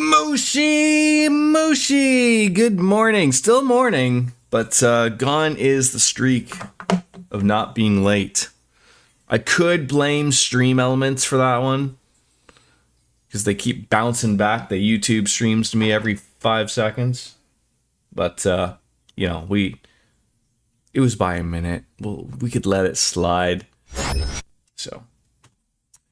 Moshi, good morning. Still morning, but gone is the streak of not being late. I could blame Stream Elements for that one, because they keep bouncing back the YouTube streams to me every 5 seconds. But, it was by a minute. Well, we could let it slide. So,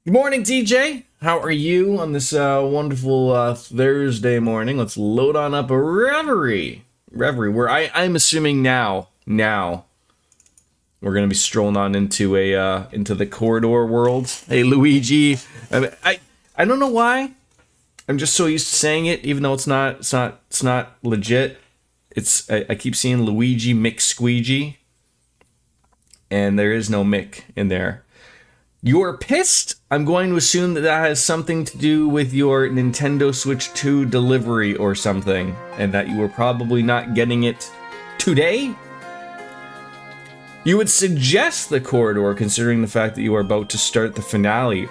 good morning, TJ. How are you on this wonderful Thursday morning? Let's load on up a Reverie, where I'm assuming now we're gonna be strolling on into the corridor world. Hey, Luigi, I don't know why. I'm just so used to saying it, even though it's not legit. I keep seeing Luigi McSqueegee, and there is no Mick in there. You're pissed? I'm going to assume that has something to do with your Nintendo Switch 2 delivery or something, and that you were probably not getting it today? You would suggest the corridor, considering the fact that you are about to start the finale.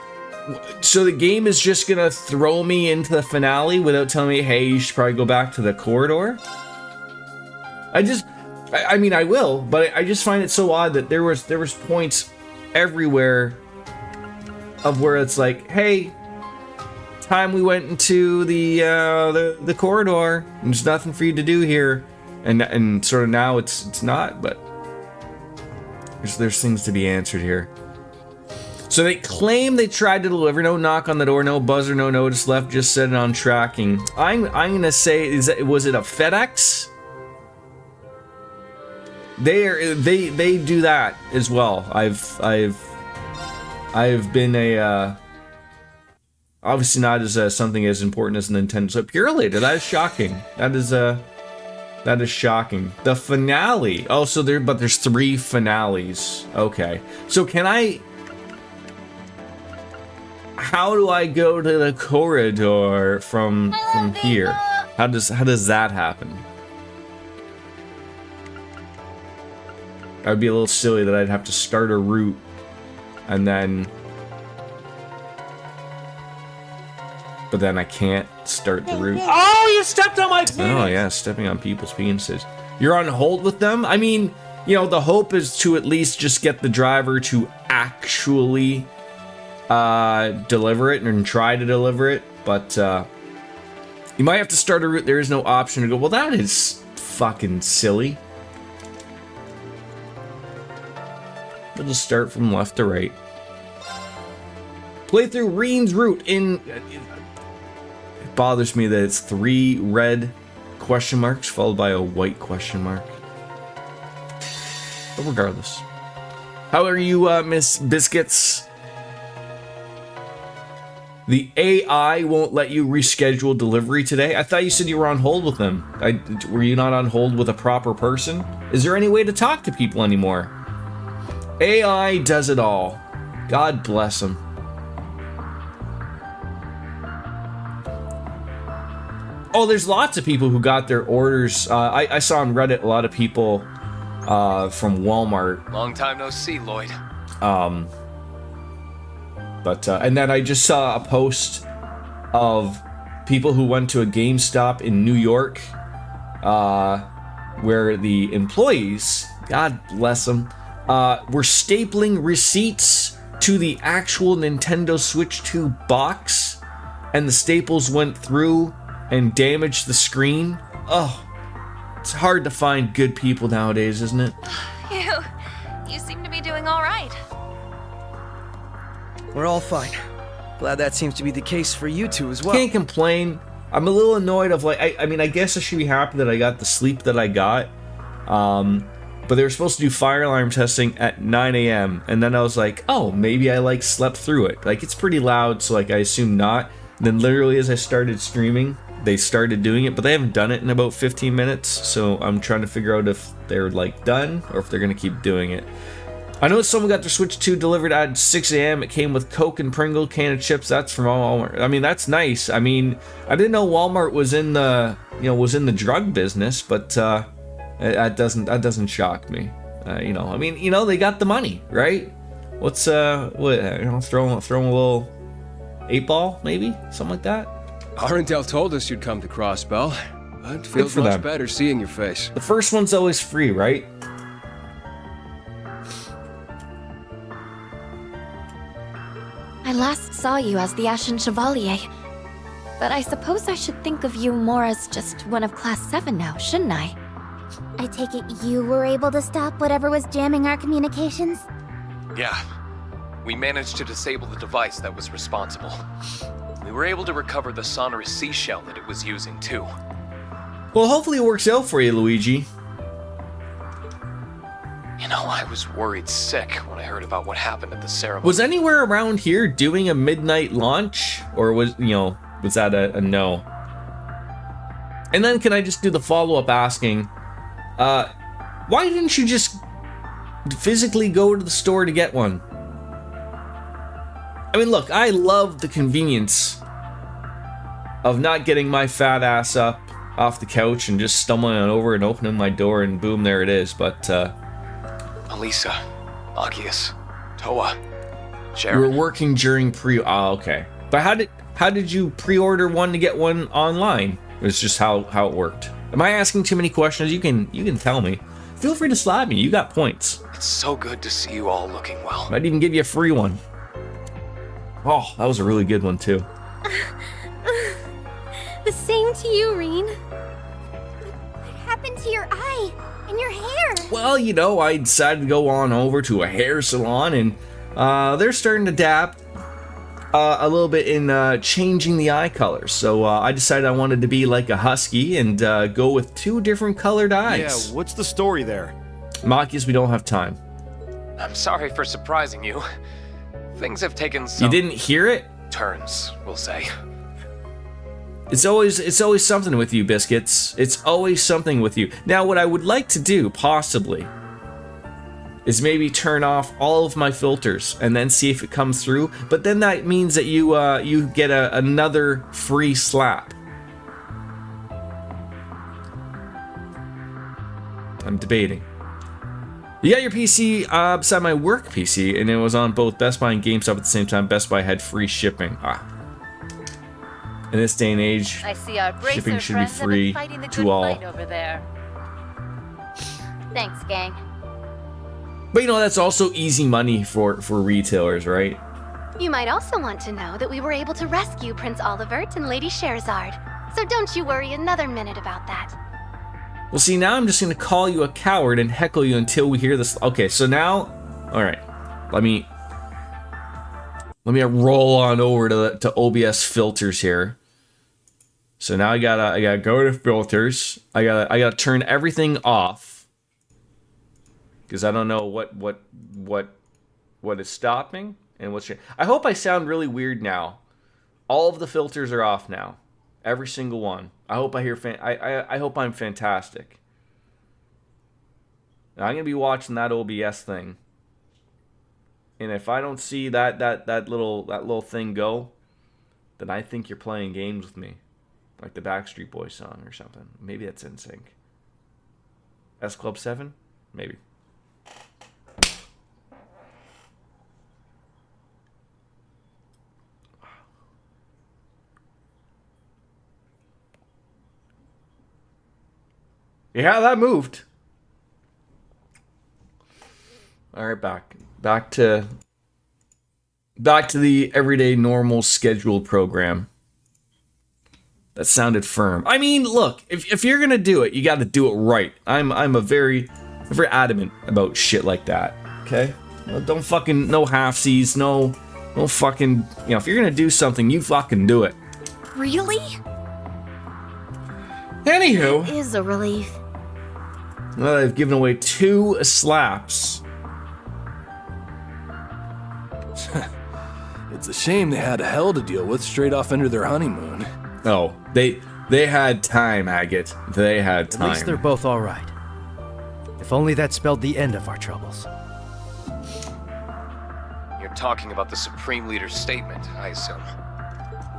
So the game is just gonna throw me into the finale without telling me, hey, you should probably go back to the corridor? I mean, I will, but I just find it so odd that there was points everywhere of where it's like, hey, time we went into the corridor, and there's nothing for you to do here, and sort of now it's not, but there's things to be answered here. So they claim they tried to deliver, no knock on the door, no buzzer, no notice left, just set it on tracking. I'm gonna say, was it a FedEx? They do that as well. I've been obviously not as something as important as Nintendo. So Purelator, that is shocking. That is shocking. The finale. Oh, so there's 3 finales. Okay. So how do I go to the corridor from here? How does that happen? That would be a little silly that I'd have to start a route and then, but then I can't start the route. Oh, you stepped on my penis! Oh yeah, stepping on people's penises. You're on hold with them? I mean, the hope is to at least just get the driver to actually deliver it and try to deliver it, but you might have to start a route. There is no option to go, well, that is fucking silly. We'll just start from left to right. Play through Reen's route in... It bothers me that it's 3 red question marks followed by a white question mark. But regardless. How are you, Miss Biscuits? The AI won't let you reschedule delivery today? I thought you said you were on hold with them. Were you not on hold with a proper person? Is there any way to talk to people anymore? AI does it all. God bless him. Oh, there's lots of people who got their orders. I saw on Reddit a lot of people from Walmart. Long time no see, Lloyd. And then I just saw a post of people who went to a GameStop in New York, where the employees, God bless them, were stapling receipts to the actual Nintendo Switch 2 box, and the staples went through and damaged the screen. Oh, it's hard to find good people nowadays, isn't it? You seem to be doing all right. We're all fine. Glad that seems to be the case for you two as well. Can't complain. I'm a little annoyed of I mean, I guess I should be happy that I got the sleep that I got. But they were supposed to do fire alarm testing at 9 a.m. And then I was like, oh, maybe I slept through it. It's pretty loud, so I assume not. And then literally as I started streaming, they started doing it, but they haven't done it in about 15 minutes. So I'm trying to figure out if they're done or if they're gonna keep doing it. I know someone got their Switch 2 delivered at 6 a.m. It came with Coke and Pringle can of chips. That's from Walmart. I mean, that's nice. I mean, I didn't know Walmart was in the drug business, but that doesn't shock me. I mean, they got the money, right? What's throw them a little 8 ball, maybe something like that. Arendelle told us you'd come to Crossbell, but it feels for much them. better seeing your face. The first one's always free, right? I last saw you as the Ashen Chevalier. But I suppose I should think of you more as just one of Class 7 now, shouldn't I? I take it you were able to stop whatever was jamming our communications? Yeah. We managed to disable the device that was responsible. We were able to recover the sonorous seashell that it was using, too. Well, hopefully it works out for you, Luigi. You know, I was worried sick when I heard about what happened at the ceremony. Was anywhere around here doing a midnight launch? Or was that a no? And then can I just do the follow-up asking, why didn't you just physically go to the store to get one? I mean, look, I love the convenience of not getting my fat ass up off the couch and just stumbling on over and opening my door and boom, there it is. But, Elisa, Agius, Toa, you Sharon. were working during okay. But how did you pre-order one to get one online? It's just how it worked. Am I asking too many questions? You can tell me. Feel free to slap me. You got points. It's so good to see you all looking well. Might even give you a free one. Oh, that was a really good one too. The same to you, Reen. What happened to your eye and your hair? Well, I decided to go on over to a hair salon, and they're starting to adapt a little bit in changing the eye colors. So I decided I wanted to be like a husky and go with 2 different colored eyes. Yeah, what's the story there? Makius, we don't have time. I'm sorry for surprising you. Things have taken some You didn't hear it? turns, we'll say. It's always something with you, Biscuits. It's always something with you. Now, what I would like to do, possibly, is maybe turn off all of my filters and then see if it comes through. But then that means that you get another free slap. I'm debating. You got your PC beside my work PC, and it was on both Best Buy and GameStop at the same time. Best Buy had free shipping. In this day and age, I see our bracer shipping should be friends have been free fighting the to good all. fight over there. Thanks, gang. But that's also easy money for retailers, right? You might also want to know that we were able to rescue Prince Olivert and Lady Scheherazade. So don't you worry another minute about that. Well, see, now I'm just gonna call you a coward and heckle you until we hear this. Okay, so now, all right, let me roll on over to OBS filters here. So now I gotta go to filters. I gotta turn everything off because I don't know what is stopping and what's. I hope I sound really weird now. All of the filters are off now. Every single one. I hope I hear. I hope I'm fantastic. Now, I'm gonna be watching that OBS thing, and if I don't see that little thing go, then I think you're playing games with me, like the Backstreet Boys song or something. Maybe that's NSYNC. S Club 7, maybe. Yeah, that moved. All right, back to the everyday normal scheduled program. That sounded firm. I mean, look, if you're gonna do it, you got to do it right. I'm a very adamant about shit like that. Okay, don't fucking no halfsies, no fucking. If you're gonna do something, you fucking do it. Really? Anywho, It is a relief. well, I've given away 2 slaps. It's a shame they had hell to deal with straight off into their honeymoon. Oh, they had time, Agate. They had time. At least they're both all right. If only that spelled the end of our troubles. You're talking about the Supreme Leader's statement, I assume.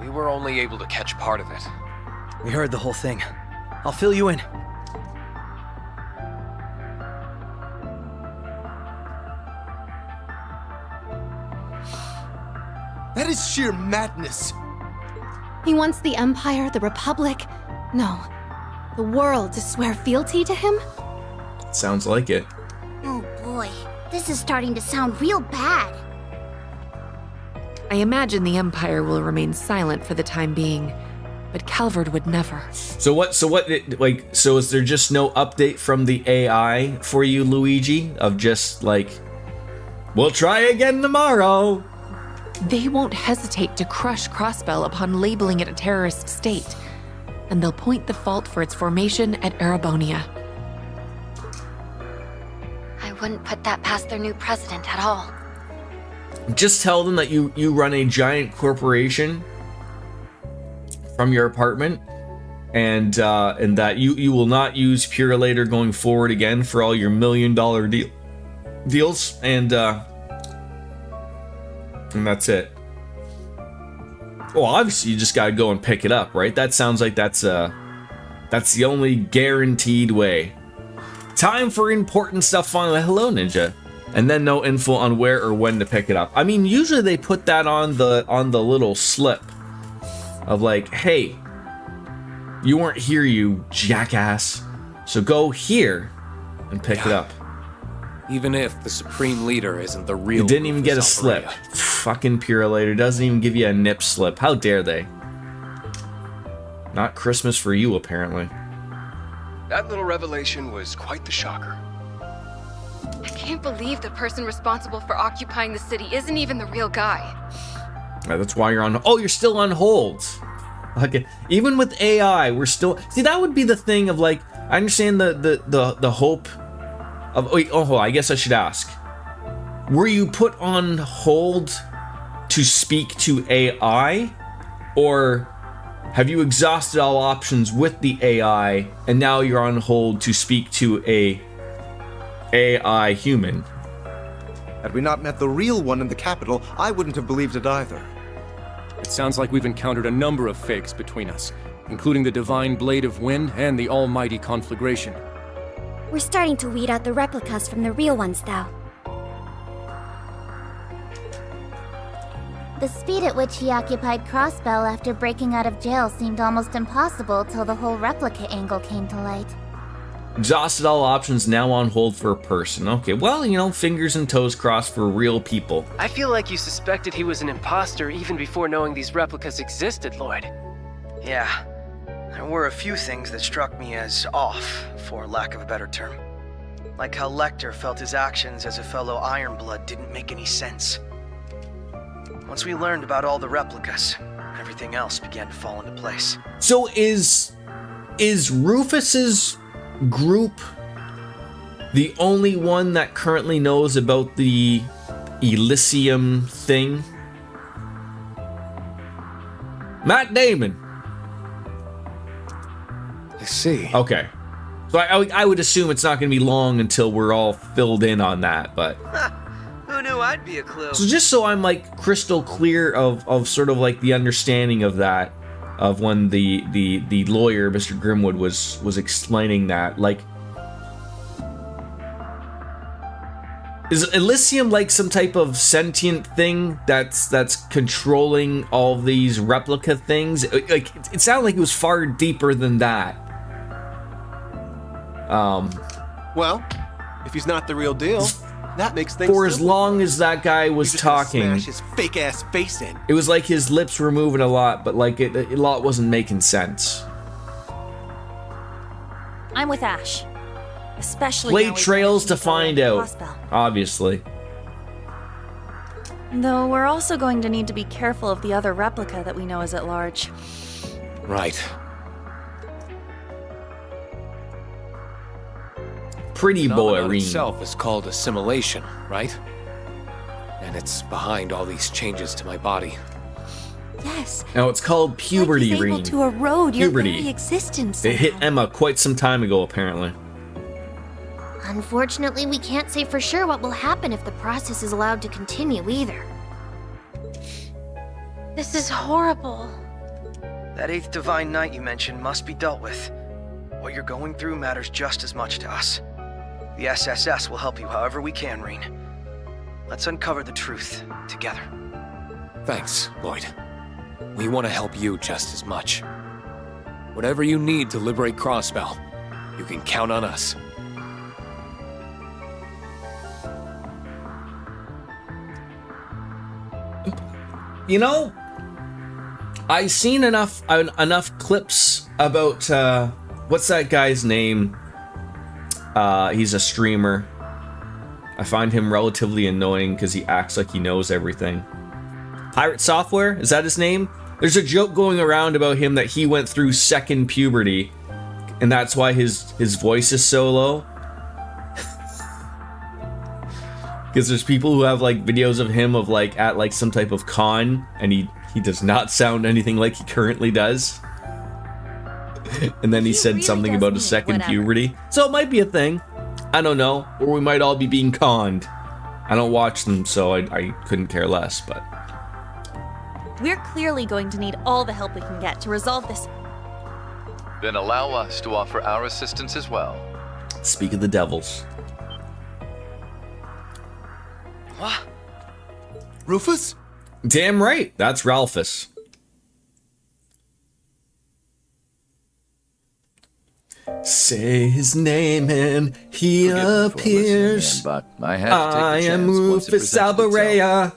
We were only able to catch part of it. We heard the whole thing. I'll fill you in. That is sheer madness. He wants the Empire, the Republic, no, the world to swear fealty to him? Sounds like it. Oh boy, this is starting to sound real bad. I imagine the Empire will remain silent for the time being, but Calvard would never. So is there just no update from the AI for you, Luigi? Of just like, we'll try again tomorrow. They won't hesitate to crush Crossbell upon labeling it a terrorist state, and they'll point the fault for its formation at Erebonia. I wouldn't put that past their new president at all. Just tell them that you run a giant corporation from your apartment, and that you will not use Purelator going forward again for all your $1 million deals, and that's it. Well, obviously you just gotta go and pick it up, right? That sounds like that's the only guaranteed way. Time for important stuff finally. Hello, Ninja. And then no info on where or when to pick it up. I mean, usually they put that on the little slip of like, hey, you weren't here, you jackass. So go here and pick it up. Even if the Supreme Leader isn't the real... You didn't even get a Rufus slip. Alvarenga. Fucking Purelator doesn't even give you a nip slip. How dare they? Not Christmas for you, apparently. That little revelation was quite the shocker. I can't believe the person responsible for occupying the city isn't even the real guy. That's why you're on... Oh, you're still on hold. Okay. Even with AI, we're still... See, that would be the thing of like... I understand the hope of... Wait, I guess I should ask. Were you put on hold to speak to AI? Or have you exhausted all options with the AI and now you're on hold to speak to a AI human? Had we not met the real one in the capital, I wouldn't have believed it either. It sounds like we've encountered a number of fakes between us, including the Divine Blade of Wind and the Almighty Conflagration. We're starting to weed out the replicas from the real ones, though. The speed at which he occupied Crossbell after breaking out of jail seemed almost impossible till the whole replica angle came to light. Exhausted all options, now on hold for a person. Okay, well, fingers and toes crossed for real people. I feel like you suspected he was an imposter even before knowing these replicas existed, Lloyd. Yeah, there were a few things that struck me as off, for lack of a better term. Like how Lecter felt his actions as a fellow Ironblood didn't make any sense. Once we learned about all the replicas, everything else began to fall into place. So is Rufus's group the only one that currently knows about the Elysium thing? Matt Damon. I see. Okay. So I would assume it's not going to be long until we're all filled in on that, but... Who knew I'd be a clue? So just so I'm like crystal clear of sort of like the understanding of that, of when the lawyer, Mr. Grimwood, was explaining that, like, is Elysium like some type of sentient thing that's controlling all these replica things? Like, it sounded like it was far deeper than that. Well, if he's not the real deal, that makes things for as simple. long as that guy was talking, smash his fake ass face in. it was like his lips were moving a lot, but like a lot wasn't making sense. I'm with Ash. Especially Play now we've trails managed to find get out, Crossbell. obviously. Though we're also going to need to be careful of the other replica that we know is at large. Right. Pretty boy, Phenomenon Reen. itself is called assimilation, right? And it's behind all these changes to my body. Yes. Now it's called puberty, Like he's able Reen. to erode your Puberty. very existence. It hit Emma quite some time ago, apparently. Unfortunately, we can't say for sure what will happen if the process is allowed to continue either. This is horrible. That 8th Divine Night you mentioned must be dealt with. What you're going through matters just as much to us. The SSS will help you however we can, Reen. Let's uncover the truth together. Thanks, Lloyd. We want to help you just as much. Whatever you need to liberate Crossbell, you can count on us. You know, I've seen enough clips about what's that guy's name? He's a streamer. I find him relatively annoying because he acts like he knows everything. Pirate Software, is that his name? There's a joke going around about him that he went through second puberty, and that's why his voice is so low. Because there's people who have like videos of him of like at like some type of con, and he does not sound anything like he currently does. And then he said really something about a second puberty. So it might be a thing. I don't know. Or we might all be being conned. I don't watch them, so I couldn't care less, but... We're clearly going to need all the help we can get to resolve this. Then allow us to offer our assistance as well. Speak of the devils. What? Rufus? Damn right. That's Ralphus. Say his name and he appears. But I had to take I a chance am once it Rufus presented itself. Alberea.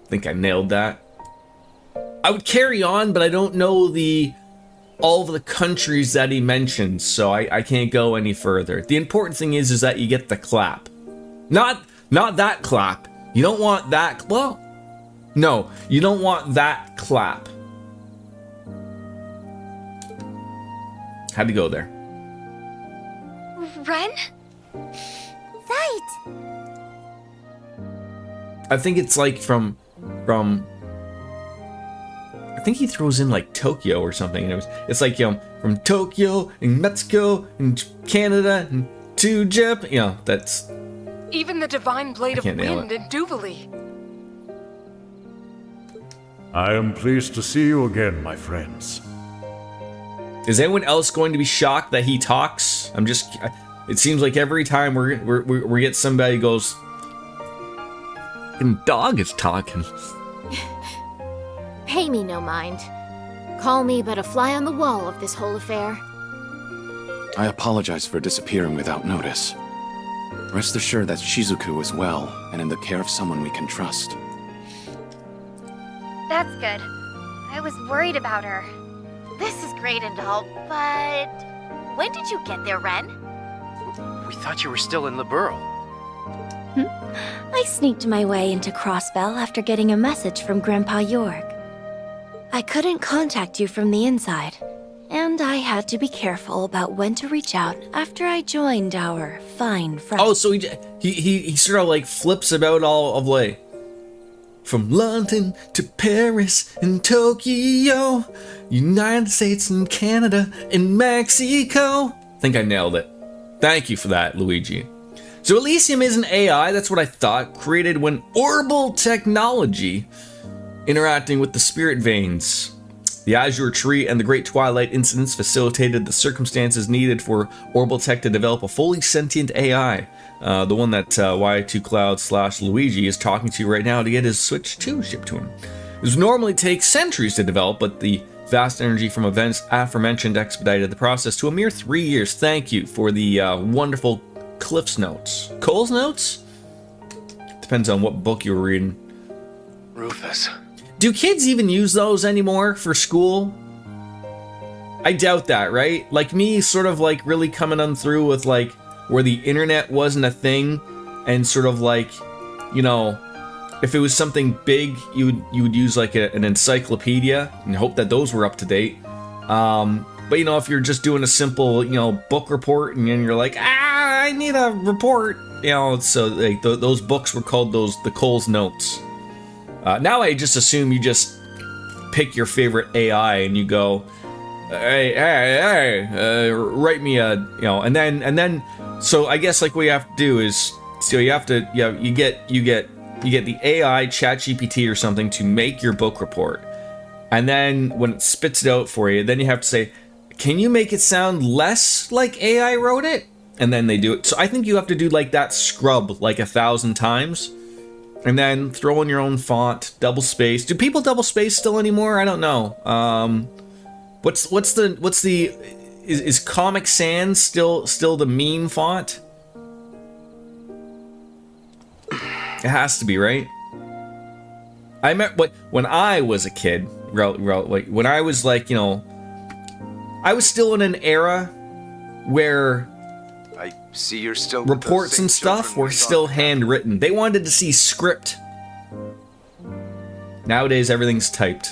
I think I nailed that. I would carry on, but I don't know all of the countries that he mentions, so I can't go any further. The important thing is that you get the clap. Not that clap. You don't want that, well, no, you don't want that clap. Had to go there. Ren? Right. I think it's like from I think he throws in like Tokyo or something. And it's like, you know, from Tokyo and Mexico and Canada and to Japan. You know, that's... Even the Divine Blade of can't nail Wind in Duvalie. I am pleased to see you again, my friends. Is anyone else going to be shocked that he talks? It seems like every time we get somebody who goes, and dog is talking. Pay me no mind. Call me but a fly on the wall of this whole affair. I apologize for disappearing without notice. Rest assured that Shizuku is well and in the care of someone we can trust. That's good. I was worried about her. This is great and all, but... When did you get there, Ren? We thought you were still in Liberl. I sneaked my way into Crossbell after getting a message from Grandpa York. I couldn't contact you from the inside, and I had to be careful about when to reach out after I joined our fine friends. Oh, so he sort of like flips about all of like from London to Paris and Tokyo, United States and Canada and Mexico. I think I nailed it. Thank you for that, Luigi. So Elysium is an AI, that's what I thought, created when orbital technology interacting with the spirit veins. The Azure Tree and the Great Twilight incidents facilitated the circumstances needed for Orbital Tech to develop a fully sentient AI. The one that Y2Cloud/Luigi is talking to right now to get his Switch 2 shipped to him. This would normally take centuries to develop, but the vast energy from events aforementioned expedited the process to a mere 3 years. Thank you for the wonderful Cliff's Notes. Cole's Notes? Depends on what book you were reading. Rufus. Do kids even use those anymore for school? I doubt that, right? Like me sort of like really coming on through with like where the internet wasn't a thing and sort of like, you know, if it was something big, you would use like an encyclopedia and hope that those were up to date. But you know, if you're just doing a simple, you know, book report and then you're like, I need a report, you know, so like those books were called the Cole's Notes. Now I just assume you just pick your favorite AI and you go, hey, write me a, you know, and then, so I guess like what you have to do is, so you get the AI ChatGPT or something to make your book report, and then when it spits it out for you, then you have to say, can you make it sound less like AI wrote it? And then they do it. So I think you have to do like that scrub like 1,000 times. And then throw in your own font, double space. Do people double space still anymore? I don't know. Is Comic Sans still the meme font? It has to be, right? I remember when I was a kid, when I was like, you know, I was still in an era where I see you're still reports and stuff were still handwritten. They wanted to see script. Nowadays, everything's typed.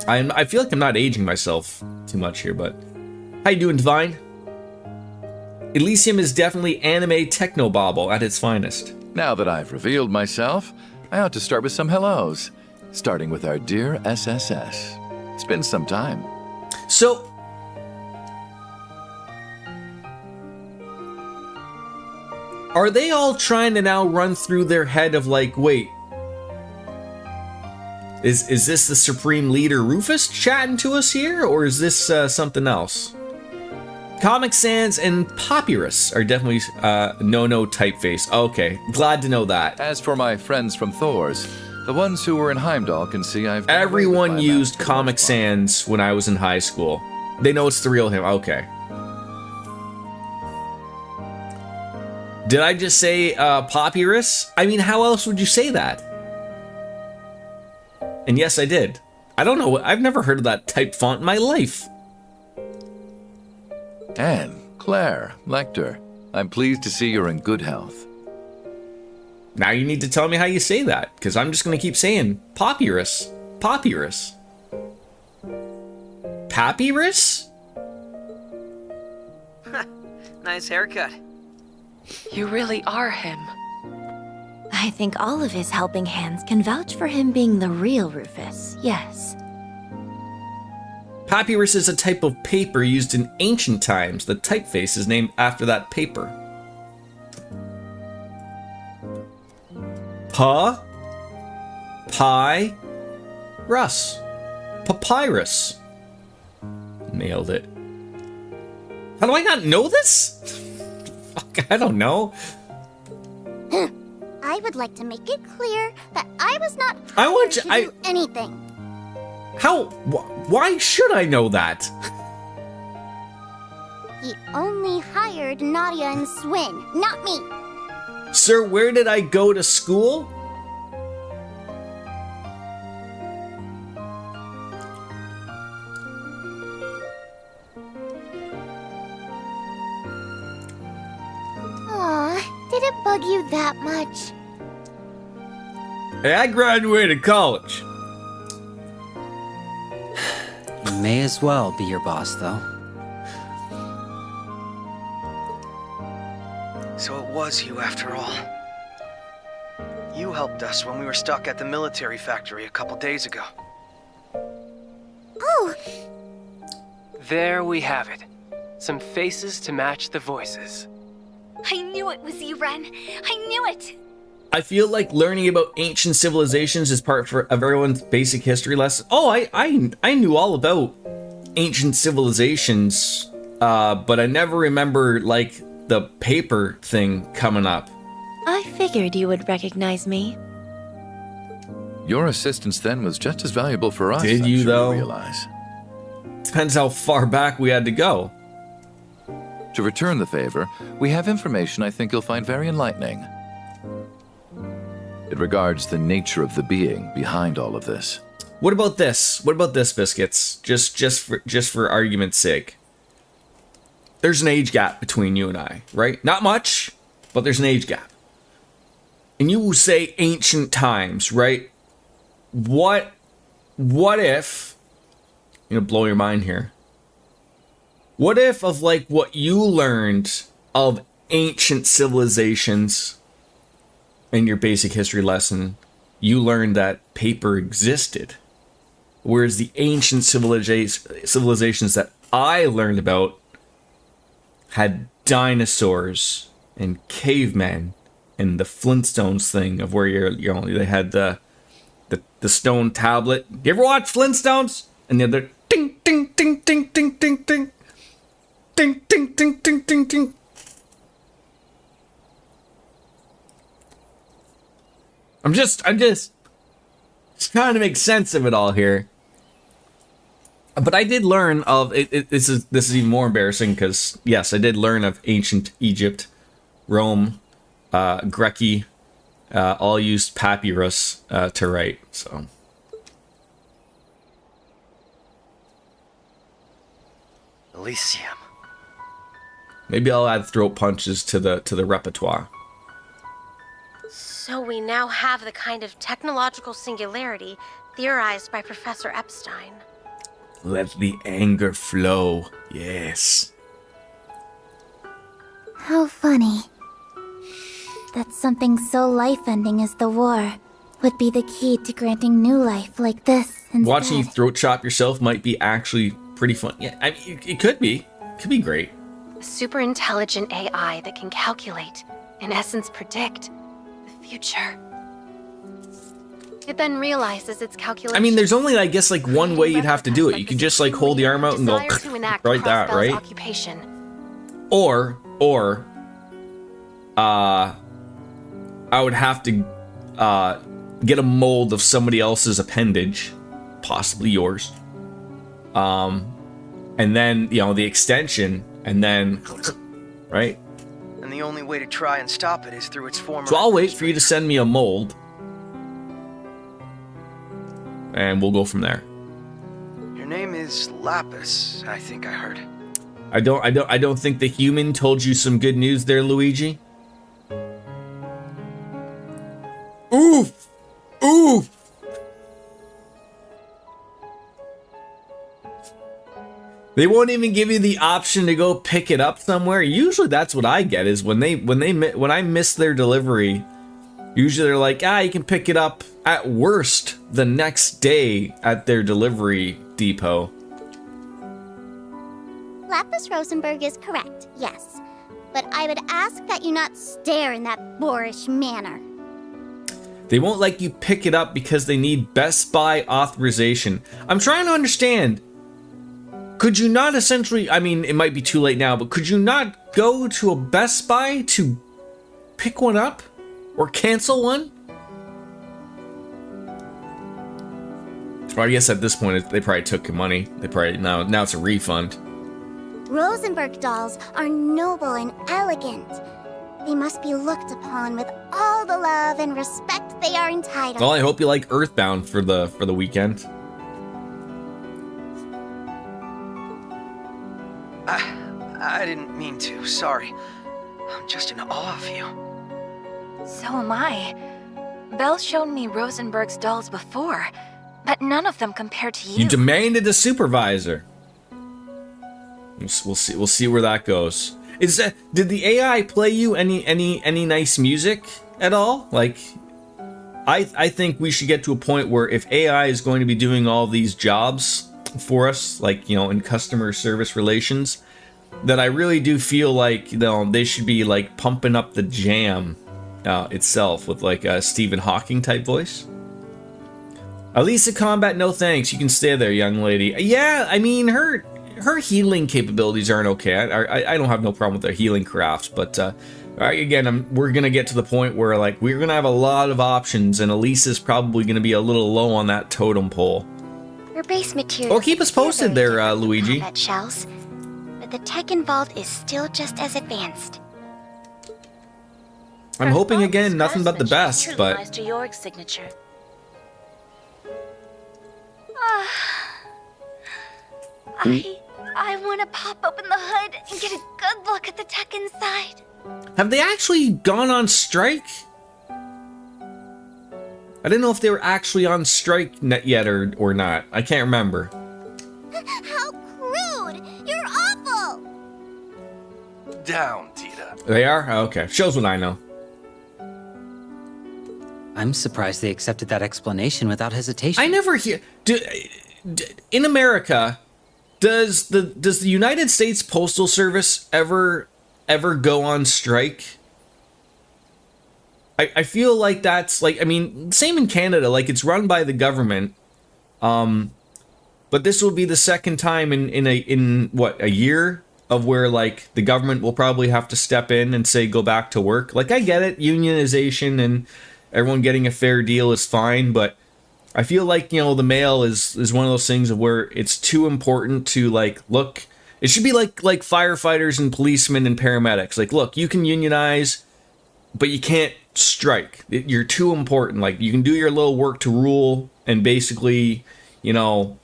I feel like I'm not aging myself too much here, but how you doing, Divine? Elysium is definitely anime technobobble at its finest. Now that I've revealed myself, I ought to start with some hellos, starting with our dear SSS. It's been some time. So, are they all trying to now run through their head of like, wait, is this the Supreme Leader Rufus chatting to us here, or is this something else? Comic Sans and Papyrus are definitely no typeface. Okay, glad to know that. As for my friends from Thor's, the ones who were in Heimdall can see I've... Everyone used Comic Sans when I was in high school. They know it's the real him. Okay. Did I just say Papyrus? I mean, how else would you say that? And yes, I did. I don't know. I've never heard of that type font in my life. Anne, Claire, Lecter, I'm pleased to see you're in good health. Now you need to tell me how you say that, because I'm just going to keep saying Papyrus. Papyrus. Papyrus? Nice haircut. You really are him. I think all of his helping hands can vouch for him being the real Rufus, yes. Papyrus is a type of paper used in ancient times. The typeface is named after that paper. Russ. Papyrus. Nailed it. How do I not know this? Fuck, I don't know. I would like to make it clear that I was not I want you, to do anything. How? Why should I know that? He only hired Nadia and Swin, not me. Sir, where did I go to school? Aw, did it bug you that much? Hey, I graduated college. You may as well be your boss, though. So it was you after all. You helped us when we were stuck at the military factory a couple days ago. Oh! There we have it. Some faces to match the voices. I knew it was you, Ren. I knew it. I feel like learning about ancient civilizations is part of everyone's basic history lesson. Oh, I knew all about ancient civilizations, but I never remember, like, the paper thing coming up. I figured you would recognize me. Your assistance then was just as valuable for us. Did you, I'm sure though? You realize. Depends how far back we had to go. To return the favor, we have information I think you'll find very enlightening. It regards the nature of the being behind all of this. What about this? What about this, Biscuits? Just for argument's sake. There's an age gap between you and I, right? Not much, but there's an age gap. And you will say ancient times, right? What if, I'm gonna blow your mind here. What if of like what you learned of ancient civilizations in your basic history lesson, you learned that paper existed. Whereas the ancient civilizations that I learned about had dinosaurs and cavemen and the Flintstones thing of where they had the stone tablet. You ever watch Flintstones? And the other ding ding ding ding ding ding ding ding ding ding ding ding ding. I'm just trying to make sense of it all here. But I did learn of it. This is even more embarrassing because yes, I did learn of ancient Egypt, Rome, Greci, all used papyrus to write. So Elysium. maybe I'll add throat punches to the repertoire. So we now have the kind of technological singularity theorized by Professor Epstein. Let the anger flow. Yes. How funny. That something so life-ending as the war would be the key to granting new life like this instead. Watching you throat chop yourself might be actually pretty fun. Yeah, I mean, it could be. It could be great. A super intelligent AI that can calculate, in essence predict, the future. It then realizes its calculation. I mean, there's only, I guess, like one way you'd have to do it. You could just like hold the arm out and go right that, right? Occupation. Or I would have to get a mold of somebody else's appendage, possibly yours. And then, you know, the extension, and then, right? And the only way to try and stop it is through its former... So I'll wait for you to send me a mold. And we'll go from there. Your name is Lapis, I think I heard. I don't think the human told you some good news there, Luigi. Oof! Oof! They won't even give you the option to go pick it up somewhere. Usually that's what I get, is when I miss their delivery, usually they're like, you can pick it up at worst the next day at their delivery depot. Lapis Rosenberg is correct, yes. But I would ask that you not stare in that boorish manner. They won't let you pick it up because they need Best Buy authorization. I'm trying to understand. Could you not essentially, I mean, it might be too late now, but could you not go to a Best Buy to pick one up? Or cancel one? Well, I guess at this point, they probably took your money. They probably, now it's a refund. Rosenberg dolls are noble and elegant. They must be looked upon with all the love and respect they are entitled. Well, I hope you like Earthbound for the weekend. I didn't mean to, sorry. I'm just in awe of you. So am I. Belle showed me Rosenberg's dolls before, but none of them compared to you. You demanded a supervisor. We'll see where that goes. Did the AI play you any nice music at all? Like, I think we should get to a point where if AI is going to be doing all these jobs for us, like, you know, in customer service relations, that I really do feel like, you know, they should be like pumping up the jam itself with like a Stephen Hawking type voice. Elisa Combat, no thanks. You can stay there, young lady. Yeah, I mean, her healing capabilities aren't okay. I don't have no problem with their healing crafts, but again, we're gonna get to the point where like we're gonna have a lot of options, and Elisa's probably gonna be a little low on that totem pole. Your base material. Well, keep us posted there, Luigi. Combat shells, but the tech involved is still just as advanced. I'm hoping again, nothing but the best, but Meister York's signature. I want to pop open the hood and get a good look at the tech inside. have they actually gone on strike? I didn't know if they were actually on strike yet or not. I can't remember. How crude! You're awful! Down, Tita. They are? Oh, okay. Shows what I know. I'm surprised they accepted that explanation without hesitation. I never hear... in America, does the United States Postal Service ever go on strike? I feel like that's like, I mean, same in Canada, like it's run by the government. But this will be the second time in what, a year of where like the government will probably have to step in and say go back to work. Like I get it, unionization and everyone getting a fair deal is fine, but I feel like, you know, the mail is one of those things of where it's too important to, like, look, it should be like firefighters and policemen and paramedics. Like, look, you can unionize, but you can't strike. You're too important. Like, you can do your little work to rule and basically, you know,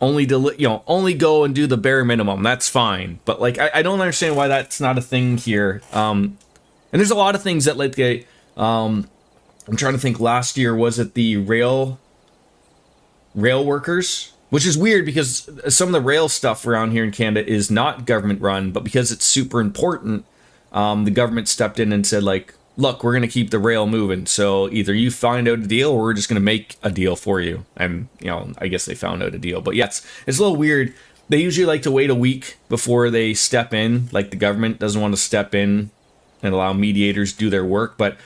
only go and do the bare minimum. That's fine. But, like, I don't understand why that's not a thing here. And there's a lot of things that, like, I'm trying to think, last year, was it the rail workers? Which is weird because some of the rail stuff around here in Canada is not government run, but because it's super important, the government stepped in and said, like, look, we're going to keep the rail moving. So either you find out a deal or we're just going to make a deal for you. And, you know, I guess they found out a deal. But yeah, it's a little weird. They usually like to wait a week before they step in. Like, the government doesn't want to step in and allow mediators to do their work. But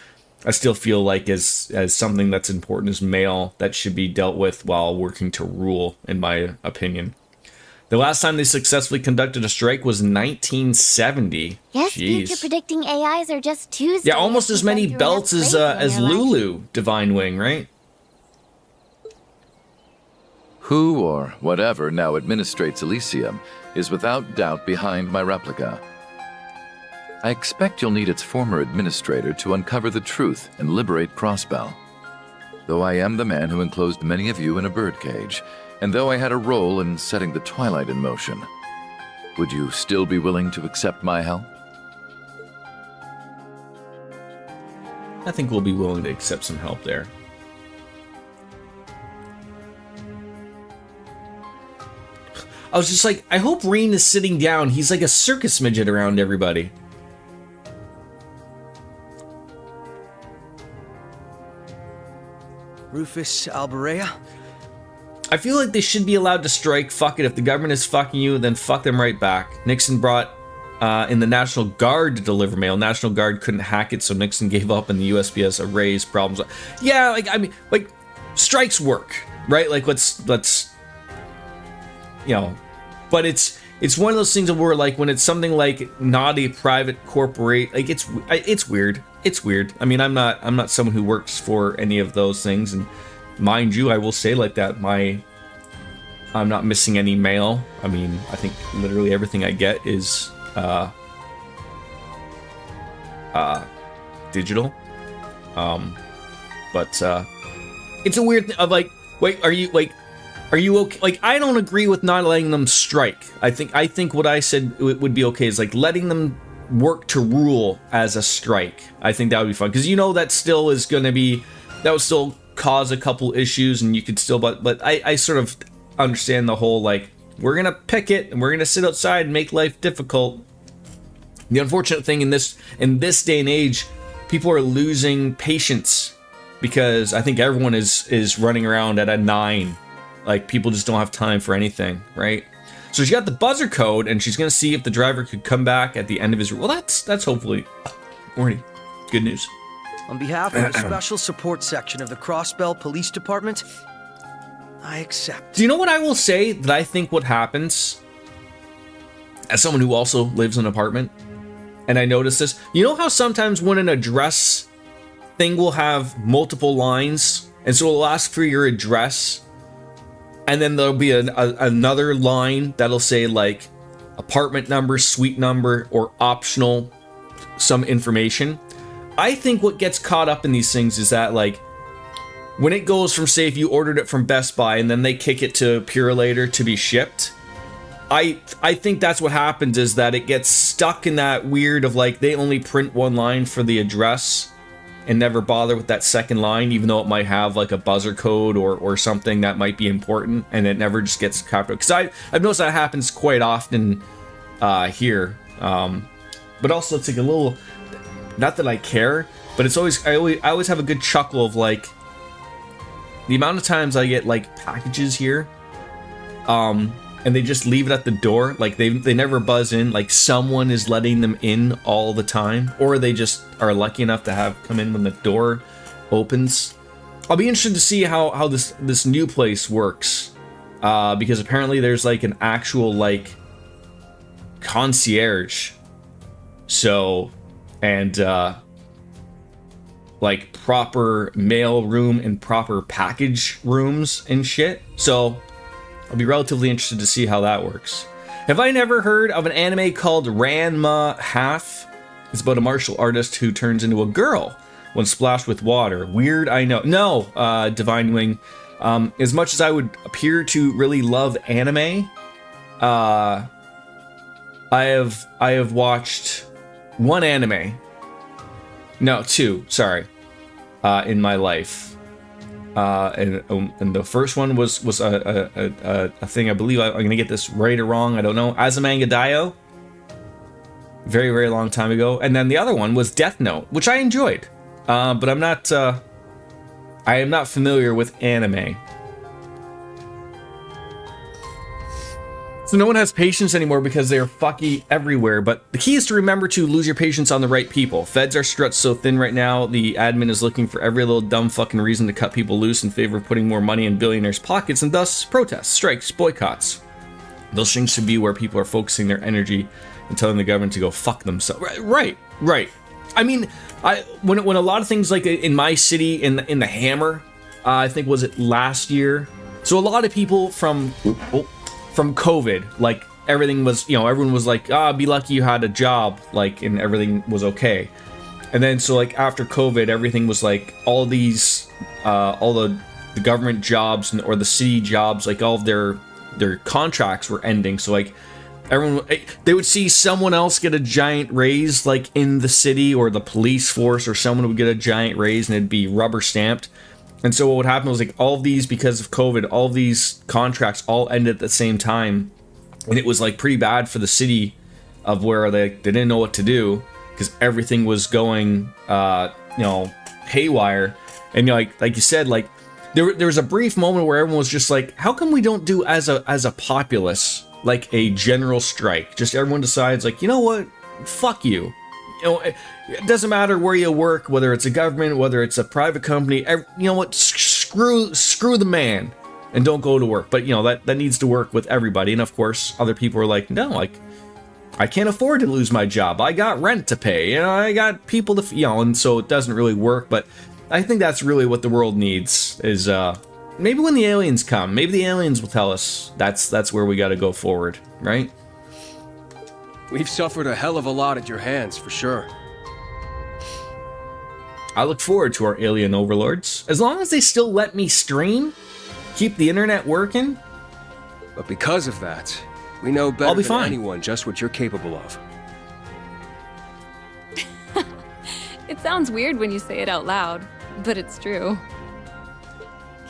I still feel like as something that's important as mail, that should be dealt with while working to rule, in my opinion. The last time they successfully conducted a strike was 1970. Yes, Jeez. future predicting AIs are just Tuesday. Yeah, almost as many belts as Lulu, Divine Wing, right? Who or whatever now administrates Elysium is without doubt behind my replica. I expect you'll need its former administrator to uncover the truth and liberate Crossbell. Though I am the man who enclosed many of you in a birdcage, and though I had a role in setting the Twilight in motion, would you still be willing to accept my help? I think we'll be willing to accept some help there. I was just like, I hope Rain is sitting down. He's like a circus midget around everybody. Rufus Alberea? I feel like they should be allowed to strike. Fuck it. If the government is fucking you, then fuck them right back. Nixon brought in the National Guard to deliver mail. National Guard couldn't hack it, so Nixon gave up and the USPS erased problems. Yeah, like, I mean, like, strikes work, right? Like, let's, you know, but it's one of those things where, like, when it's something like not a private corporate, like, it's weird. It's weird. I mean, I'm not someone who works for any of those things, and mind you, I will say like that, I'm not missing any mail. I mean, I think literally everything I get is digital. But it's a weird thing of like, wait, are you okay? Like, I don't agree with not letting them strike. I think what I said would be okay is like letting them work to rule as a strike. I think that would be fun, because you know that still is going to be, that would still cause a couple issues, and you could still, but I sort of understand the whole, like, we're gonna picket and we're gonna sit outside and make life difficult. The unfortunate thing in this day and age, people are losing patience because I think everyone is running around at a 9. Like, people just don't have time for anything, right? So she got the buzzer code, and she's gonna see if the driver could come back at the end of his. Well, that's hopefully morning. Good news. On behalf of the Special Support Section of the Crossbell Police Department, I accept. Do you know what I will say that I think what happens, as someone who also lives in an apartment, and I notice this, you know how sometimes when an address thing will have multiple lines, and so it'll ask for your address, and then there'll be another line that'll say like apartment number, suite number, or optional some information. I think what gets caught up in these things is that, like, when it goes from, say, if you ordered it from Best Buy and then they kick it to Purolator to be shipped, I think that's what happens, is that it gets stuck in that weird of, like, they only print one line for the address and never bother with that second line, even though it might have, like, a buzzer code or something that might be important, and it never just gets copied. Because I've noticed that happens quite often here. But also, it's like a little... Not that I care, but it's always I always have a good chuckle of, like, the amount of times I get, like, packages here, and they just leave it at the door, like they never buzz in, like someone is letting them in all the time, or they just are lucky enough to have come in when the door opens. I'll be interested to see how this new place works, because apparently there's like an actual like concierge. So, and like proper mail room and proper package rooms and shit. So I'll be relatively interested to see how that works. Have I never heard of an anime called Ranma Half? It's about a martial artist who turns into a girl when splashed with water. Weird, I know. No, Divine Wing. As much as I would appear to really love anime, I have watched one anime. No, two. Sorry, in my life, and the first one was a thing. I believe I'm gonna get this right or wrong. I don't know. Azumanga Daioh. Very, very long time ago. And then the other one was Death Note, which I enjoyed. But I'm not, I am not familiar with anime. So no one has patience anymore because they are fucky everywhere. But the key is to remember to lose your patience on the right people. Feds are stretched so thin right now, the admin is looking for every little dumb fucking reason to cut people loose in favor of putting more money in billionaires' pockets, and thus protests, strikes, boycotts. Those things should be where people are focusing their energy and telling the government to go fuck themselves. Right. I mean, when a lot of things like in my city, in the Hammer, I think was it last year. So a lot of people from COVID, like everything was, everyone was like, be lucky you had a job, like, and everything was okay. And then so like after COVID, everything was like all these, all the government jobs or the city jobs, like all of their contracts were ending. So like everyone, they would see someone else get a giant raise, like in the city or the police force, or someone would get a giant raise and it'd be rubber stamped. And so what would happen was like all of these, because of COVID, all of these contracts all ended at the same time. And it was like pretty bad for the city of where they didn't know what to do because everything was going, haywire. And like you said, like there was a brief moment where everyone was just like, how come we don't do as a populace, like a general strike? Just everyone decides like, you know what? Fuck you. It doesn't matter where you work, whether it's a government, whether it's a private company, you know what? Screw the man and don't go to work. But that needs to work with everybody. And of course, other people are like, no, like I can't afford to lose my job. I got rent to pay. I got people to, and so it doesn't really work. But I think that's really what the world needs is, maybe when the aliens come, maybe the aliens will tell us that's where we got to go forward, right? We've suffered a hell of a lot at your hands, for sure. I look forward to our alien overlords. As long as they still let me stream, keep the internet working. But because of that, we know better I'll be than fine. anyone just what you're capable of. It sounds weird when you say it out loud, but it's true.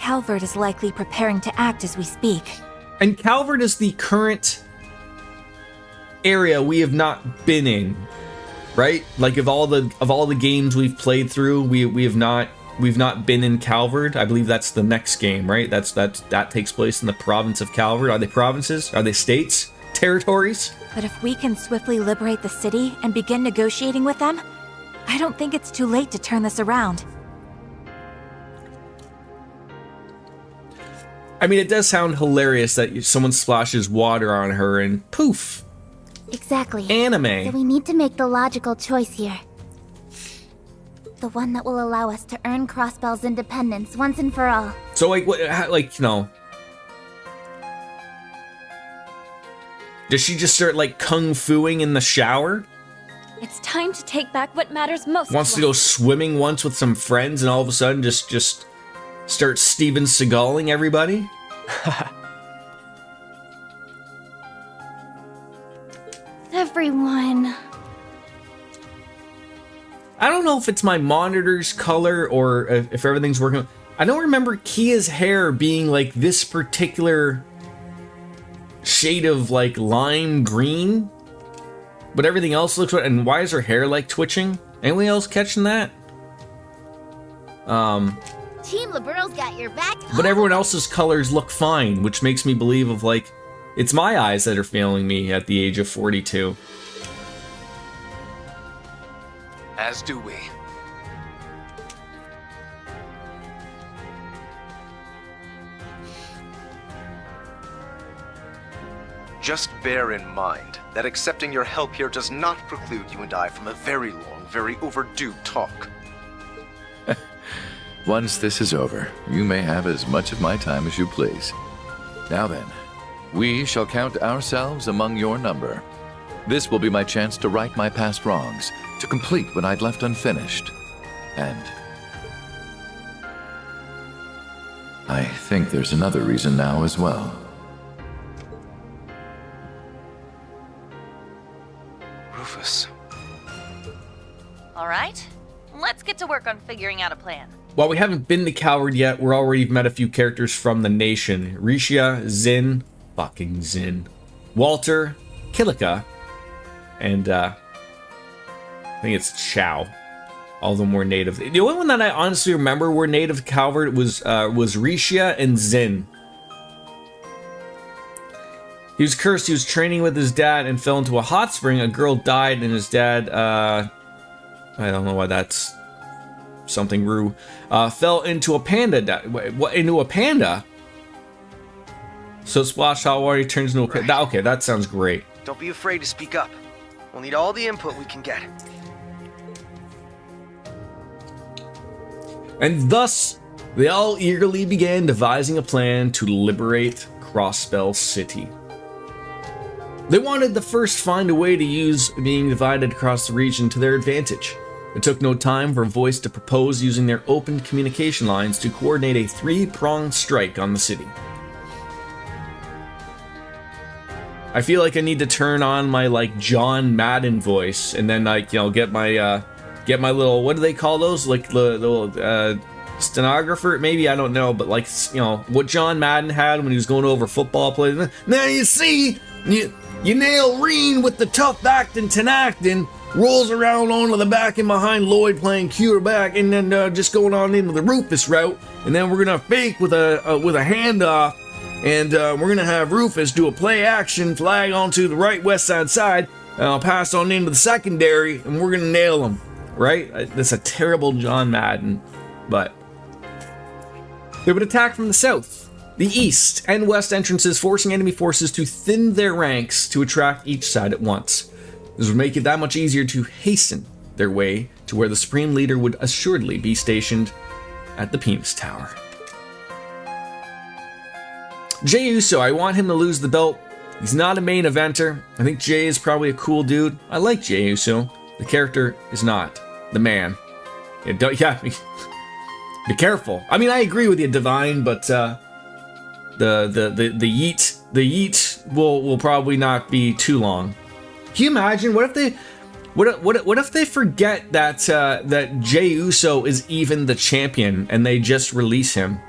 Calvert is likely preparing to act as we speak. And Calvert is the current area we have not been in, right? Like of all the games we've played through, we've not been in Calvert. I believe that's the next game, right? That takes place in the province of Calvert. Are they provinces? Are they states? Territories? But if we can swiftly liberate the city and begin negotiating with them, I don't think it's too late to turn this around. I mean, it does sound hilarious that someone splashes water on her and poof. Exactly. Anime. So we need to make the logical choice here. The one that will allow us to earn Crossbell's independence once and for all. So does she just start like kung fuing in the shower? It's time to take back what matters most. Wants to go swimming once with some friends and all of a sudden just start Steven Seagaling everybody? Everyone. I don't know if it's my monitor's color or if everything's working. I don't remember Kia's hair being like this particular shade of like lime green, but everything else looks right. And why is her hair like twitching? Anyone else catching that? Team Liberal's got your back. But everyone else's colors look fine, which makes me believe of like, it's my eyes that are failing me at the age of 42. As do we. Just bear in mind that accepting your help here does not preclude you and I from a very long, very overdue talk. Once this is over, you may have as much of my time as you please. Now then, we shall count ourselves among your number. This will be my chance to right my past wrongs, to complete what I'd left unfinished. And I think there's another reason now as well. Rufus. All right, let's get to work on figuring out a plan. While we haven't been the Coward yet, we're already met a few characters from the nation. Risha, Zin, fucking Zin, Walter, Kilika, and I think it's Chow. All of them were native. The only one that I honestly remember were native Calvert was Risha and Zin. He was cursed. He was training with his dad and fell into a hot spring. A girl died, and his dad, I don't know why that's something Rue, fell into a panda. Into a panda? So splash hot water, he turns into a panda. Okay, that sounds great. Don't be afraid to speak up. We'll need all the input we can get. And thus, they all eagerly began devising a plan to liberate Crossbell City. They wanted to first find a way to use being divided across the region to their advantage. It took no time for Voice to propose using their open communication lines to coordinate a three-pronged strike on the city. I feel like I need to turn on my John Madden voice and then get my little, what do they call those? Like the little stenographer, maybe, I don't know, but what John Madden had when he was going over football plays. Now you see, you nail Reen with the tough acting, Tenactin, rolls around onto the back and behind Lloyd playing quarterback, and then just going on into the Rufus route, and then we're gonna fake with a handoff, and we're gonna have Rufus do a play action flag onto the right west side, and I'll pass on into the secondary, and we're gonna nail him. Right? That's a terrible John Madden, but they would attack from the south, the east, and west entrances, forcing enemy forces to thin their ranks to attract each side at once. This would make it that much easier to hasten their way to where the Supreme Leader would assuredly be stationed at the Penis Tower. Jey Uso, I want him to lose the belt. He's not a main eventer. I think Jey is probably a cool dude. I like Jey Uso. The character is not. The man. Be careful. I mean, I agree with you, Divine, but the yeet will probably not be too long. Can you imagine? What if they forget that Jey Uso is even the champion and they just release him?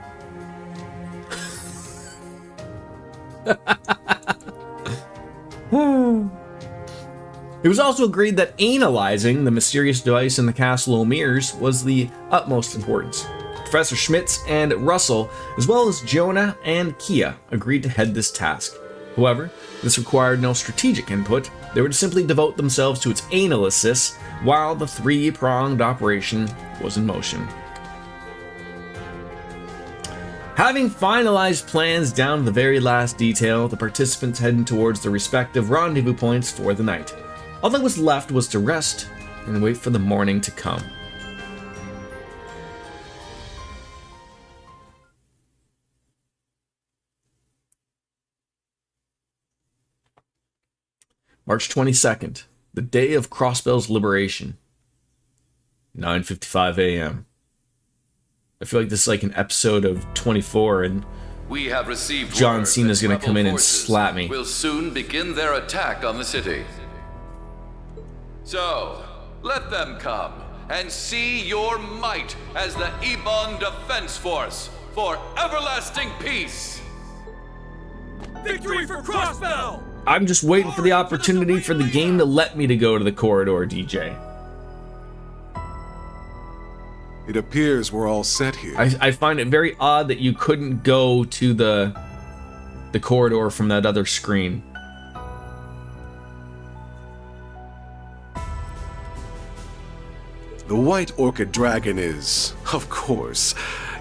It was also agreed that analyzing the mysterious device in the Castle O'Mears was the utmost importance. Professor Schmitz and Russell, as well as Jonah and Kia, agreed to head this task. However, this required no strategic input. They were to simply devote themselves to its analysis while the three-pronged operation was in motion. Having finalized plans down to the very last detail, the participants headed towards their respective rendezvous points for the night. All that was left was to rest and wait for the morning to come. March 22nd, the day of Crossbell's liberation. 9:55 a.m. I feel like this is like an episode of 24 and We have received John Cena's gonna come in and slap me. Will soon begin their attack on the city. So, let them come and see your might as the Ebon Defense Force for everlasting peace. Victory for Crossbell! I'm just waiting for the opportunity for the game to let me to go to the corridor, DJ. It appears we're all set here. I find it very odd that you couldn't go to the corridor from that other screen. The White Orchid Dragon is, of course,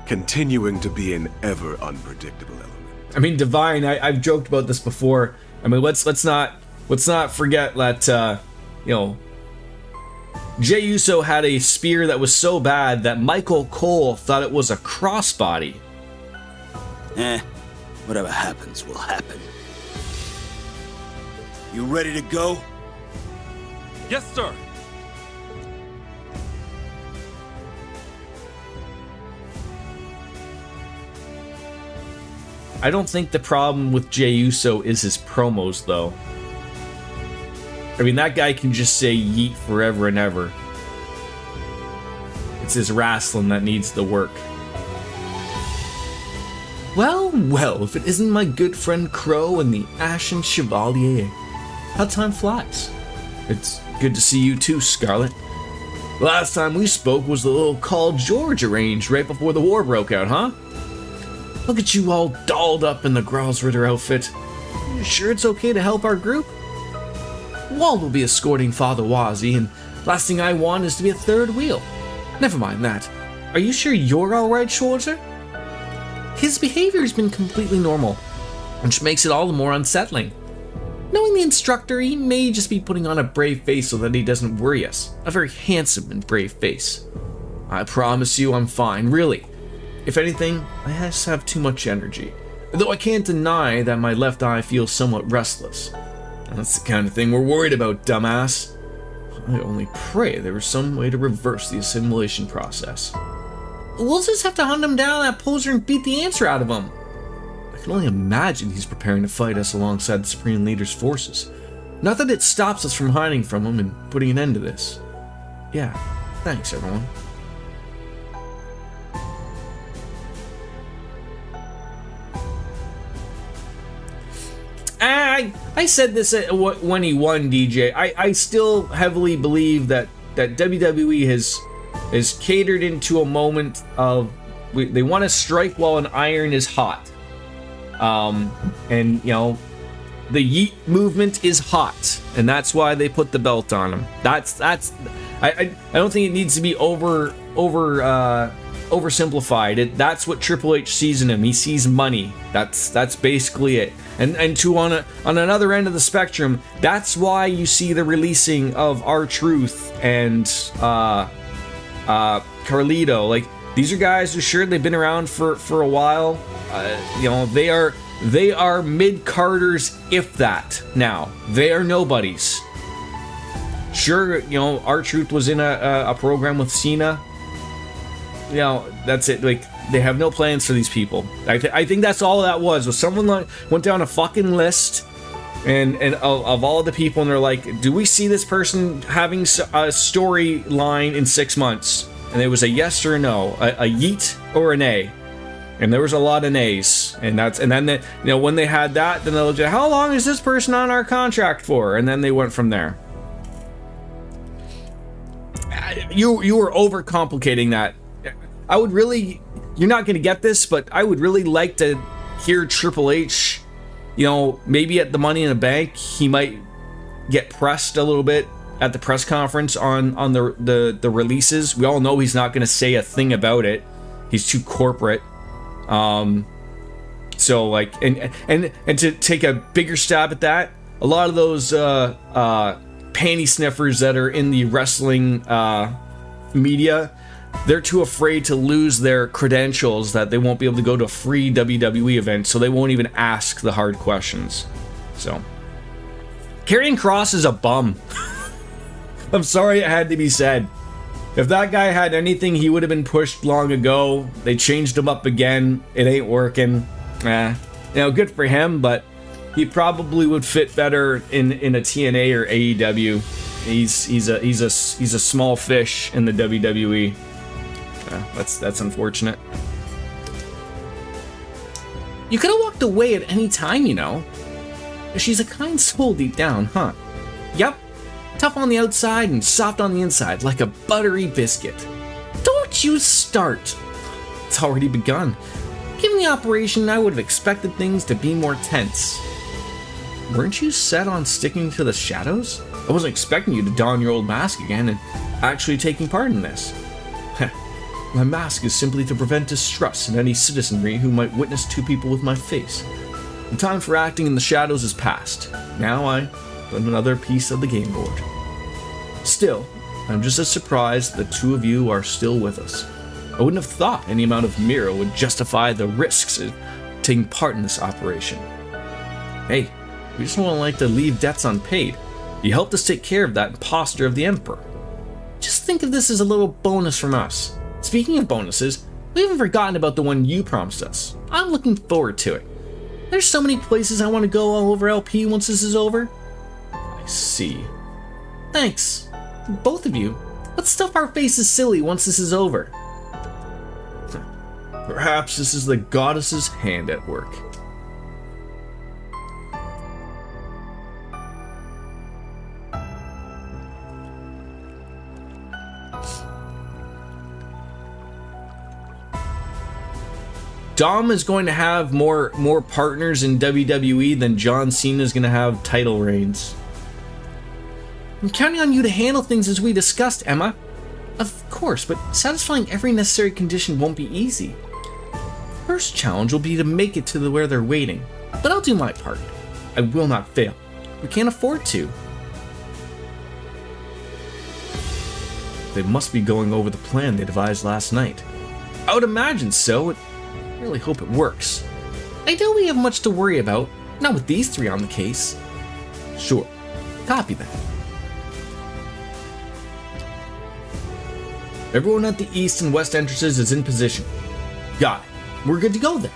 continuing to be an ever unpredictable element. I mean, Divine, I've joked about this before. I mean, let's not forget that Jey Uso had a spear that was so bad that Michael Cole thought it was a crossbody. Whatever happens will happen. You ready to go? Yes, sir. I don't think the problem with Jey Uso is his promos, though. I mean, that guy can just say yeet forever and ever. It's his wrestling that needs the work. Well, well, if it isn't my good friend Crow and the Ashen Chevalier. How time flies. It's good to see you too, Scarlet. Last time we spoke was the little call George arranged right before the war broke out, huh? Look at you all dolled up in the Gralsritter outfit. You sure it's okay to help our group? Wald will be escorting Father Wazi, and last thing I want is to be a third wheel. Never mind that. Are you sure you're alright, Schwarzer? His behavior has been completely normal, which makes it all the more unsettling. Knowing the instructor, he may just be putting on a brave face so that he doesn't worry us. A very handsome and brave face. I promise you I'm fine, really. If anything, I just have too much energy. Though I can't deny that my left eye feels somewhat restless. And that's the kind of thing we're worried about, dumbass. I only pray there was some way to reverse the assimilation process. We'll just have to hunt him down, that poser, and beat the answer out of him. I can only imagine he's preparing to fight us alongside the Supreme Leader's forces. Not that it stops us from hiding from him and putting an end to this. Yeah, thanks everyone. I said this when he won, DJ. I still heavily believe that WWE has catered into a moment of they want to strike while an iron is hot. And you know, the yeet movement is hot, and that's why they put the belt on him. I don't think it needs to be oversimplified. That's what Triple H sees in him. He sees money. That's basically it. And on another end of the spectrum, that's why you see the releasing of R-Truth and Carlito. Like, these are guys who sure they've been around for a while. You know, they are mid-carders, if that. Now they are nobodies. Sure, you know, R-Truth was in a program with Cena. You know, that's it. Like, they have no plans for these people. I think that's all that was someone like went down a fucking list and of all the people, and they're like, do we see this person having a storyline in 6 months? And it was a yes or a no, a yeet or an A. And there was a lot of nays, and then they, you know, when they had that, then they looked at how long is this person on our contract for, and then they went from there. You were overcomplicating that. I would really, you're not going to get this, but I would really like to hear Triple H, you know, maybe at the Money in the Bank, he might get pressed a little bit at the press conference on the releases. We all know he's not going to say a thing about it. He's too corporate. So like, and to take a bigger stab at that, a lot of those panty sniffers that are in the wrestling media, they're too afraid to lose their credentials that they won't be able to go to a free WWE event, so they won't even ask the hard questions. So, Karrion Kross is a bum. I'm sorry it had to be said. If that guy had anything, he would have been pushed long ago. They changed him up again. It ain't working. You know, good for him, but he probably would fit better in a TNA or AEW. He's a small fish in the WWE. That's unfortunate. You could have walked away at any time, you know. She's a kind soul deep down, huh? Yep. Tough on the outside and soft on the inside, like a buttery biscuit. Don't you start. It's already begun. Given the operation, I would have expected things to be more tense. Weren't you set on sticking to the shadows? I wasn't expecting you to don your old mask again and actually taking part in this. My mask is simply to prevent distrust in any citizenry who might witness two people with my face. The time for acting in the shadows is past. Now I put another piece of the game board. Still, I'm just as surprised the two of you are still with us. I wouldn't have thought any amount of Mira would justify the risks of taking part in this operation. Hey, we just won't like to leave debts unpaid. You helped us take care of that imposter of the Emperor. Just think of this as a little bonus from us. Speaking of bonuses, we haven't forgotten about the one you promised us. I'm looking forward to it. There's so many places I want to go all over LP once this is over. I see. Thanks, both of you. Let's stuff our faces silly once this is over. Perhaps this is the goddess's hand at work. Dom is going to have more partners in WWE than John Cena is going to have title reigns. I'm counting on you to handle things as we discussed, Emma. Of course, but satisfying every necessary condition won't be easy. First challenge will be to make it to where they're waiting, but I'll do my part. I will not fail. We can't afford to. They must be going over the plan they devised last night. I would imagine so. I really hope it works. I doubt we have much to worry about, not with these three on the case. Sure, copy that. Everyone at the east and west entrances is in position. Got it. We're good to go then.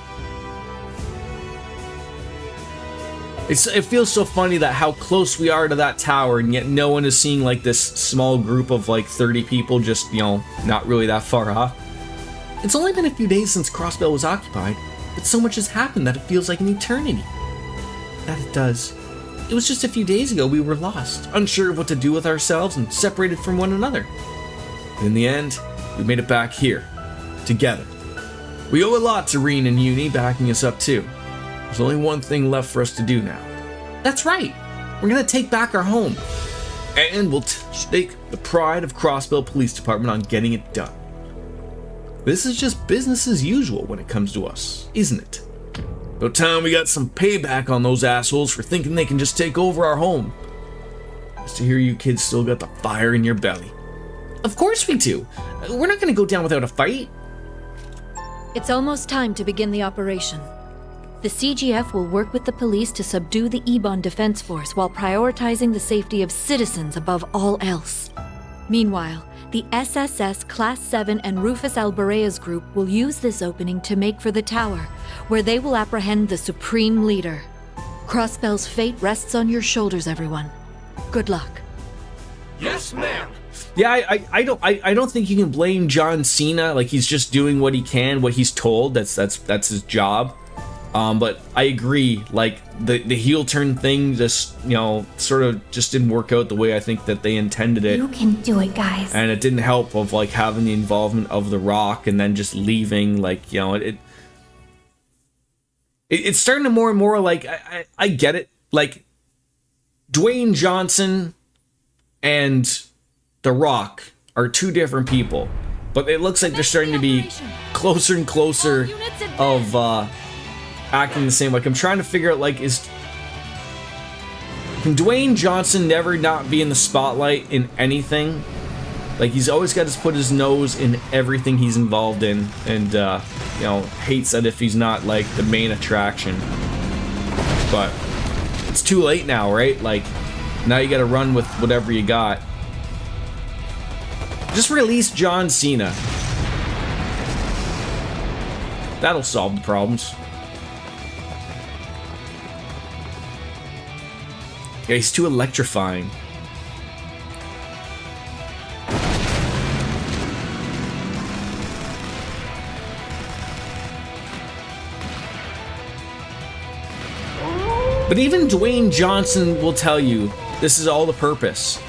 It feels so funny that how close we are to that tower, and yet no one is seeing like this small group of like 30 people just, you know, not really that far off. It's only been a few days since Crossbell was occupied, but so much has happened that it feels like an eternity. That it does. It was just a few days ago we were lost, unsure of what to do with ourselves and separated from one another. But in the end, we made it back here, together. We owe a lot to Reen and Uni backing us up too. There's only one thing left for us to do now. That's right! We're gonna take back our home. And we'll stake the pride of Crossbell Police Department on getting it done. This is just business as usual when it comes to us, isn't it? About time we got some payback on those assholes for thinking they can just take over our home. Just to hear you kids still got the fire in your belly. Of course we do! We're not gonna go down without a fight. It's almost time to begin the operation. The CGF will work with the police to subdue the Ebon Defense Force while prioritizing the safety of citizens above all else. Meanwhile, the SSS Class 7 and Rufus Albarea's group will use this opening to make for the tower, where they will apprehend the Supreme Leader. Crossbell's fate rests on your shoulders, everyone. Good luck. Yes, ma'am! Yeah, I don't think you can blame John Cena. Like, he's just doing what he can, what he's told. That's his job. But I agree. Like, the heel turn thing just, you know, sort of just didn't work out the way I think that they intended it. You can do it, guys. And it didn't help of like having the involvement of The Rock and then just leaving. Like, you know, it's starting to more and more like I get it. Like, Dwayne Johnson and The Rock are two different people, but it looks like they're starting to be closer and closer of acting the same. Like, I'm trying to figure out, like, can Dwayne Johnson never not be in the spotlight in anything? Like, he's always got to put his nose in everything he's involved in, and you know, hates that if he's not like the main attraction. But it's too late now, right? Like, now you got to run with whatever you got. Just release John Cena. That'll solve the problems. Yeah, he's too electrifying. But even Dwayne Johnson will tell you this is all the purpose,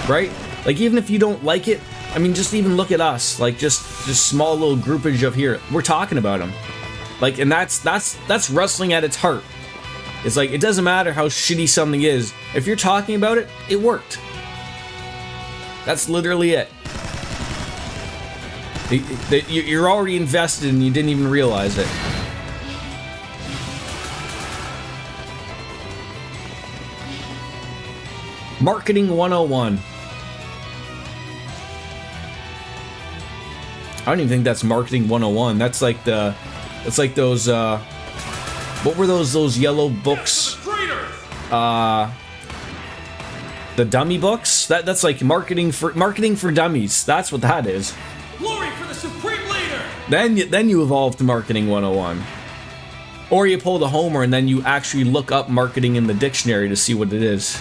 right? Like, even if you don't like it, I mean, just even look at us, like just small little groupage of here. We're talking about him, like, and that's wrestling at its heart. It's like, it doesn't matter how shitty something is. If you're talking about it, it worked. That's literally it. You're already invested and you didn't even realize it. Marketing 101. I don't even think that's marketing 101. That's like the, it's like those, what were those yellow books? The dummy books? That's like marketing for dummies. That's what that is. Glory for the Supreme Leader! Then you evolve to marketing 101. Or you pull the Homer and then you actually look up marketing in the dictionary to see what it is.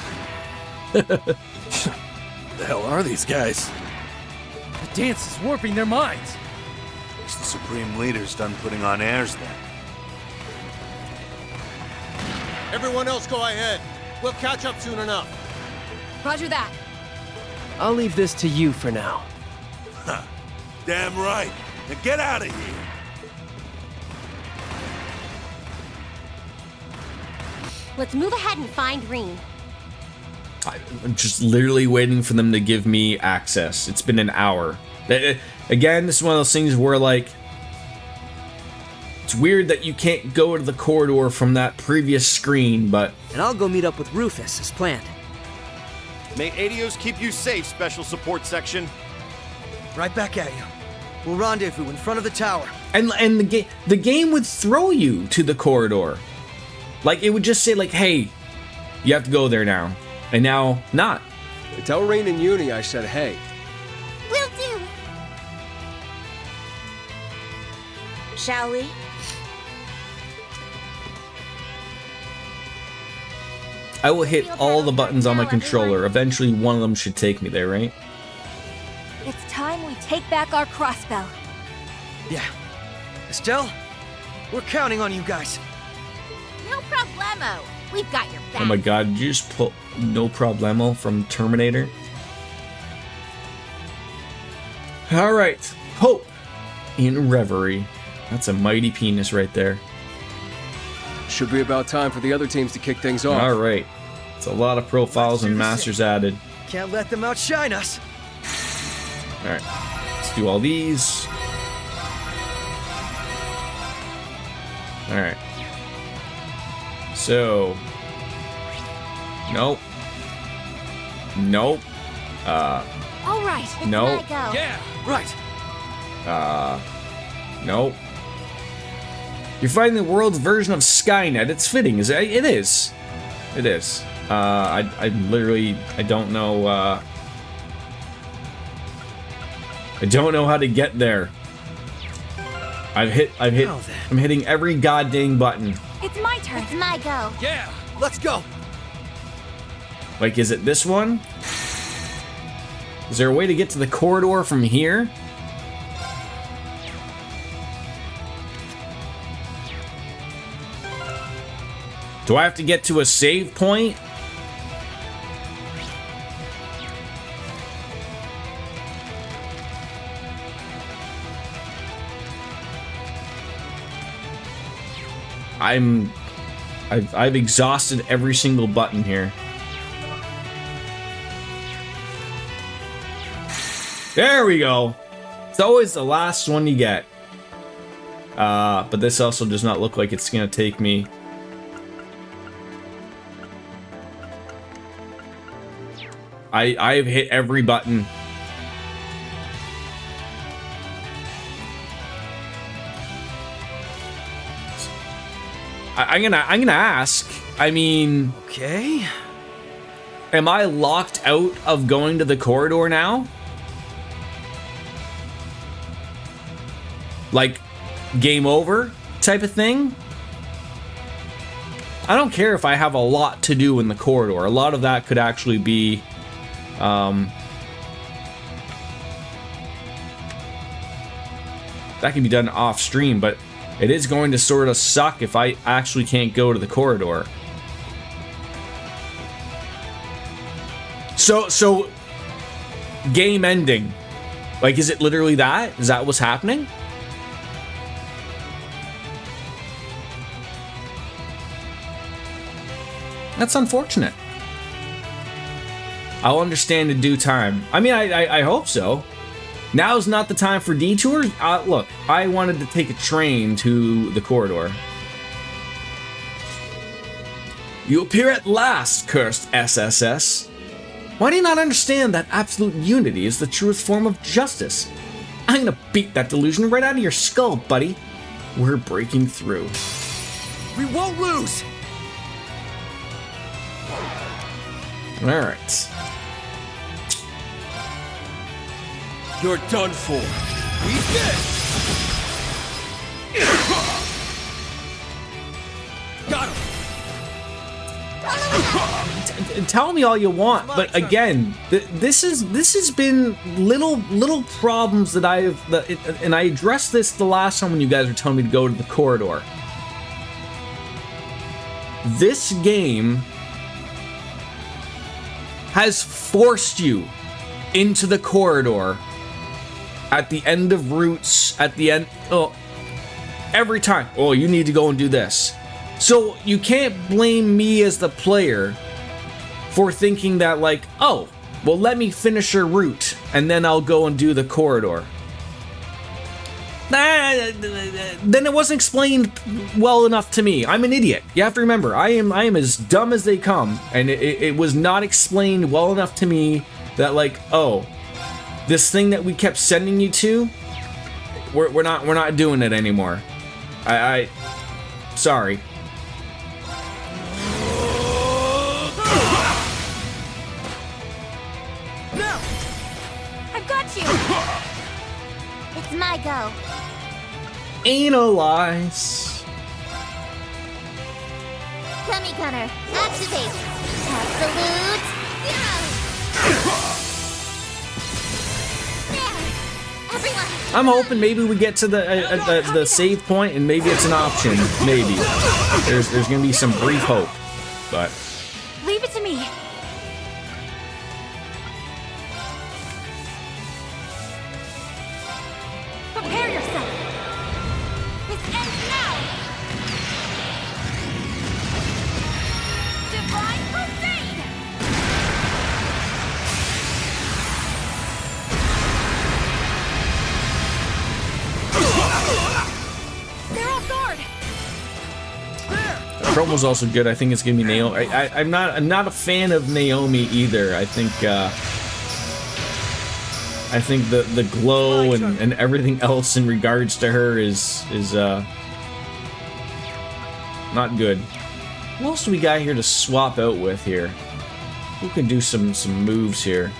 The hell are these guys? The dance is warping their minds. Guess the Supreme Leader's done putting on airs then. Everyone else go ahead. We'll catch up soon enough. Roger that. I'll leave this to you for now. Damn right. Now get out of here. Let's move ahead and find Reen. I'm just literally waiting for them to give me access. It's been an hour. Again, this is one of those things where, like, it's weird that you can't go to the corridor from that previous screen, but... And I'll go meet up with Rufus as planned. May Adios keep you safe, Special Support Section. Right back at you. We'll rendezvous in front of the tower. And the game would throw you to the corridor. Like, it would just say, like, hey, you have to go there now. And now, not. Tell Rain and Uni I said hey. Will do. Shall we? I will hit all the buttons on my controller. Eventually, one of them should take me there, right? It's time we take back our crossbell. Yeah. Estelle, we're counting on you guys. No problemo. We've got your back. Oh my god, did you just pull No Problemo from Terminator? Alright, Hope in Reverie. That's a mighty penis right there. Should be about time for the other teams to kick things off. Alright. It's a lot of profiles and masters added. Can't let them outshine us. Alright, let's do all these. Alright. So... Nope. Nope. All right. It's Nope. my go. Yeah, right. Nope. You're fighting the world's version of Skynet. It's fitting. It is. It is. I literally, I don't know, I don't know how to get there. I'm hitting every goddamn button. It's my turn. It's my go. yeah. Let's go. Like, is it this one? Is there a way to get to the corridor from here? Do I have to get to a save point? I've exhausted every single button here. There we go. It's always the last one you get. But this also does not look like it's gonna take me. I've hit every button. I'm gonna ask. I mean, okay. Am I locked out of going to the corridor now? Like, game over type of thing? I don't care if I have a lot to do in the corridor. A lot of that could actually be that can be done off stream, but it is going to sort of suck if I actually can't go to the corridor. So game ending. Like, is it literally that? Is that what's happening? That's unfortunate. I'll understand in due time. I mean, I hope so. Now's not the time for detours. Look, I wanted to take a train to the corridor. You appear at last, cursed SSS. Why do you not understand that absolute unity is the truest form of justice? I'm gonna beat that delusion right out of your skull, buddy. We're breaking through. We won't lose! Alright. You're done for. Eat this! Got him! Tell me all you want, but again, this has been little problems that and I addressed this the last time when you guys were telling me to go to the corridor. This game has forced you into the corridor at the end of routes, at the end, every time. Oh, you need to go and do this. So you can't blame me as the player for thinking that, like, oh, well, let me finish your route and then I'll go and do the corridor. Then it wasn't explained well enough to me. I'm an idiot. You have to remember, I am as dumb as they come, and it was not explained well enough to me that, like, oh, this thing that we kept sending you to, we're not doing it anymore. I sorry. I've got you! It's my go. Analyze. Gummy Gunner, activate. Absolute zero. There. Everyone. I'm hoping maybe we get to the save point and maybe it's an option. Maybe there's gonna be some brief hope, but Leave it to me. Prepare yourself. This ends now. Divine Crusade. They're off guard. the promo's also good. I think it's gonna be Naomi. I'm not a fan of Naomi either. I think the glow and everything else in regards to her is not good. Who else do we got here to swap out with here? Who can do some moves here?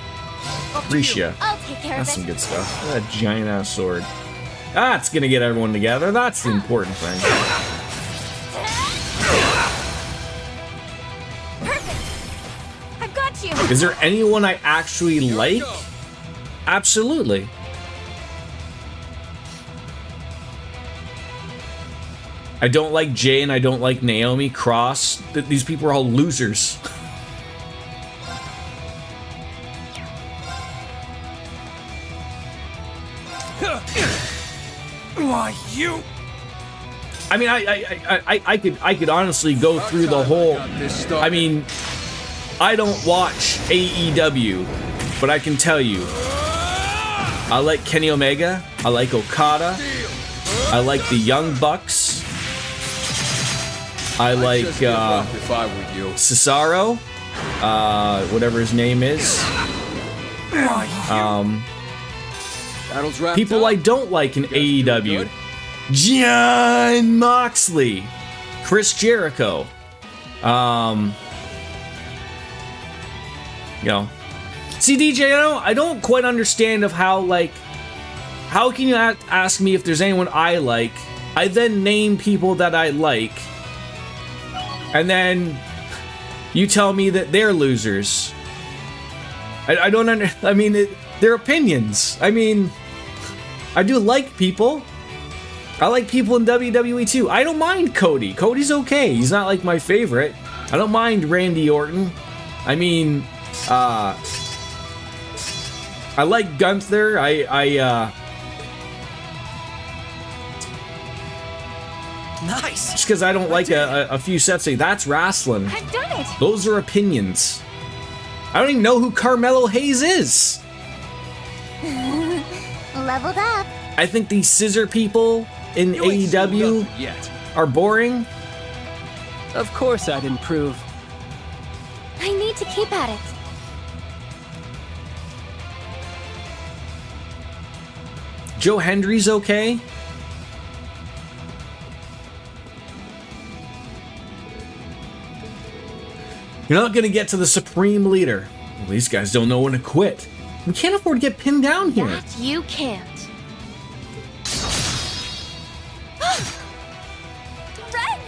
Risha. I'll take care That's of some it. good stuff. That giant ass sword. That's gonna get everyone together. That's the important thing. Perfect. I've got you. Is there anyone I actually like? Absolutely. I don't like Jay and I don't like Naomi. Cross. These people are all losers. Why, you? I mean, I could honestly go through the whole. I mean, I don't watch AEW, but I can tell you, I like Kenny Omega. I like Okada. I like the Young Bucks. I like Cesaro, whatever his name is. People I don't like in AEW. Jon Moxley, Chris Jericho. See, DJ, I don't quite understand of how can you ask me if there's anyone I like? I then name people that I like, and then you tell me that they're losers. I don't I mean, they're opinions. I mean, I do like people. I like people in WWE too. I don't mind Cody. Cody's okay. He's not like my favorite. I don't mind Randy Orton. I mean, I like Gunther. Nice. Just because I don't like a few sets say that's wrestling. I've done it. Those are opinions. I don't even know who Carmelo Hayes is. Leveled up. I think these scissor people in AEW are boring. Of course I'd improve. I need to keep at it. Joe Hendry's okay. You're not going to get to the Supreme Leader. Well, these guys don't know when to quit. We can't afford to get pinned down here. That you can't. Ren!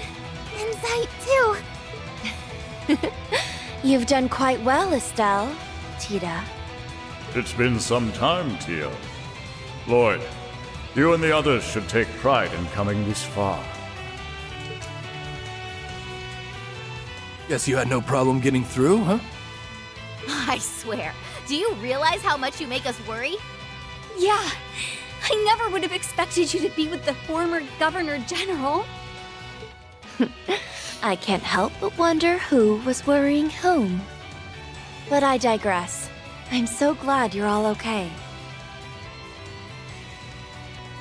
Insight too. You've done quite well, Estelle. Tita. It's been some time, Tia. Lloyd, you and the others should take pride in coming this far. Guess you had no problem getting through, huh? I swear, do you realize how much you make us worry? Yeah, I never would have expected you to be with the former Governor General. I can't help but wonder who was worrying whom. But I digress. I'm so glad you're all okay.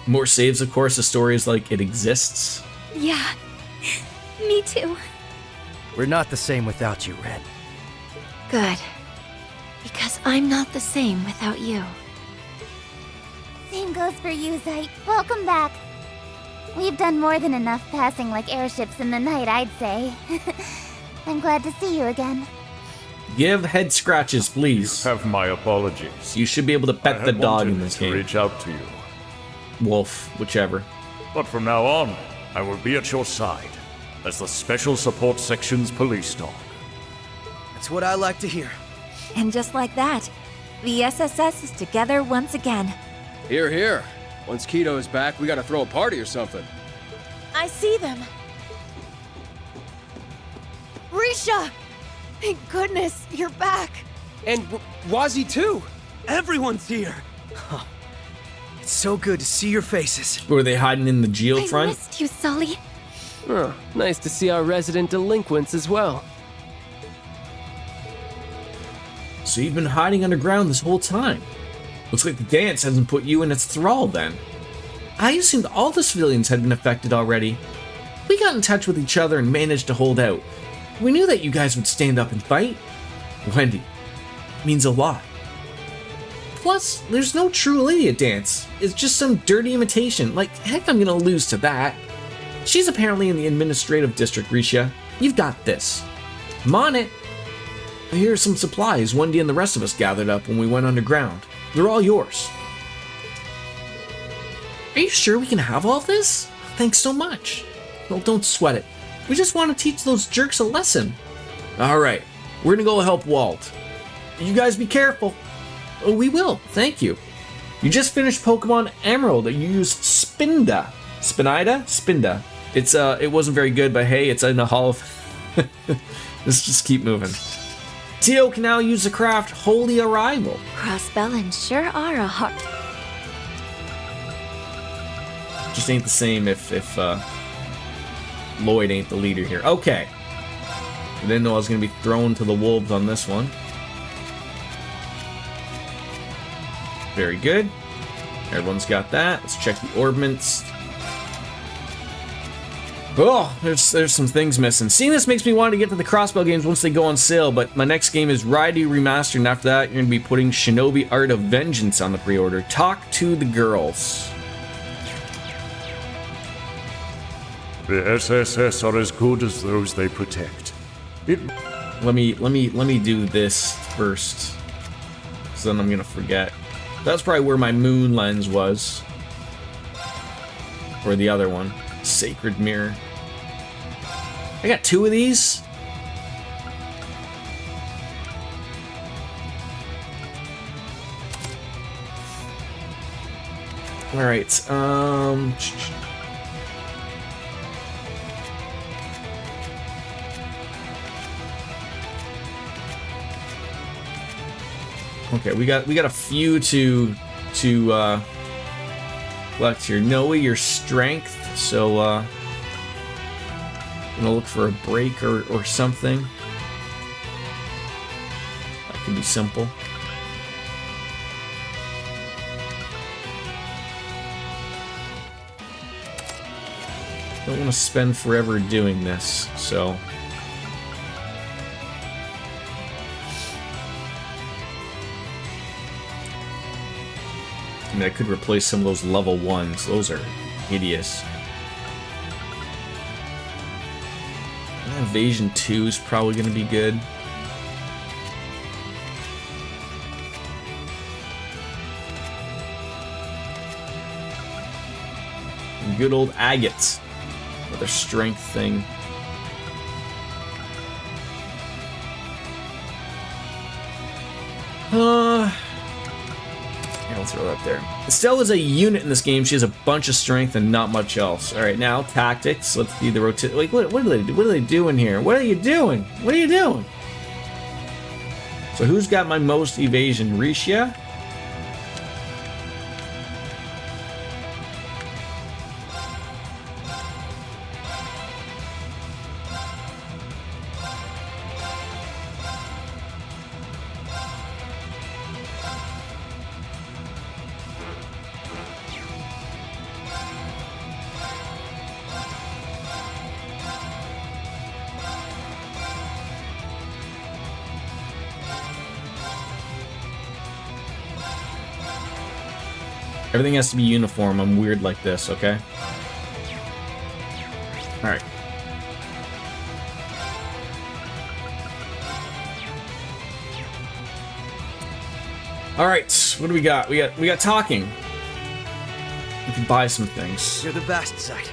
More saves, of course. The story is like it exists. Yeah, me too. We're not the same without you, Red. Good. Because I'm not the same without you. Same goes for you, Zeit. Welcome back. We've done more than enough passing like airships in the night, I'd say. I'm glad to see you again. Give head scratches, please. Have my apologies. You should be able to pet the dog in this to game. Reach out to you. Wolf, whichever. But from now on, I will be at your side as the Special Support Section's police dog. That's what I like to hear. And just like that, the SSS is together once again. Here, here. Once Keto is back, we gotta throw a party or something. I see them. Risha! Thank goodness, you're back. And Wazzy too. Everyone's here. Huh. It's so good to see your faces. Were they hiding in the I geofront? missed you, Sully. Oh, nice to see our resident delinquents as well. So you've been hiding underground this whole time. Looks like the dance hasn't put you in its thrall then. I assumed all the civilians had been affected already. We got in touch with each other and managed to hold out. We knew that you guys would stand up and fight. Wendy, it means a lot. Plus, there's no true lady at dance. It's just some dirty imitation. Like, heck, I'm gonna lose to that. She's apparently in the administrative district, Risha. You've got this. I'm on it. Here are some supplies Wendy and the rest of us gathered up when we went underground. They're all yours. Are you sure we can have all this? Thanks so much. Well, don't sweat it. We just want to teach those jerks a lesson. Alright, we're gonna go help Walt. You guys be careful. Oh, we will, thank you. You just finished Pokemon Emerald. You used Spinda. Spinida? Spinda. It wasn't very good, but hey, it's in the Hall of... Let's just keep moving. Tio can now use the craft Holy Arrival. Crossbellins sure are a heart. Just ain't the same if Lloyd ain't the leader here. Okay. I didn't know I was going to be thrown to the wolves on this one. Very good. Everyone's got that. Let's check the orbments. Oh, there's some things missing. Seeing this makes me want to get to the Crossbell games once they go on sale, but my next game is Raidu Remastered, and after that, you're going to be putting Shinobi Art of Vengeance on the pre-order. Talk to the girls. The SSS are as good as those they protect. Let me do this first, so then I'm gonna forget. That's probably where my moon lens was, or the other one. Sacred Mirror. I got 2 of these. All right. Okay, we got a few to collect here. Noah, your strength. So, I'm gonna look for a break or something. That can be simple. Don't want to spend forever doing this, so. I mean, I could replace some of those level 1s. Those are hideous. Evasion 2 is probably going to be good. And good old agates with their strength thing. Yeah, I'll throw that there. Estelle is a unit in this game. She has a bunch of strength and not much else. All right, now tactics. Let's do the rotate. Like, what do they do? What are they doing here? What are you doing? What are you doing? So who's got my most evasion? Risha? Everything has to be uniform. I'm weird like this, okay? Alright. Alright, what do we got? We got talking. We can buy some things. You're the best, Sight.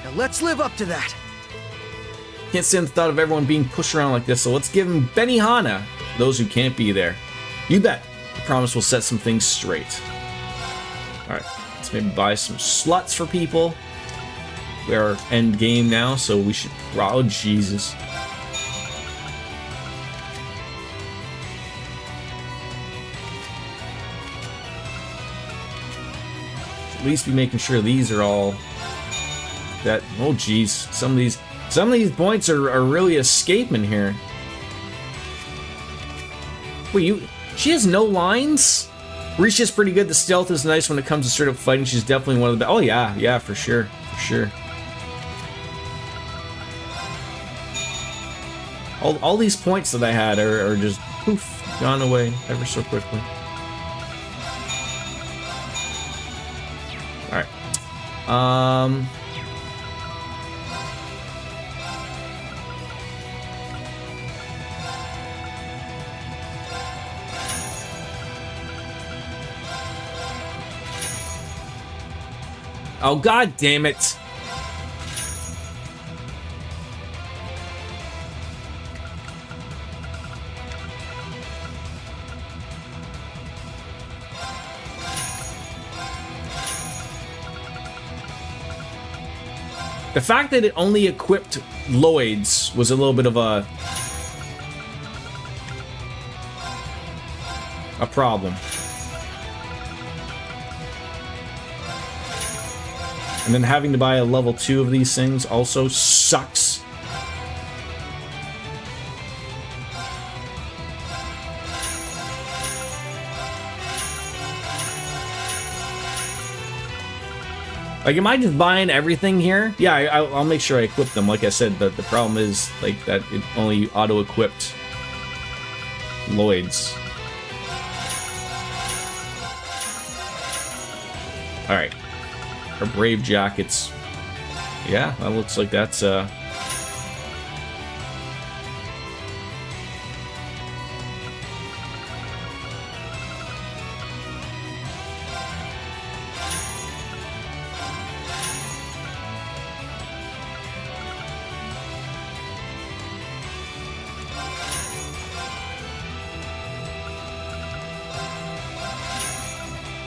Now let's live up to that. Can't stand the thought of everyone being pushed around like this, so let's give him Benihana. Those who can't be there. You bet. I promise we'll set some things straight. Alright, let's maybe buy some sluts for people. We're end game now, so we should... Oh, Jesus. At least be making sure these are all... That... Oh, jeez. Some of these points are really escaping here. Wait, she has no lines? Risha's pretty good. The stealth is nice when it comes to straight up fighting. She's definitely one of the best. Oh, yeah, for sure. For sure. All these points that I had are just poof, gone away ever so quickly. Alright. Oh, god damn it. The fact that it only equipped Lloyd's was a little bit of a problem. And then having to buy a level 2 of these things also sucks. Like, am I just buying everything here? Yeah, I'll make sure I equip them. Like I said, the problem is like that it only auto-equipped Lloyd's. Alright. Our brave jackets. Yeah, that looks like that's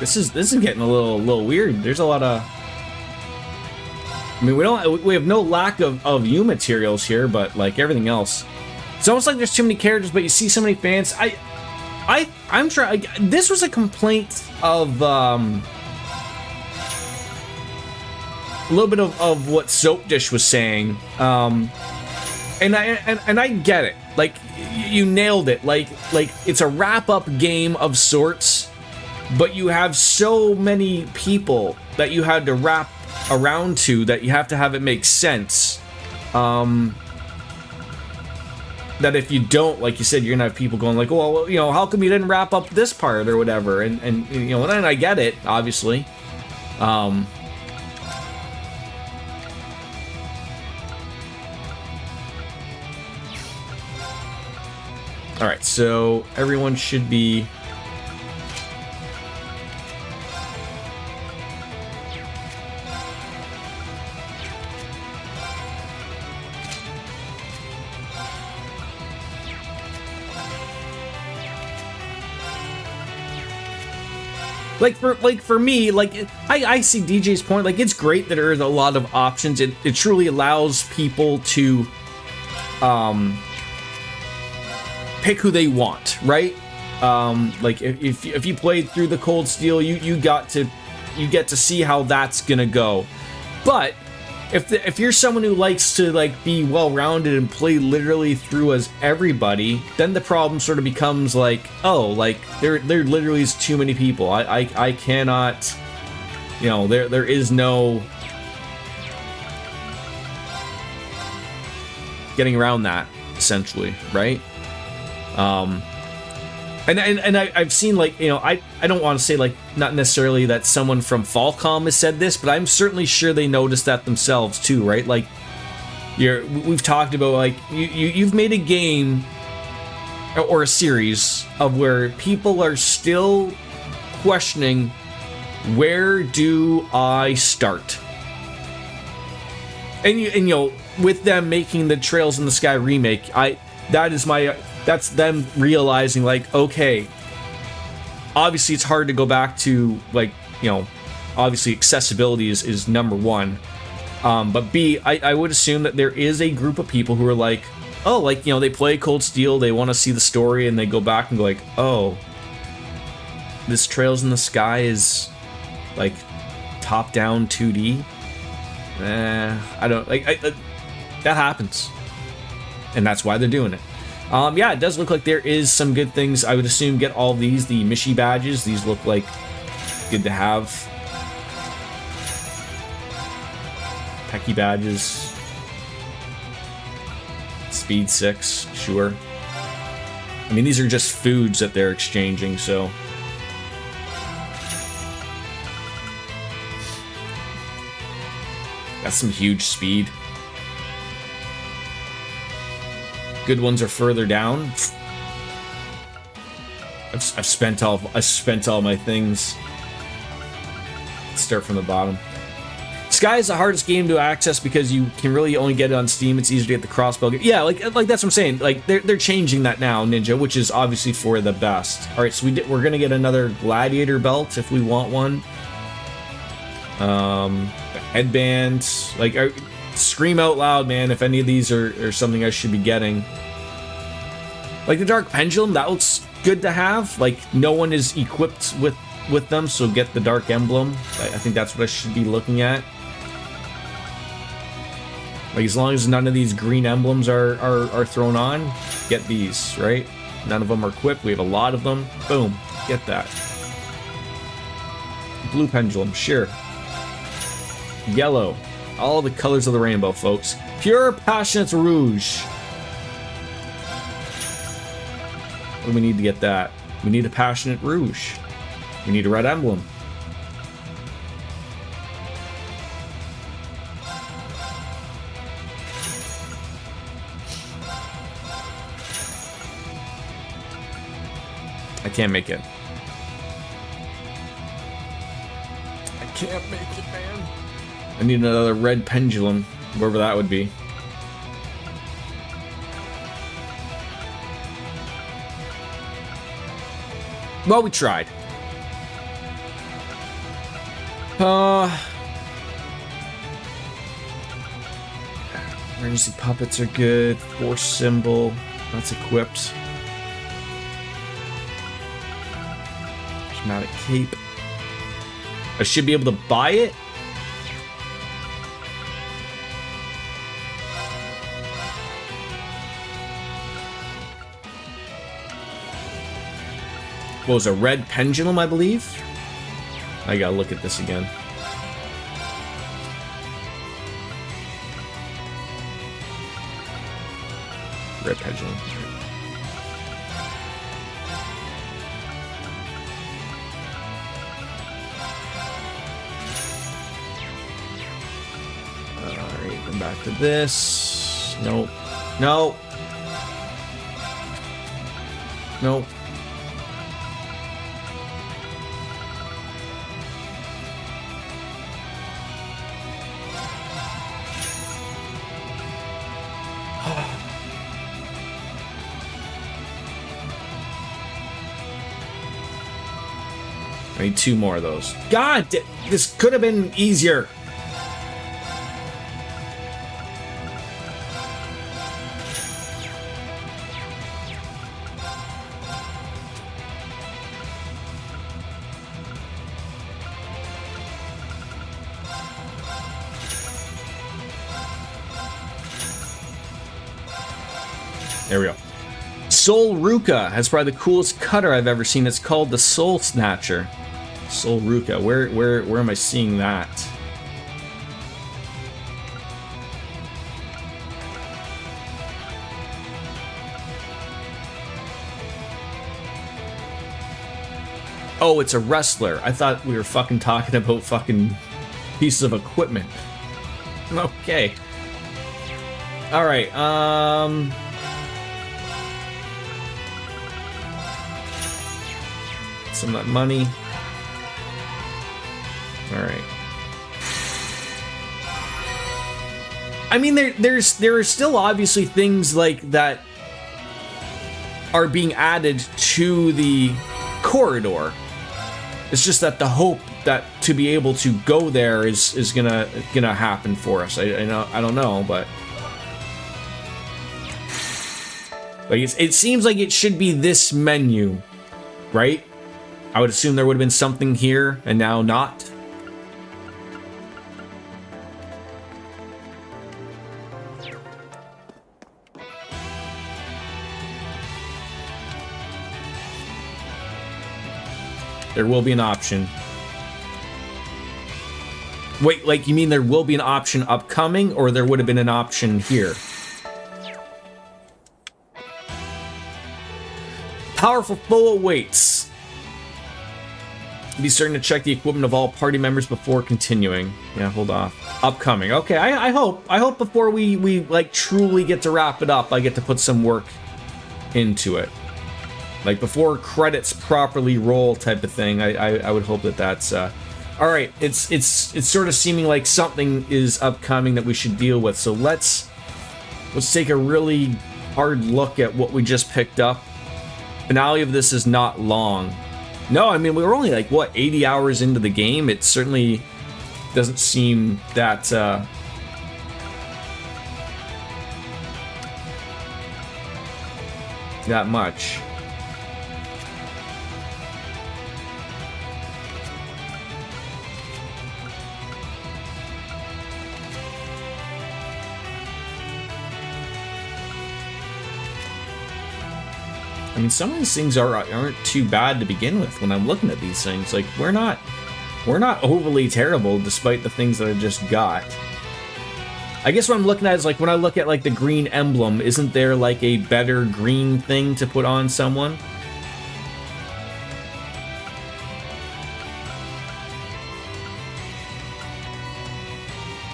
This is getting a little weird. There's a lot of... I mean, we have no lack of U materials here, but like everything else, it's almost like there's too many characters, but you see so many fans. I'm trying. This was a complaint of a little bit of what Soap Dish was saying, and I get it. Like you nailed it. Like it's a wrap up game of sorts, but you have so many people that you had to wrap around to that you have to have it make sense. The that if you don't, like you said, you're gonna have people going like, well, you know, how come you didn't wrap up this part or whatever? And you know, and I get it, obviously. All right, so everyone should be. Like for me, like I see DJ's point. Like, it's great that there is a lot of options. It truly allows people to pick who they want, right? Like if you played through the Cold Steel, you get to see how that's gonna go. But if you're someone who likes to like be well-rounded and play literally through as everybody, then the problem sort of becomes like, oh, like there literally is too many people. I cannot, you know, there is no getting around that, essentially, right? And I've seen, like, you know, I don't want to say, like, not necessarily that someone from Falcom has said this, but I'm certainly sure they noticed that themselves too, right? Like, we've talked about, like, you've made a game or a series of where people are still questioning, where do I start? And you know, with them making the Trails in the Sky remake, that's them realizing, like, okay, obviously it's hard to go back to, like, you know, obviously accessibility is number one. But B, I would assume that there is a group of people who are like, oh, like, you know, they play Cold Steel, they want to see the story, and they go back and go like, oh, this Trails in the Sky is, like, top-down 2D? I don't, like, that happens. And that's why they're doing it. Yeah, it does look like there is some good things. I would assume get all these, the Mishi badges. These look like good to have. Pecky badges. Speed 6, sure. I mean, these are just foods that they're exchanging, so. That's some huge speed. Good ones are further down. I've spent all my things. Let's start from the bottom. Sky is the hardest game to access because you can really only get it on Steam. It's easy to get the crossbow. Yeah, like that's what I'm saying. Like they're changing that now, Ninja, which is obviously for the best. All right, so we're gonna get another gladiator belt if we want one. Headband, like. Scream out loud, man, if any of these are something I should be getting. Like the Dark Pendulum, that looks good to have. Like, no one is equipped with them, so get the Dark Emblem. I think that's what I should be looking at. Like, as long as none of these green emblems are thrown on, get these, right? None of them are equipped. We have a lot of them. Boom. Get that. Blue Pendulum, sure. Yellow. All the colors of the rainbow, folks. Pure Passionate Rouge. What do we need to get that? We need a Passionate Rouge. We need a red emblem. I can't make it. I can't make it, man. I need another red pendulum, wherever that would be. Well, we tried. Emergency puppets are good. Force symbol, that's equipped. Dramatic cape. I should be able to buy it. What was a red pendulum, I believe? I gotta look at this again. Red Pigeon. Alright, come back to this. Nope. No. Nope. I need 2 more of those. God, this could have been easier. There we go. Soul Ruka has probably the coolest cutter I've ever seen. It's called the Soul Snatcher. Soul Ruka. Where am I seeing that? Oh, it's a wrestler. I thought we were fucking talking about fucking pieces of equipment. Okay. All right. Some of that money. All right. I mean, there are still obviously things like that are being added to the corridor. It's just that the hope that to be able to go there is gonna happen for us. I don't know, but like it seems like it should be this menu, right? I would assume there would have been something here and now not. There will be an option. Wait, like you mean there will be an option upcoming, or there would have been an option here? Powerful foe awaits. Be certain to check the equipment of all party members before continuing. Yeah, hold off. Upcoming. Okay, I hope before we like truly get to wrap it up, I get to put some work into it. Like before credits properly roll type of thing. I would hope that that's all right. It's sort of seeming like something is upcoming that we should deal with. So let's take a really hard look at what we just picked up. Finale of this is not long. No, I mean we were only like what 80 hours into the game. It certainly doesn't seem that that much. I mean, some of these things aren't too bad to begin with. When I'm looking at these things, like we're not overly terrible despite the things that I just got. I guess what I'm looking at is like when I look at like the green emblem, isn't there like a better green thing to put on someone?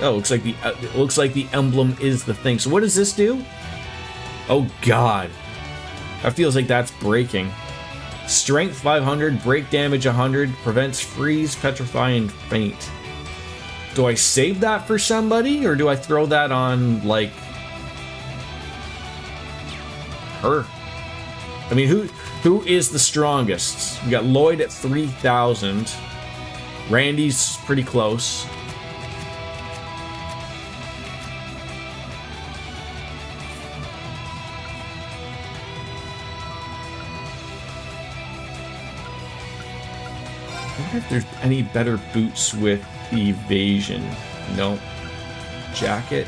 Oh, it looks like the emblem is the thing. So what does this do? Oh God. That feels like that's breaking. Strength 500, break damage 100, prevents freeze, petrify, and faint. Do I save that for somebody, or do I throw that on, like, her? I mean, who is the strongest? We got Lloyd at 3,000. Randy's pretty close. I wonder if there's any better boots with evasion. Nope. Jacket.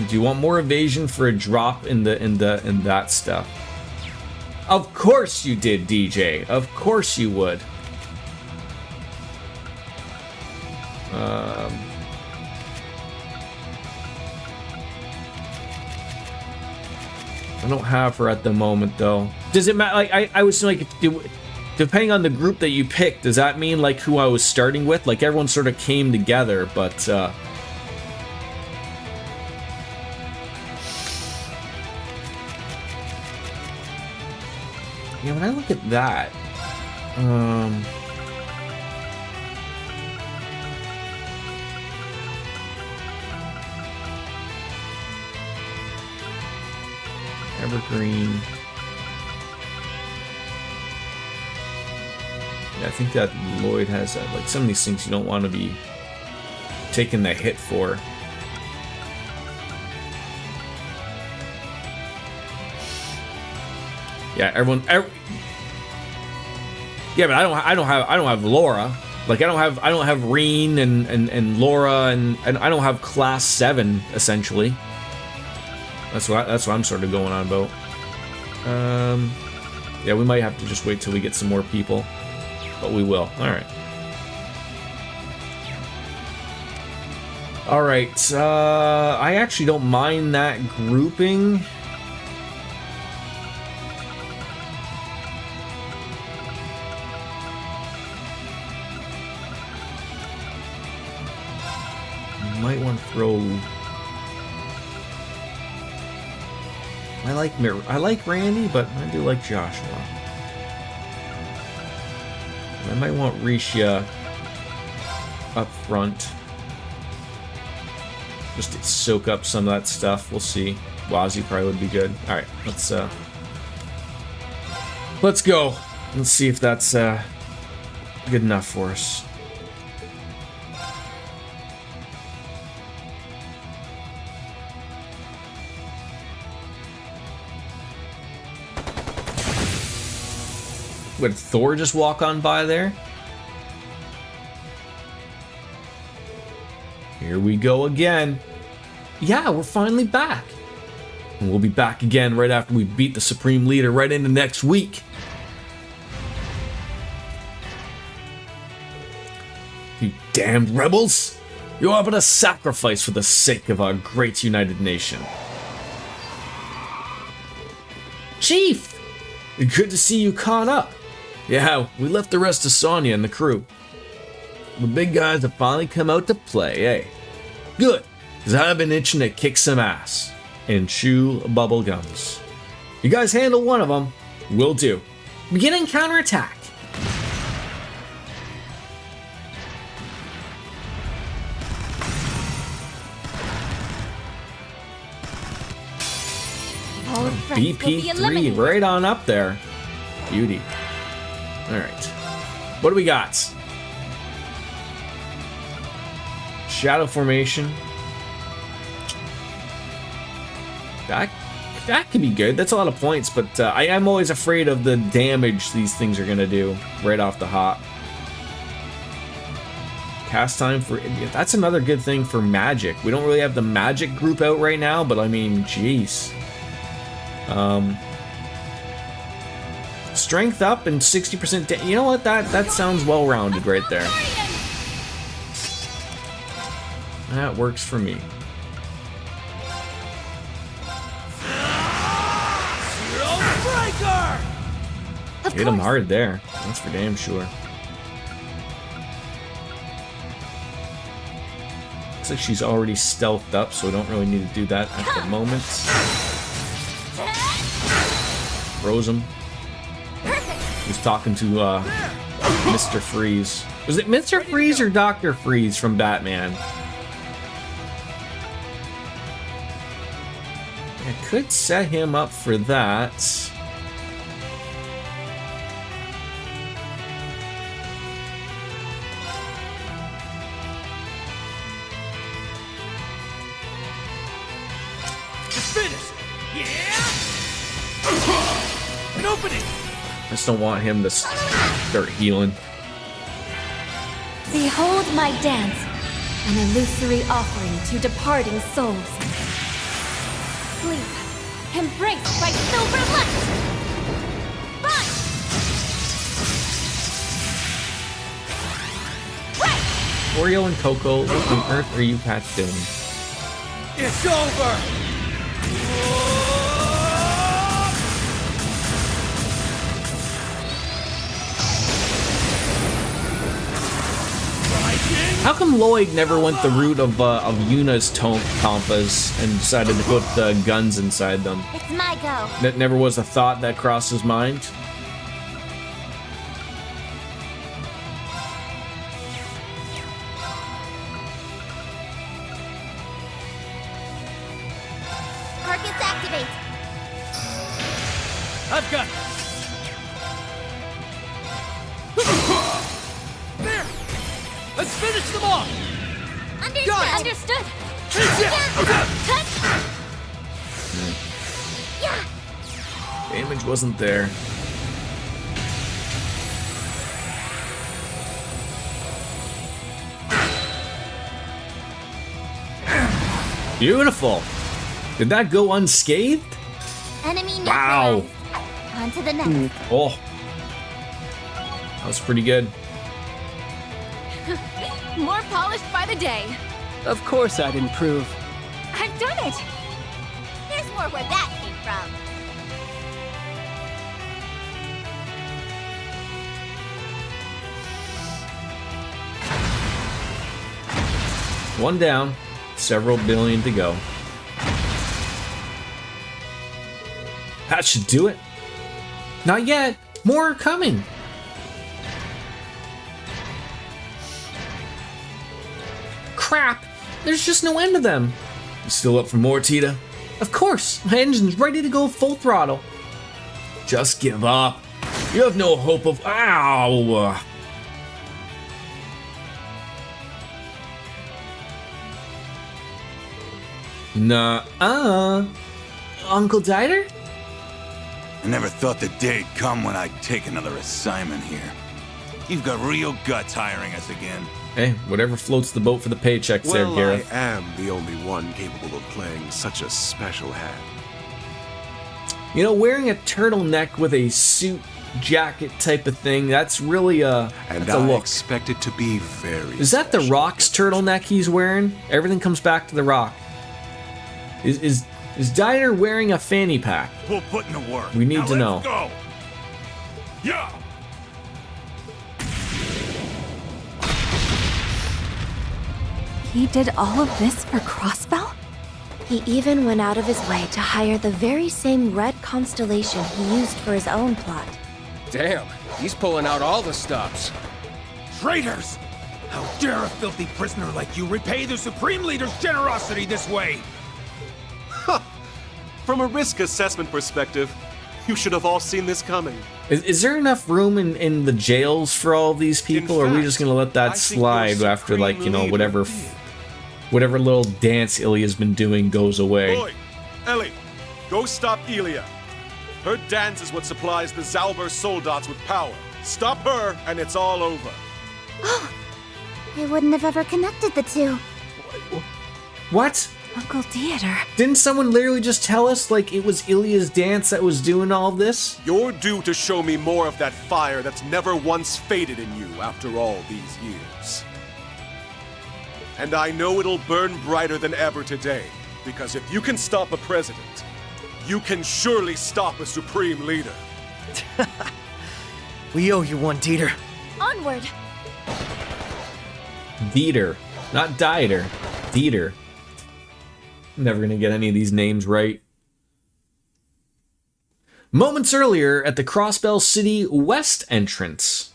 Do you want more evasion for a drop in that stuff? Of course you did, DJ. Of course you would. I don't have her at the moment, though. Does it matter? Like, I was like, depending on the group that you pick, does that mean like who I was starting with? Like everyone sort of came together, but yeah, when I look at that, Evergreen. Yeah, I think that Lloyd has that. Like some of these things you don't want to be taking the hit for. Yeah, yeah, but I don't have Laura. Like I don't have Reen and Laura and I don't have class 7 essentially. That's what I'm sort of going on about. Yeah, we might have to just wait till we get some more people, but we will. All right. I actually don't mind that grouping. Might want to throw. I like Randy, but I do like Joshua. I might want Risha up front, just to soak up some of that stuff. We'll see. Wazzy probably would be good. All right, let's go. Let's see if that's good enough for us. Would Thor just walk on by there? Here we go again. Yeah, we're finally back. And we'll be back again right after we beat the Supreme Leader right into next week. You damned rebels! You are but a sacrifice for the sake of our great united nation. Chief! Good to see you caught up. Yeah, we left the rest of Sonya and the crew. The big guys have finally come out to play, eh? Good, because I've been itching to kick some ass and chew bubble gums. You guys handle one of them, will do. Beginning counterattack. BP3 right on up there. Beauty. Alright. What do we got? Shadow formation. That could be good. That's a lot of points, but I am always afraid of the damage these things are going to do right off the hop. Cast time for... That's another good thing for magic. We don't really have the magic group out right now, but I mean, jeez. Strength up and 60%. You know what? That sounds well-rounded right there. That works for me. Hit him hard there. That's for damn sure. Looks like she's already stealthed up, so we don't really need to do that at the moment. Froze him. He's talking to Mr. Freeze. Was it Mr. Freeze or Dr. Freeze from Batman? I could set him up for that. It's finished. Yeah. An opening. I just don't want him to start healing. Behold my dance, an illusory offering to departing souls. Sleep, embraced by silver light. Run! Right! Oreo and Coco, what on earth are you cats doing? It's over. How come Lloyd never went the route of Yuna's Tompas and decided to put guns inside them? It's my go. That never was a thought that crossed his mind? Arcus activate. I've got. There. Let's finish them off. Understood. Yeah. Damage wasn't there. Beautiful. Did that go unscathed? Enemy Wow. neutralized. On to the next. Oh. That was pretty good. More polished by the day. Of course I'd improve. I've done it. There's more where that came from. One down, several billion to go. That should do it. Not yet. More are coming. Crap. There's just no end to them. You still up for more, Tita? Of course. My engine's ready to go full throttle. Just give up. You have no hope of... Ow! Nuh-uh. Uncle Dieter? I never thought the day'd come when I'd take another assignment here. You've got real guts hiring us again. Hey, whatever floats the boat for the paychecks there, Well, Gareth. I am the only one capable of playing such a special hand. You know, wearing a turtleneck with a suit jacket type of thing, that's really And that's a I look. expect it to be very Is that the Rock's turtleneck he's wearing? Everything comes back to the Rock. Is Dieter wearing a fanny pack? We'll put in the work. We need Now to know. let's go. Yeah. He did all of this for Crossbell? He even went out of his way to hire the very same red constellation he used for his own plot. Damn, he's pulling out all the stops. Traitors! How dare a filthy prisoner like you repay the Supreme Leader's generosity this way? From a risk assessment perspective, you should have all seen this coming. Is there enough room in the jails for all of these people, or are we just gonna let that slide after, like, you know, whatever little dance Ilya's been doing goes away? Boy, Ellie, go stop Ilya. Her dance is what supplies the Zauber soldats with power. Stop her, and it's all over. Oh, I wouldn't have ever connected the two. What? Uncle Dieter. Didn't someone literally just tell us, like, it was Ilya's dance that was doing all of this? You're due to show me more of that fire that's never once faded in you after all these years. And I know it'll burn brighter than ever today, because if you can stop a president, you can surely stop a supreme leader. We owe you one, Dieter. Onward. Dieter. Not Dieter. Dieter. Never gonna get any of these names right. Moments earlier at the Crossbell City West entrance.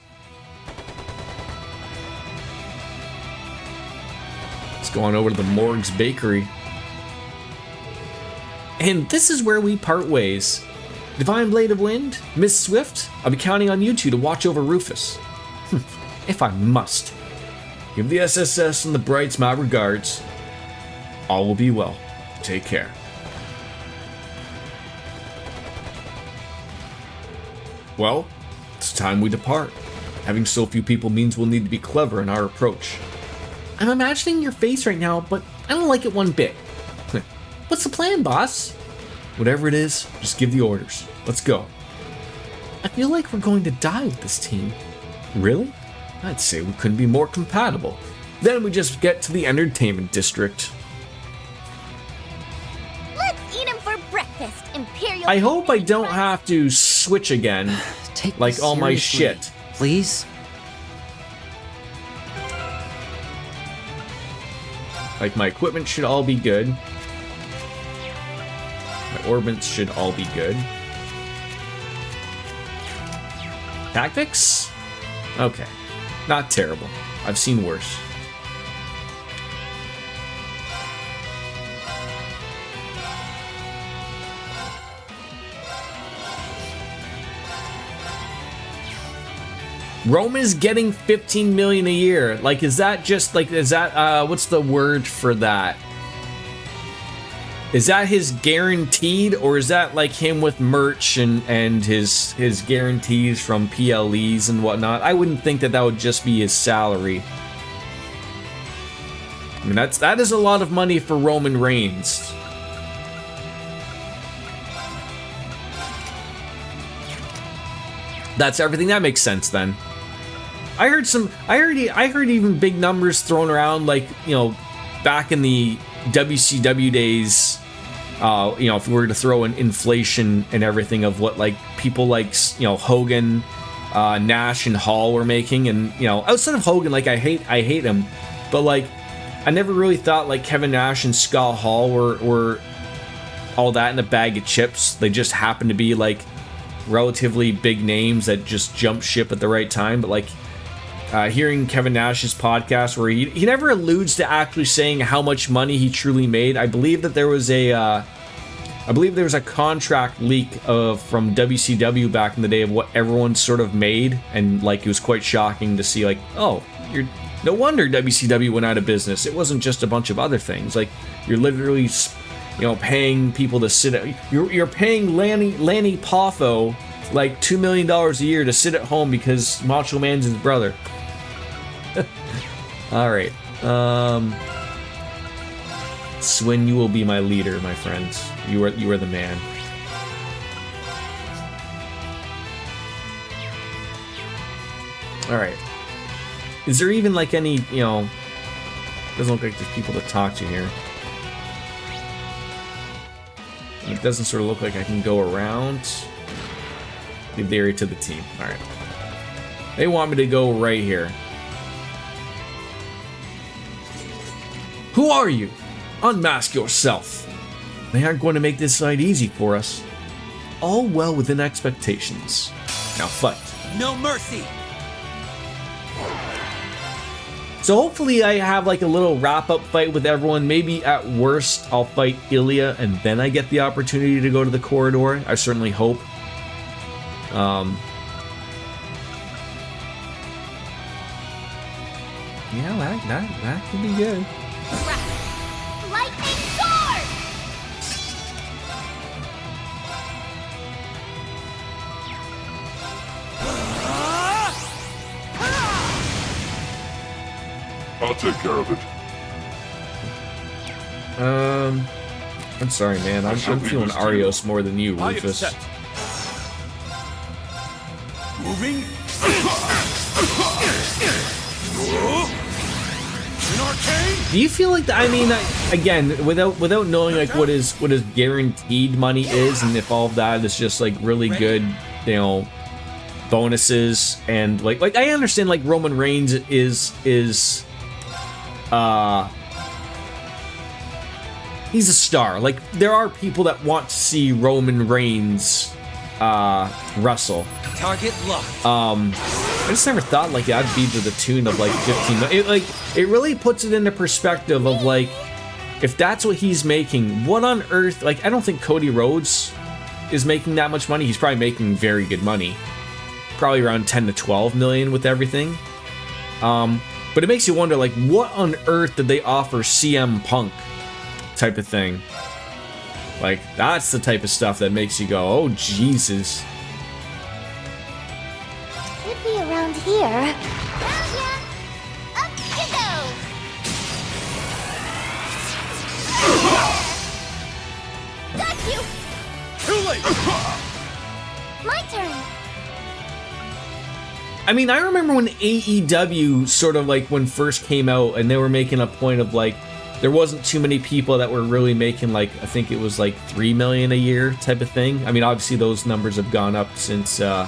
Let's go on over to the Morgue's Bakery. And this is where we part ways. Divine Blade of Wind, Miss Swift, I'll be counting on you two to watch over Rufus. If I must. Give the SSS and the Brights my regards. All will be well. Take care. Well, it's time we depart. Having so few people means we'll need to be clever in our approach. I'm imagining your face right now, but I don't like it one bit. What's the plan, boss? Whatever it is, just give the orders. Let's go. I feel like we're going to die with this team. Really? I'd say we couldn't be more compatible. Then we just get to the entertainment district. Let's eat him for breakfast, Imperial. I hope I don't have to switch again. Take like this all my seriously, shit. Please? Like, my equipment should all be good. My orbits should all be good. Tactics? Okay. Not terrible. I've seen worse. Rome is getting 15 million a year. Like, is that just like, is that what's the word for that? Is that his guaranteed, or is that like him with merch and his guarantees from PLEs and whatnot? I wouldn't think that would just be his salary. I mean, that is a lot of money for Roman Reigns. That's everything. That makes sense then. I heard even big numbers thrown around, like, you know, back in the WCW days, you know, if we were to throw in inflation and everything of what, like, people like, you know, Hogan, Nash and Hall were making, and, you know, outside of Hogan, like, I hate him, but, like, I never really thought, like, Kevin Nash and Scott Hall were all that in a bag of chips. They just happened to be, like, relatively big names that just jumped ship at the right time. But, like, hearing Kevin Nash's podcast where he never alludes to actually saying how much money he truly made. I believe that there was a contract leak from WCW back in the day of what everyone sort of made, and, like, it was quite shocking to see, like, oh, no wonder WCW went out of business. It wasn't just a bunch of other things. Like, you're literally, you know, paying people to sit at, you're paying Lanny Poffo like $2 million a year to sit at home because Macho Man's his brother. All right. Swin, you will be my leader, my friends. You are the man. All right. Is there even, like, any, you know, doesn't look like there's people to talk to here. It doesn't sort of look like I can go around. Leave the area to the team. All right. They want me to go right here. Who are you? Unmask yourself. They aren't going to make this fight easy for us. All well within expectations. Now fight. No mercy. So hopefully I have, like, a little wrap-up fight with everyone. Maybe at worst I'll fight Ilya and then I get the opportunity to go to the corridor. I certainly hope. Yeah, that could be good. Lightning sword! I'll take care of it. I'm sorry, man. I'm feeling Arios more than you, Rufus. Moving. Do you feel like I mean, again, without knowing, like, what his guaranteed money is, and if all of that is just, like, really good, you know, bonuses, and like I understand, like, Roman Reigns is he's a star. Like, there are people that want to see Roman Reigns wrestle. Target locked. I just never thought, like, that'd be to the tune of, like, 15. It really puts it into perspective of, like, if that's what he's making, what on earth? Like, I don't think Cody Rhodes is making that much money. He's probably making very good money, probably around 10 to 12 million with everything. But it makes you wonder, like, what on earth did they offer CM Punk, type of thing? Like, that's the type of stuff that makes you go, oh, Jesus. Should be around here. Up you go! Got you! Too late! My turn! I mean, I remember when AEW sort of, like, when first came out, and they were making a point of, like, there wasn't too many people that were really making, like, I think it was like 3 million a year type of thing. I mean, obviously those numbers have gone up since they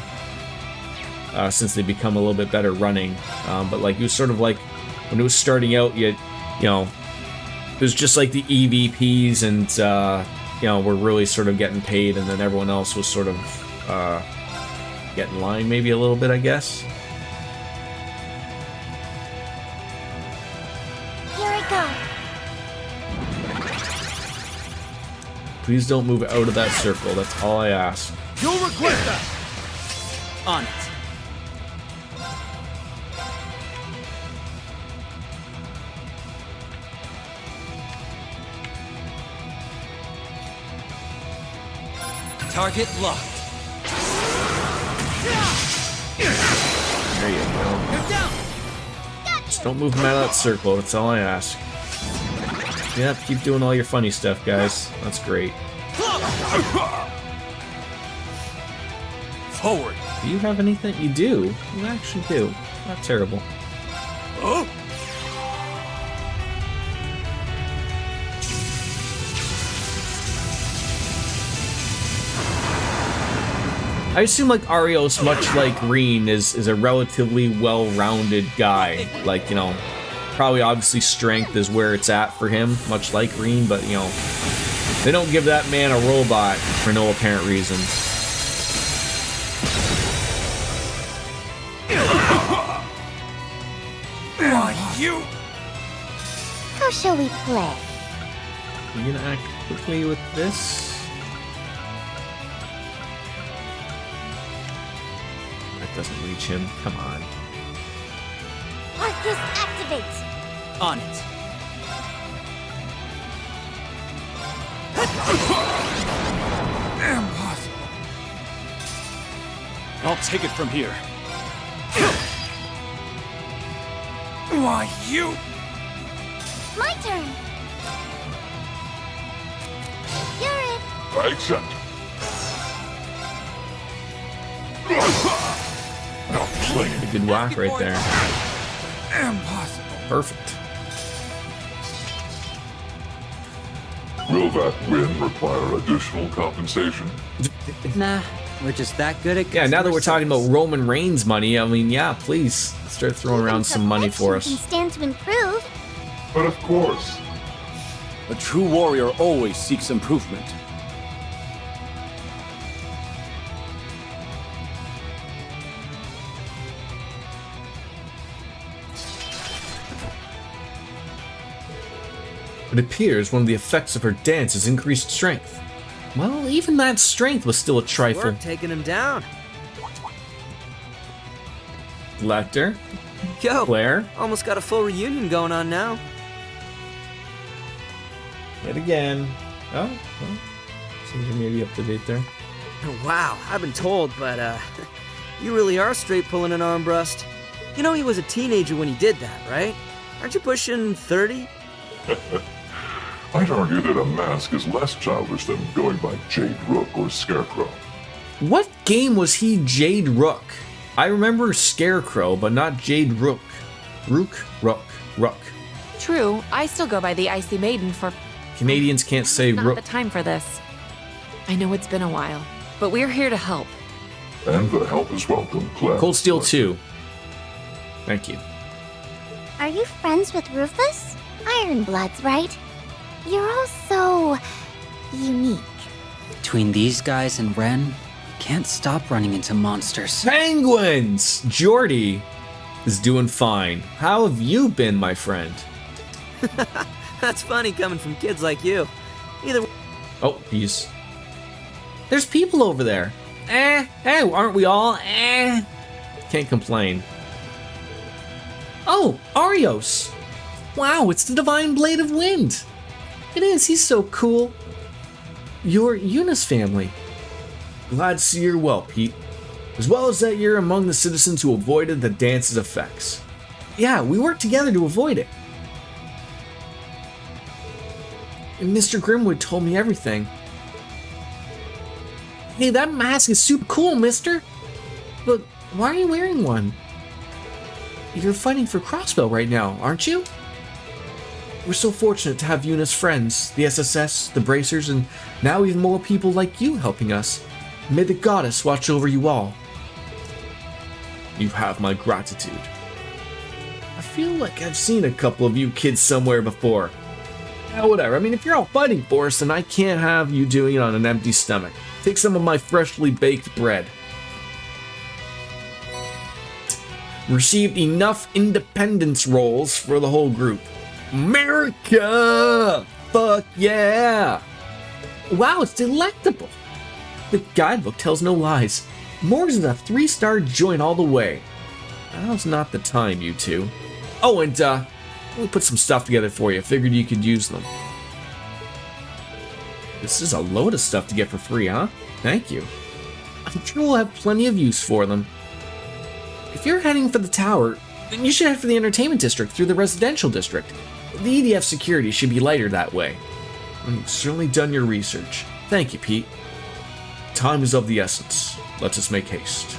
become a little bit better running. But, like, it was sort of like when it was starting out, you know, was just like the EVPs and, you know, were really sort of getting paid, and then everyone else was sort of get in line maybe a little bit, I guess. Here I go. Please don't move out of that circle. That's all I ask. You'll regret that! On it. Target locked. There you go. Just don't move him out of that circle. That's all I ask. Yep, keep doing all your funny stuff, guys. That's great. Forward. Do you have anything? You do. You actually do. Not terrible. Oh. I assume like Arios, much like Reen, is a relatively well-rounded guy. Like, you know, probably obviously strength is where it's at for him, much like Reen, but you know, they don't give that man a robot for no apparent reason. You. How shall we play? You gonna act quickly with this? That doesn't reach him. Come on. Arcus activate. On it. Impossible. I'll take it from here. Why, you? My turn. You're it. I accept. A good whack right there. Impossible. Perfect. Will that win require additional compensation? Nah, we're just that good at. Yeah, now that we're talking about Roman Reigns money, I mean, yeah, please start throwing around some money for us. Can stand to improve. But of course. A true warrior always seeks improvement. It appears one of the effects of her dance is increased strength. Well, even that strength was still a trifle. We're taking him down. Lecter. Yo, Claire. Almost got a full reunion going on now. Yet again. Oh, well, seems you may be up to date there. Wow, I've been told, but you really are straight pulling an arm thrust. You know he was a teenager when he did that, right? Aren't you pushing 30? I'd argue that a mask is less childish than going by Jade Rook or Scarecrow. What game was he Jade Rook? I remember Scarecrow, but not Jade Rook. Rook. True, I still go by the Icy Maiden for... Canadians can't say not Rook. the time for this. I know it's been a while, but we're here to help. And the help is welcome, Claire. Cold Steel 2. Thank you. Are you friends with Rufus? Ironbloods, right? You're all so unique. Between these guys and Ren, can't stop running into monsters. Penguins! Jordy is doing fine. How have you been, my friend? That's funny coming from kids like you. Either. Oh, he's. There's people over there. Hey, aren't we all? Can't complain. Oh, Arios. Wow, it's the Divine Blade of Wind. It is, he's so cool. You're Eunice family. Glad to see you're well, Pete. As well as that you're among the citizens who avoided the dance's effects. Yeah, we worked together to avoid it. And Mr. Grimwood told me everything. Hey, that mask is super cool, mister. But why are you wearing one? You're fighting for Crossbell right now, aren't you? We're so fortunate to have Eunice friends, the SSS, the Bracers, and now even more people like you helping us. May the goddess watch over you all. You have my gratitude. I feel like I've seen a couple of you kids somewhere before. Yeah, whatever. I mean, if you're all fighting for us, then I can't have you doing it on an empty stomach. Take some of my freshly baked bread. Received enough independence rolls for the whole group. America! Fuck yeah! Wow, it's delectable. The guidebook tells no lies. Morgs is a 3-star joint all the way. Now's not the time, you two. Oh, and we put some stuff together for you. Figured you could use them. This is a load of stuff to get for free, huh? Thank you. I'm sure we'll have plenty of use for them. If you're heading for the tower, then you should head for the entertainment district through the residential district. The EDF security should be lighter that way. You've certainly done your research. Thank you, Pete. Time is of the essence. Let us make haste.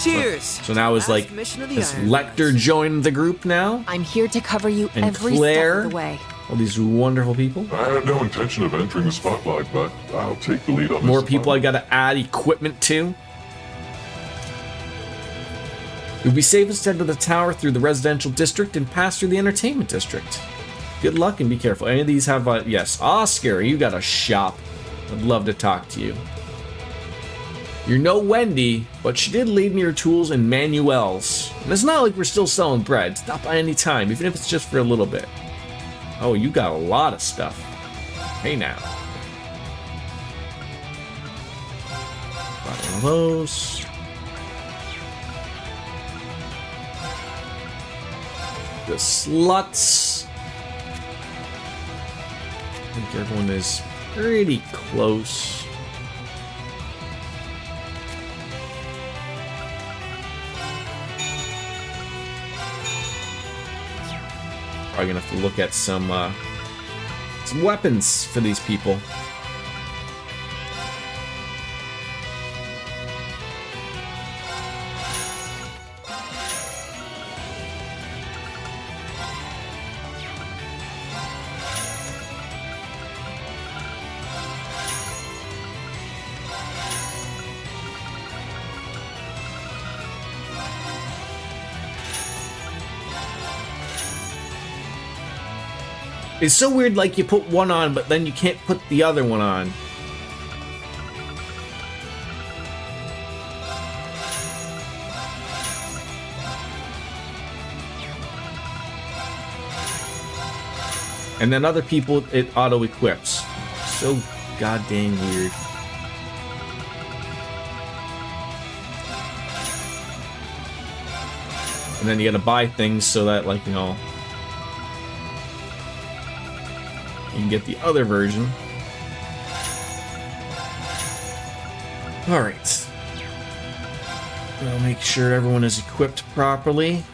Cheers! So now is like, has Lecter joined the group now? I'm here to cover you And every Claire? step of the way. All these wonderful people. I had no intention of entering the spotlight, but I'll take the lead on More this. people I gotta add equipment to. It would be safest to head to the tower through the residential district and pass through the entertainment district. Good luck and be careful. Any of these have, yes, Oscar, you got a shop. I'd love to talk to you. You're no Wendy, but she did leave me her tools and manuals. And it's not like we're still selling bread. Stop by any time, even if it's just for a little bit. Oh, you got a lot of stuff. Hey now. Got one of those. The sluts. I think everyone is pretty close. Probably gonna have to look at some weapons for these people. It's so weird, like you put one on, but then you can't put the other one on. And then other people, it auto-equips. So goddamn weird. And then you gotta buy things so that, like, you know, you can get the other version. Alright. I'll make sure everyone is equipped properly.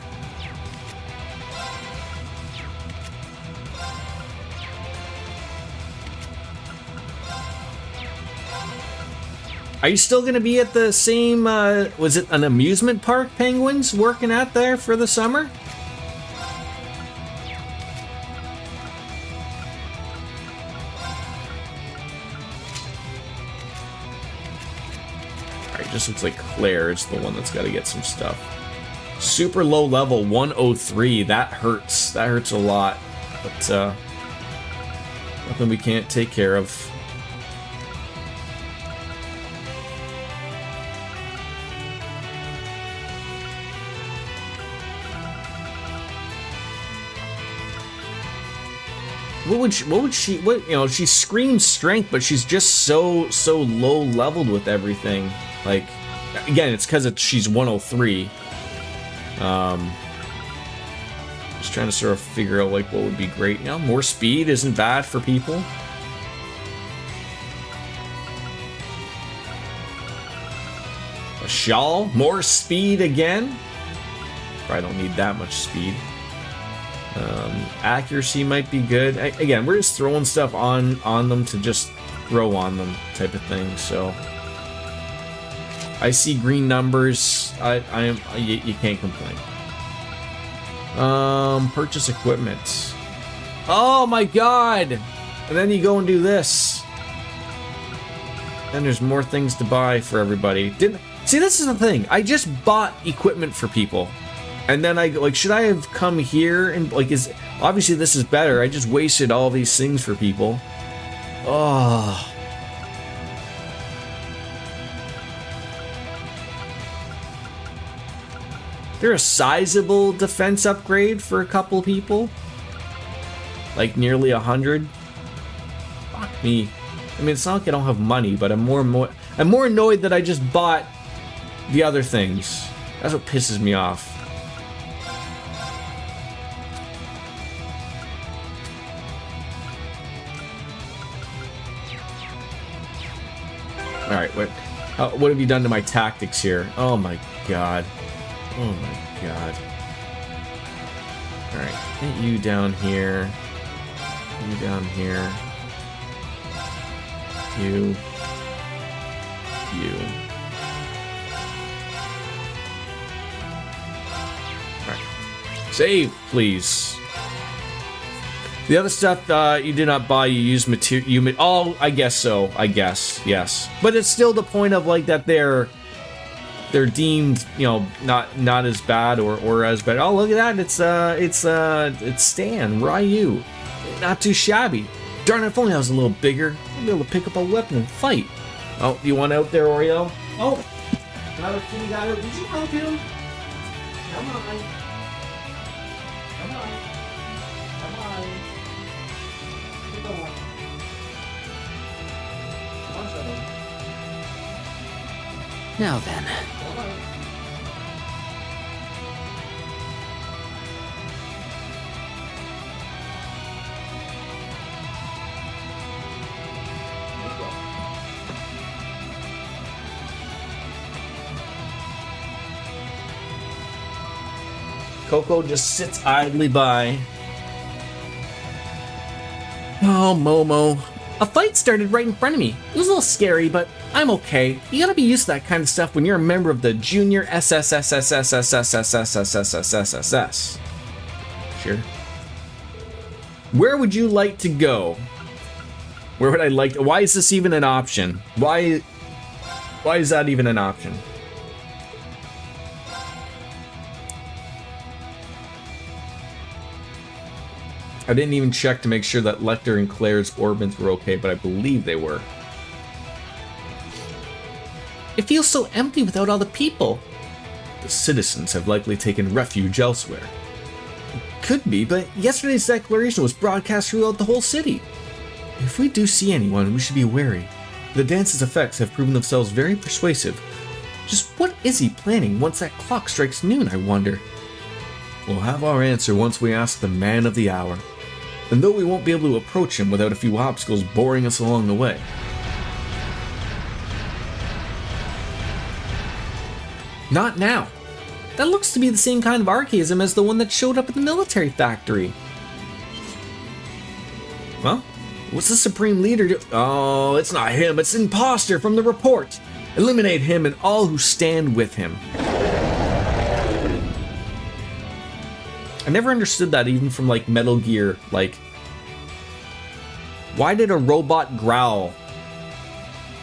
Are you still going to be at the same, was it an amusement park Penguins working at there for the summer? Alright, just looks like Claire is the one that's got to get some stuff. Super low level, 103, that hurts. That hurts a lot. But, nothing we can't take care of. What, you know, she screams strength, but she's just so low leveled with everything. Like, again, it's because she's 103. Just trying to sort of figure out, like, what would be great. You know, more speed isn't bad for people. A shawl, more speed again. Probably don't need that much speed. Accuracy might be good. Again, we're just throwing stuff on them to just throw on them type of thing. So I see green numbers. You can't complain. Purchase equipment. Oh my god! And then you go and do this. Then there's more things to buy for everybody. See, this is the thing. I just bought equipment for people. And then I like, should I have come here and like, obviously this is better. I just wasted all these things for people. Oh. There a sizable defense upgrade for a couple people? Like nearly 100? Fuck me. I mean, it's not like I don't have money, but I'm more annoyed that I just bought the other things. That's what pisses me off. All right, what have you done to my tactics here? Oh my god. Oh my god. All right, get you down here. You down here. You. Alright. Save, please. The other stuff you did not buy, you used material. Oh, I guess so. I guess, yes. But it's still the point of like that they're deemed, you know, not as bad or as bad. Oh, look at that! It's Stan Ryu. Not too shabby. Darn it, if only I was a little bigger, I'd be able to pick up a weapon and fight. Oh, you want out there, Oreo? Oh! Another kitty got out. Did you help him? Come on. Come on. Come on. Keep going. Come on, Shadow. Now then. Come on. Coco just sits idly by. Oh, Momo. A fight started right in front of me. It was a little scary, but I'm okay. You gotta be used to that kind of stuff when you're a member of the Junior SSSSSSSSSSSSSSSS. Sure. Where would you like to go? Where would I like to... Why is this even an option? Why is that even an option? I didn't even check to make sure that Lecter and Claire's orbits were okay, but I believe they were. It feels so empty without all the people. The citizens have likely taken refuge elsewhere. It could be, but yesterday's declaration was broadcast throughout the whole city. If we do see anyone, we should be wary. The dance's effects have proven themselves very persuasive. Just what is he planning once that clock strikes noon, I wonder? We'll have our answer once we ask the man of the hour. And though we won't be able to approach him without a few obstacles boring us along the way. Not now. That looks to be the same kind of archaism as the one that showed up at the military factory. Well, what's the Supreme Leader do? Oh, it's not him, it's the imposter from the report. Eliminate him and all who stand with him. I never understood that even from like Metal Gear, like, why did a robot growl?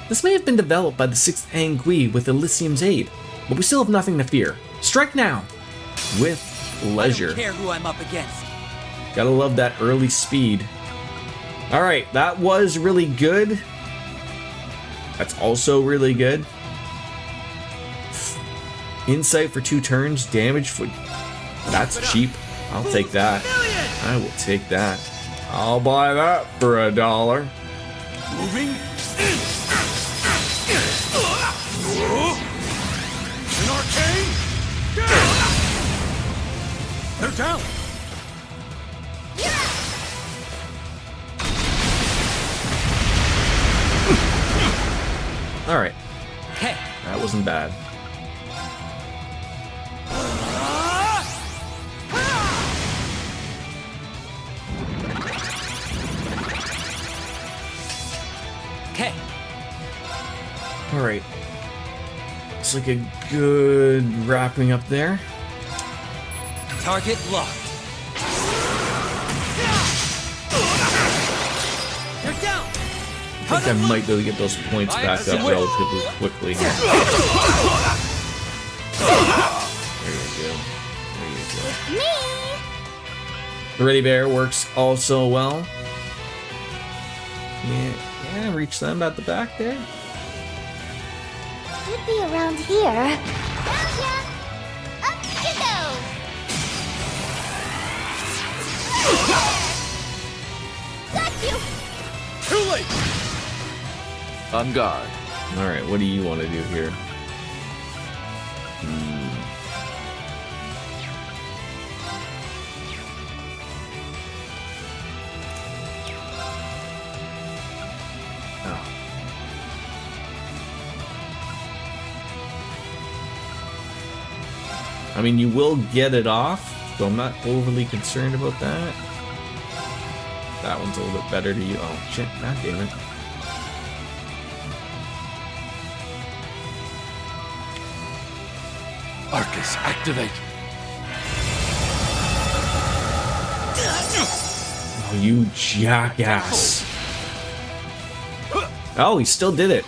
This may have been developed by the 6th Angui with Elysium's aid, but we still have nothing to fear. Strike now! With leisure. I don't care who I'm up against. Gotta love that early speed. Alright, that was really good. That's also really good. Insight for 2 turns, damage for... That's cheap. I'll take that. I will take that. I'll buy that for $1. Moving. An arcane. They're down. All right. That wasn't bad. All right. It's like a good wrapping up there. Target locked. You're down. I think I might be able to get those points back up relatively quickly here. There we go. There you go. Me! Ready Bear works also well. Yeah, reach them at the back there. Could be around here. Found ya! Up you go! Got you! Too late! On guard. Alright, what do you want to do here? I mean, you will get it off, so I'm not overly concerned about that. That one's a little bit better to you. Oh, shit. God damn it. Arcus, activate. Oh, you jackass. Oh, he still did it.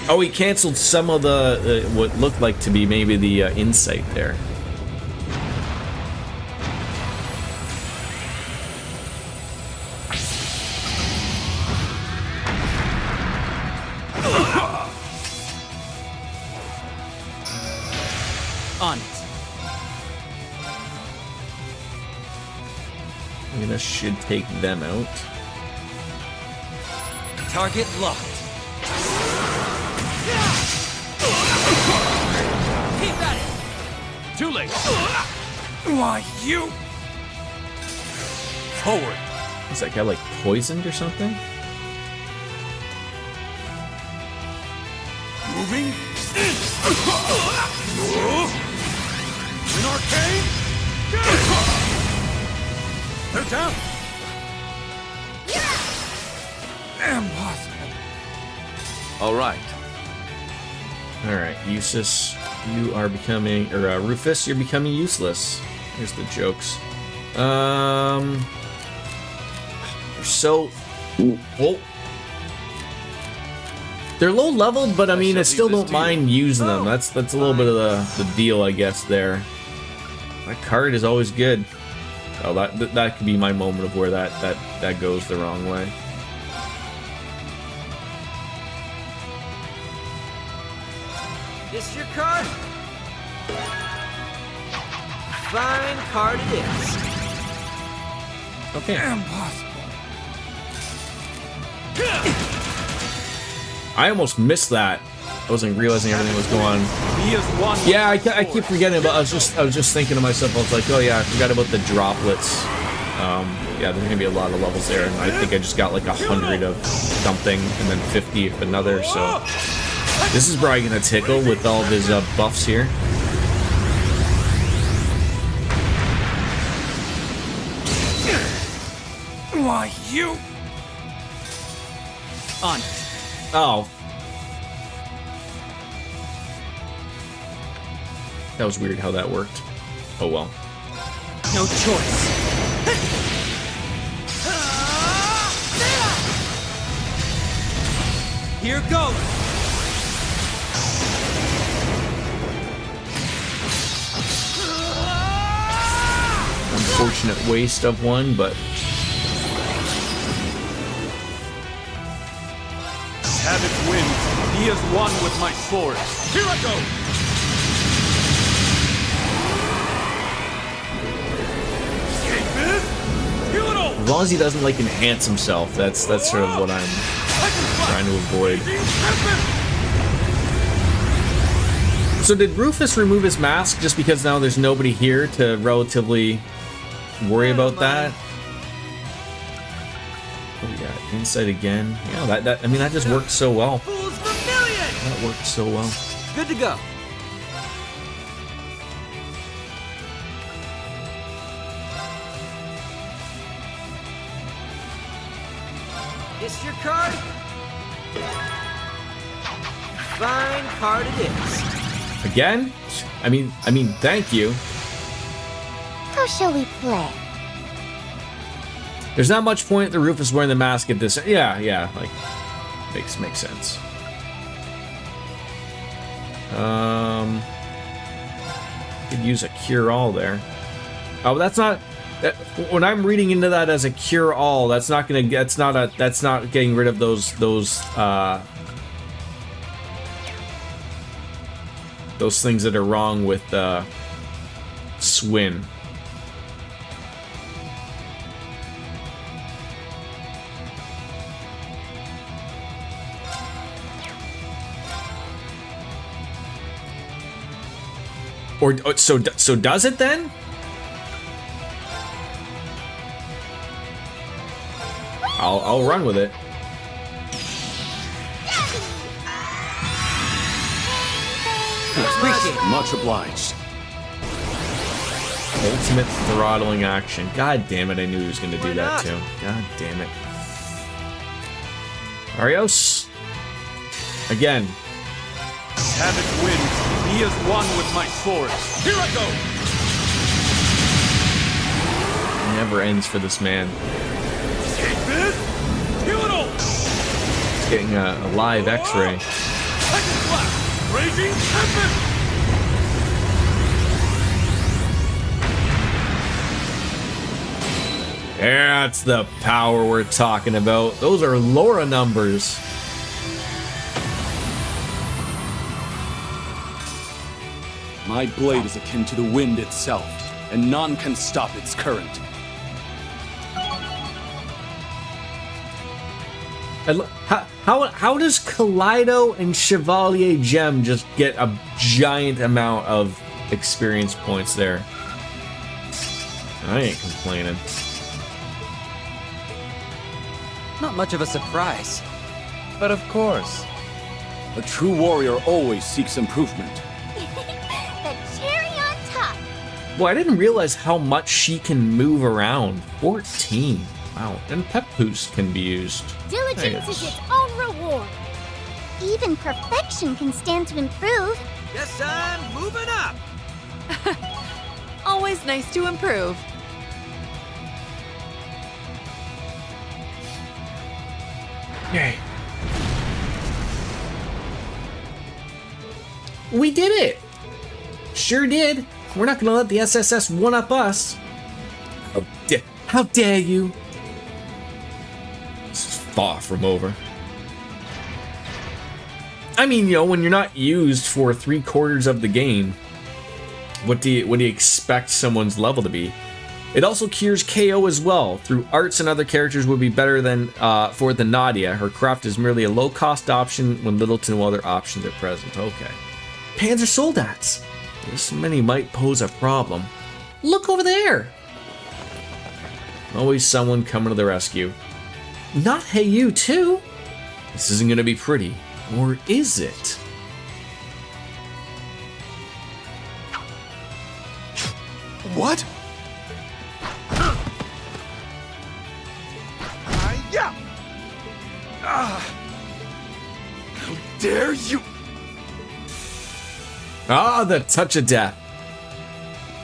Oh, he canceled some of the, what looked like to be maybe the insight there. On it. I mean, this should take them out. Target locked. Keep at it! Too late! Why, you? Forward! Is that guy like poisoned or something? Moving. An arcane. They're down. Impossible. All right. Alright, Eustace, you are becoming, or Rufus, you're becoming useless. Here's the jokes. So, oh. They're low leveled, but I mean, I still don't mind using them. That's a little bit of the deal, I guess, there. That card is always good. Oh, that could be my moment of where that goes the wrong way. This your card? Fine card it is. Okay. Impossible. I almost missed that. I wasn't realizing everything was going on. Yeah, I keep forgetting about. I was just thinking to myself. I was like, oh yeah, I forgot about the droplets. Yeah, there's gonna be a lot of levels there, and I think I just got like 100 of something, and then 50 of another. So this is probably gonna tickle with all of his buffs here. Why, you? On it. Oh. That was weird how that worked. Oh well. No choice. Here goes. Unfortunate waste of one, but Havoc wins. He is one with my sword. Here I go! as long as he doesn't like enhance himself, that's sort of what I'm trying to avoid. So did Rufus remove his mask just because now there's nobody here to relatively worry about that? What do we got? Insight again. Yeah, that I mean that just worked so well. That worked so well. Good to go. This your card? Fine card it is. Again? I mean, thank you. How shall we play? There's not much point to Rufus wearing the mask at this. Yeah, like makes sense. could use a cure-all there. Oh, that's not. When I'm reading into that as a cure-all, that's not gonna. That's not getting rid of those things that are wrong with Swin. Or so does it then? I'll run with it. Much obliged. Ultimate throttling action. God damn it, I knew he was gonna do that too. God damn it. Arios. Again. Savage wins. He is one with my sword. Here I go! It never ends for this man. Take this! Kill it all! He's getting a live x-ray. Second blast! Raging Tempest! That's the power we're talking about. Those are Laura numbers. My blade is akin to the wind itself, and none can stop its current. How does Kaleido and Chevalier Gem just get a giant amount of experience points there? I ain't complaining. Not much of a surprise. But of course. A true warrior always seeks improvement. The cherry on top. Boy, I didn't realize how much she can move around. 14. Wow. And Pep Boost can be used. Diligence is its own reward. Even perfection can stand to improve. Guess I'm moving up. Always nice to improve. Yay. We did it! Sure did. We're not gonna let the SSS one-up us. How dare you? This is far from over. I mean, you know, when you're not used for 3/4 of the game, what do you expect someone's level to be? It also cures KO as well. Through arts and other characters would be better than for the Nadia. Her craft is merely a low-cost option when little to no other options are present. Okay. Panzer Soldats. This many might pose a problem. Look over there. Always someone coming to the rescue. Not Hey You too. This isn't gonna be pretty. Or is it? What? How dare you! Ah, the touch of death.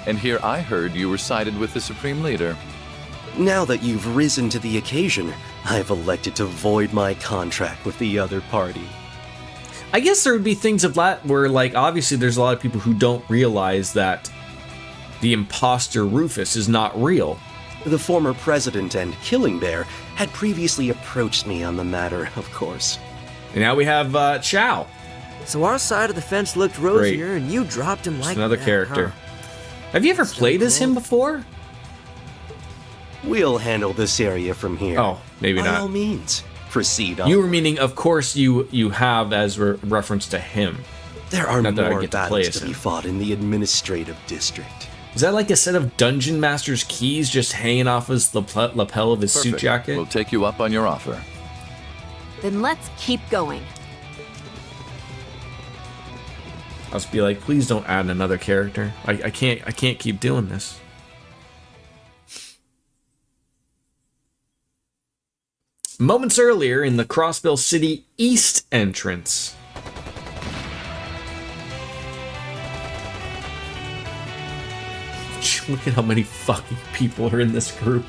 And here I heard you were sided with the Supreme Leader. Now that you've risen to the occasion, I've elected to void my contract with the other party. I guess there would be things of that where, like, obviously there's a lot of people who don't realize that the imposter Rufus is not real. The former president and Killing Bear had previously approached me on the matter, of course. And now we have Chow. So our side of the fence looked rosier, and you dropped him like another that, character. Huh? Have you ever played as him before? We'll handle this area from here. Oh, maybe By not. all means, proceed on. You were meaning, of course, you have as reference to him. There are not that I more get to play battles as to him. be fought in the administrative district. Is that like a set of Dungeon Master's keys just hanging off his lapel of his suit Perfect. jacket? We'll take you up on your offer. Then let's keep going. I'll just be like, please don't add another character. I can't keep doing this. Moments earlier in the Crossbell City East entrance. Look at how many fucking people are in this group.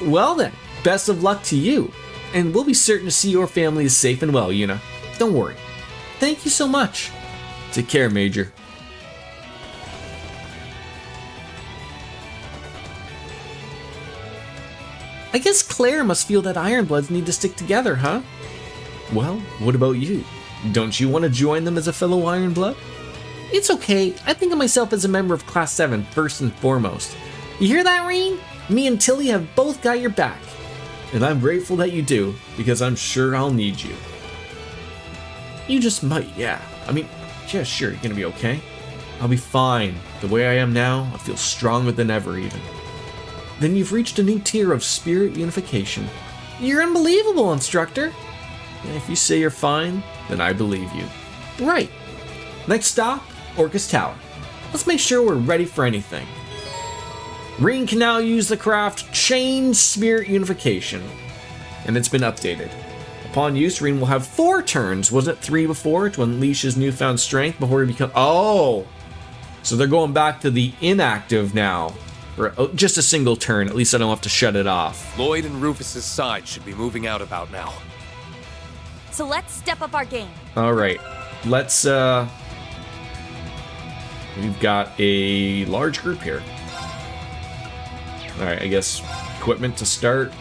Well then, best of luck to you. And we'll be certain to see your family is safe and well, Yuna. Don't worry. Thank you so much. Take care, Major. I guess Claire must feel that Ironbloods need to stick together, huh? Well, what about you? Don't you want to join them as a fellow Ironblood? It's okay. I think of myself as a member of Class 7 first and foremost. You hear that, Reen? Me and Tilly have both got your back. And I'm grateful that you do, because I'm sure I'll need you. You just might, yeah. I mean, yeah, sure, you're gonna be okay. I'll be fine. The way I am now, I feel stronger than ever, even. Then you've reached a new tier of spirit unification. You're unbelievable, instructor. And if you say you're fine, then I believe you. Right. Next stop, Orcus Tower. Let's make sure we're ready for anything. Reen can now use the craft Chain Spirit Unification, and it's been updated. Upon use, Reen will have 4 turns, wasn't it 3 before, to unleash his newfound strength before he becomes... Oh! So they're going back to the inactive now. For just a single turn, at least I don't have to shut it off. Lloyd and Rufus's side should be moving out about now. So let's step up our game. Alright, let's, we've got a large group here. Alright, I guess equipment to start.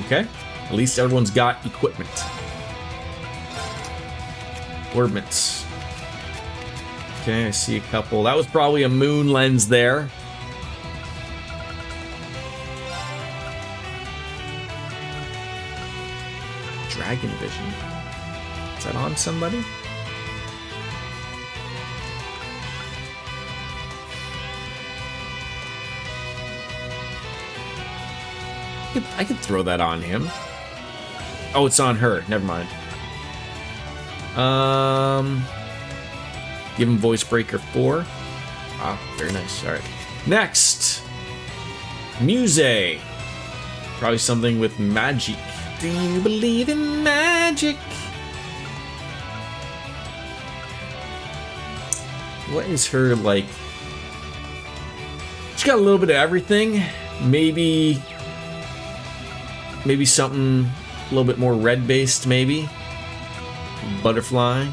Okay, at least everyone's got equipment. Ordnance. Okay, I see a couple. That was probably a moon lens there. Dragon vision. Is that on somebody? I could throw that on him. Oh, it's on her. Never mind. Give him Voice Breaker 4. Ah, very nice. Alright. Next. Muse. Probably something with magic. Do you believe in magic? What is her like? She's got a little bit of everything. Maybe something a little bit more red based, maybe. Butterfly.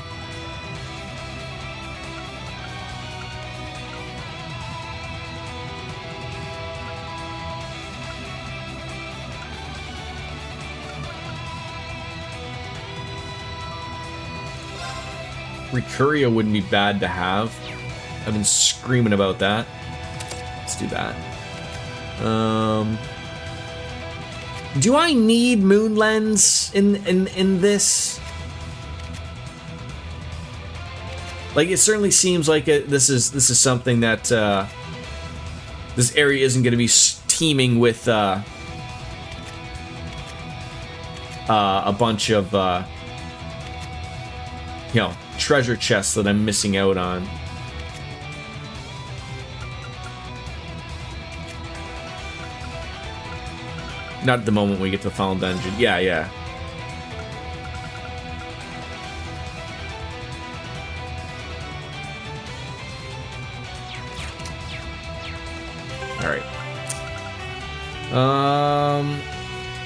Recuria wouldn't be bad to have. I've been screaming about that. Let's do that. Do I need Moon Lens in this? Like, it certainly seems like this is something that this area isn't going to be teeming with a bunch of treasure chests that I'm missing out on. Not at the moment we get to the final dungeon. Yeah. Alright.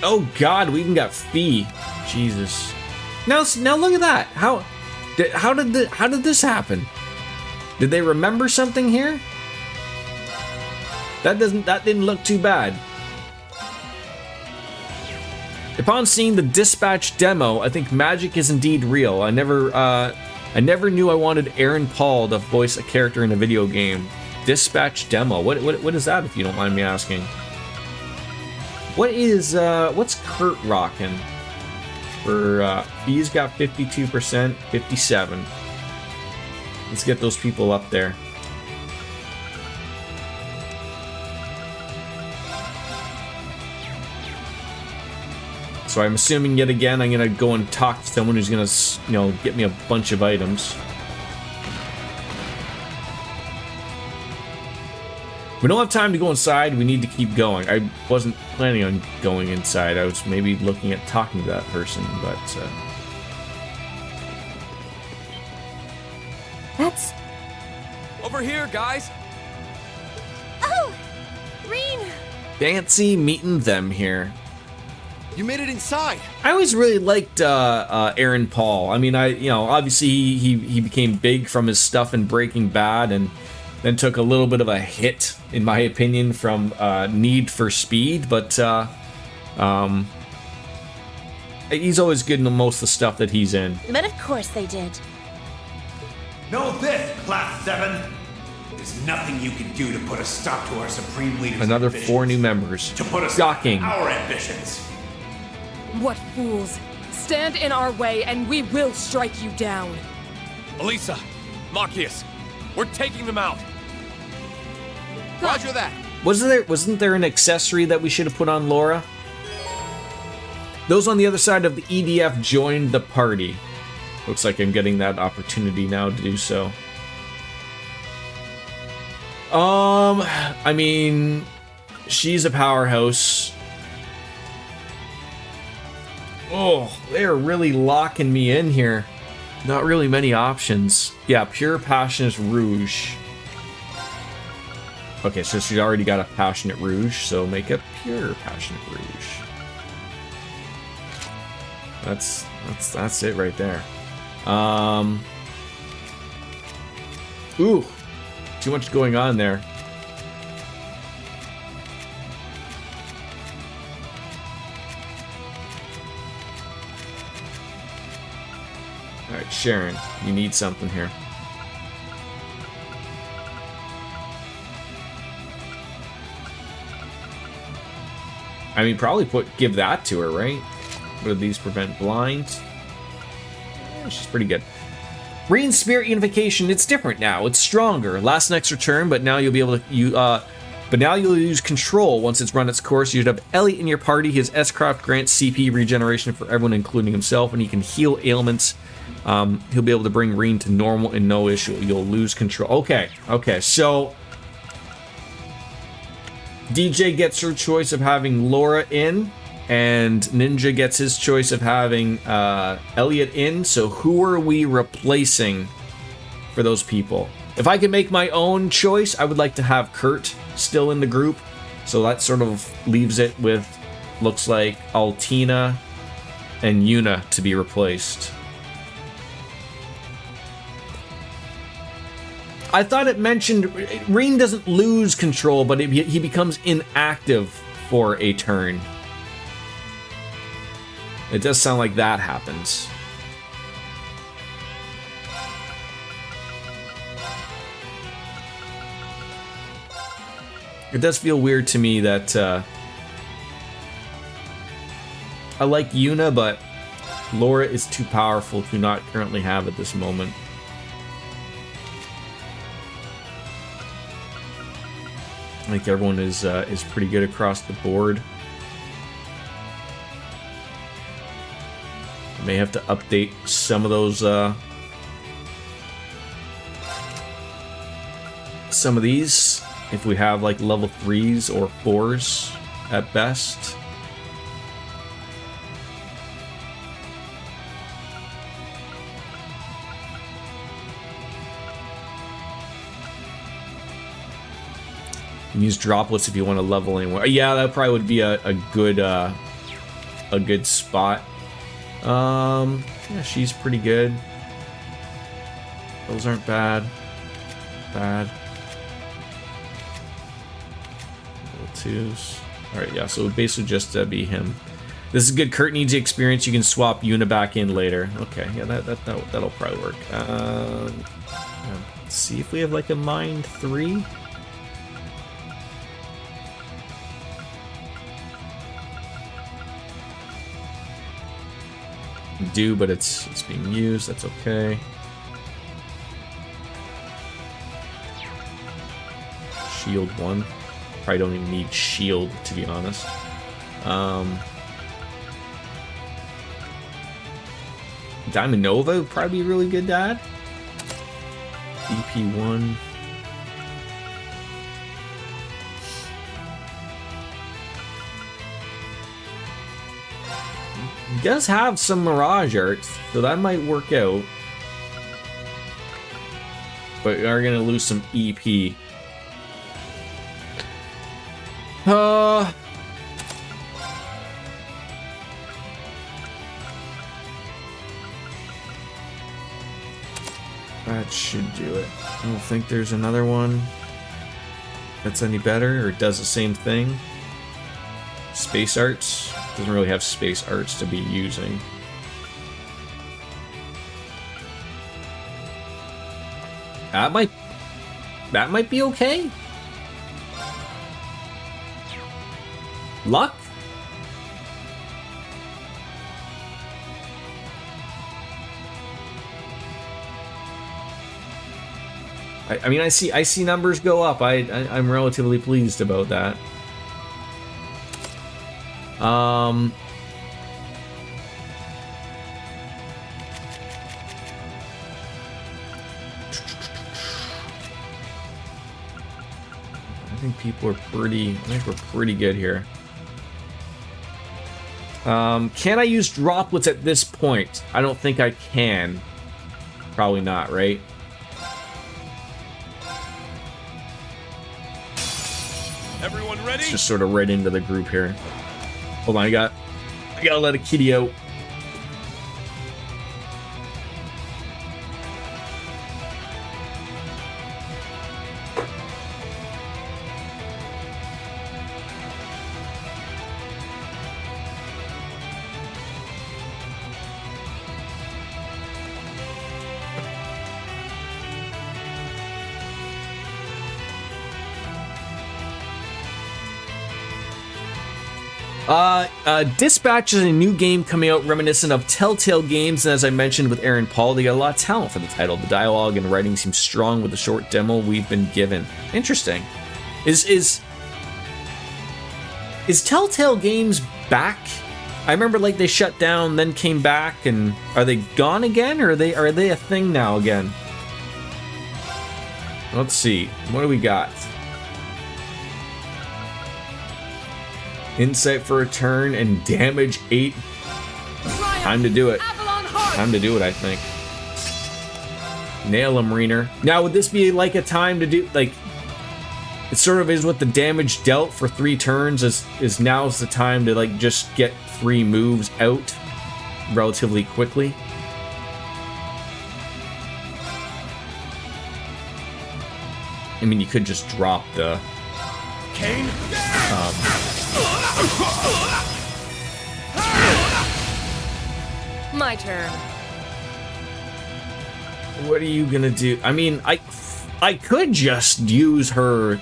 Oh god, we even got Fee. Jesus. Now look at that. How did this happen? Did they remember something here? That didn't look too bad. Upon seeing the Dispatch demo, I think magic is indeed real. I never knew I wanted Aaron Paul to voice a character in a video game. Dispatch demo. What is that, if you don't mind me asking? What's Kurt rocking? For B's got 52%, 57. Let's get those people up there. So I'm assuming yet again I'm gonna go and talk to someone who's gonna, get me a bunch of items. We don't have time to go inside. We need to keep going. I wasn't planning on going inside. I was maybe looking at talking to that person, but That's... Over here, guys! Oh! Reen! fancy meeting them here. You made it inside. I always really liked Aaron Paul. I mean, obviously he became big from his stuff in Breaking Bad, and then took a little bit of a hit, in my opinion, from Need for Speed, but he's always good in most of the stuff that he's in. But of course they did. Know this, Class 7. There's nothing you can do to put a stop to our Supreme Leader's Another ambitions. 4 new members. To put a Shocking. stop to our ambitions. What fools! Stand in our way and we will strike you down. Elisa, Machias, we're taking them out. Roger that. Wasn't there an accessory that we should have put on Laura? Those on the other side of the EDF joined the party. Looks like I'm getting that opportunity now to do so. I mean, she's a powerhouse. Oh, they're really locking me in here. Not really many options. Yeah, Pure Passionate Rouge. Okay, so she's already got a Passionate Rouge, so make a Pure Passionate Rouge. That's it right there. Ooh, too much going on there. All right, Sharon, you need something here. I mean, probably give that to her, right? What do these prevent? Blind? Yeah, she's pretty good. Reen Spirit Unification, it's different now. It's stronger. Lasts an extra turn, but now you'll be able to but now you'll use control once it's run its course. You'd have Elliot in your party. His S-Craft grants CP regeneration for everyone, including himself, and he can heal ailments. He'll be able to bring Reen to normal and no issue. You'll lose control. Okay, so DJ gets her choice of having Laura in, and Ninja gets his choice of having Elliot in. So who are we replacing for those people? If I could make my own choice, I would like to have Kurt still in the group. So that sort of leaves it with, looks like, Altina and Yuna to be replaced. I thought it mentioned Reen doesn't lose control, but he becomes inactive for a turn. It does sound like that happens. It does feel weird to me that I like Yuna, but Laura is too powerful to not currently have at this moment. I think everyone is pretty good across the board. I may have to update some of those some of these if we have like level 3s or 4s at best. You can use droplets if you want to level anywhere. Yeah, that probably would be a good spot. Yeah, she's pretty good. Those aren't bad. Bad. Level 2s. Alright, yeah, so it would basically just be him. This is good. Kurt needs the experience. You can swap Yuna back in later. Okay, yeah, that'll probably work. Let's see if we have like a Mind 3. Do, but it's being used. That's okay. Shield 1. Probably don't even need shield, to be honest. Diamond Nova would probably be really good to add. EP1. He does have some Mirage arts, so that might work out. But we are going to lose some EP. That should do it. I don't think there's another one that's any better or does the same thing. Space arts doesn't really have space arts to be using. That might be okay. Luck? I mean, I see numbers go up. I'm relatively pleased about that. I think people are pretty. I think we're pretty good here. Can I use droplets at this point? I don't think I can. Probably not, right? Everyone ready? It's just sort of right into the group here. Hold on, I gotta let a kitty out. Dispatch is a new game coming out reminiscent of Telltale Games, and as I mentioned with Aaron Paul, they got a lot of talent for the title. The dialogue and writing seems strong with the short demo we've been given. Interesting. Is Telltale Games back? I remember like they shut down, then came back, and are they gone again, or are they a thing now again? Let's see. What do we got? Insight for a turn and damage 8. Time to do it. Time to do it, I think. Nail him, Reener. Now, would this be like a time to do, like, it sort of is what the damage dealt for 3 turns is now's the time to, like, just get 3 moves out relatively quickly. I mean, you could just drop the... Kane? My turn. What are you gonna do? I mean, I could just use her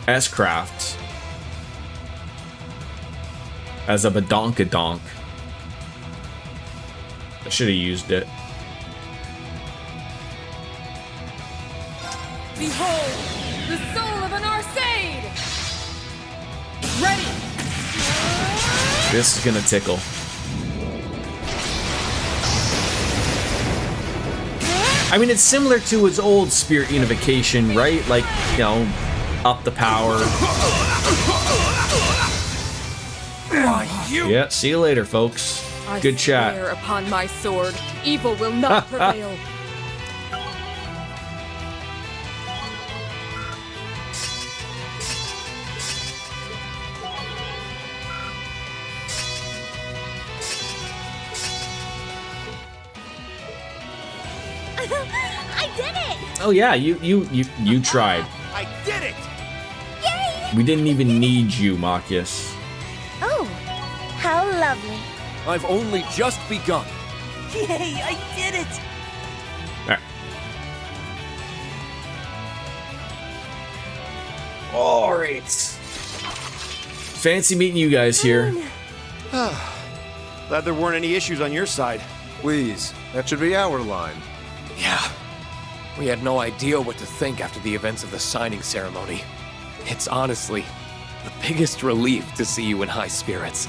S-Craft as a badonkadonk. I should have used it. Behold, the soul of an Arcade! Ready! This is gonna tickle. I mean, it's similar to its old Spirit Unification, right? Like, you know, up the power. Yeah, see you later, folks. Good chat. I swear upon my sword, evil will not prevail. I did it! Oh yeah, you tried. I did it! Yay! We didn't even need you, Machias. Oh, how lovely. I've only just begun. Yay, I did it! Alright. Fancy meeting you guys here. Glad there weren't any issues on your side. Please, that should be our line. Yeah. We had no idea what to think after the events of the signing ceremony. It's honestly the biggest relief to see you in high spirits.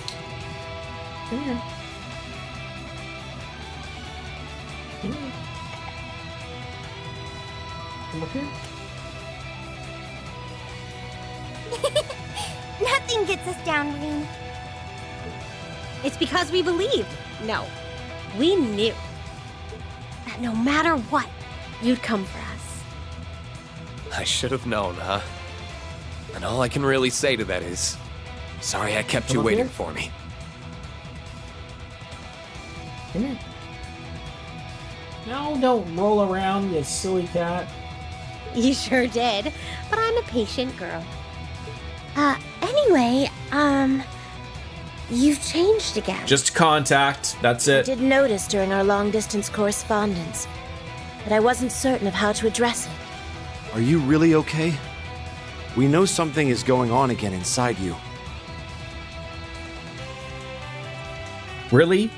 Come here. Come up here. Nothing gets us down, Reen. It's because we believed. No, we knew that no matter what, you'd come for us. I should have known, huh? And all I can really say to that is, sorry I kept you waiting for me. Come here. No, don't roll around, you silly cat. You sure did, but I'm a patient girl. Anyway, you've changed again. Just contact, that's I it. did notice during our long-distance correspondence, but I wasn't certain of how to address it. Are you really okay? We know something is going on again inside you. Really?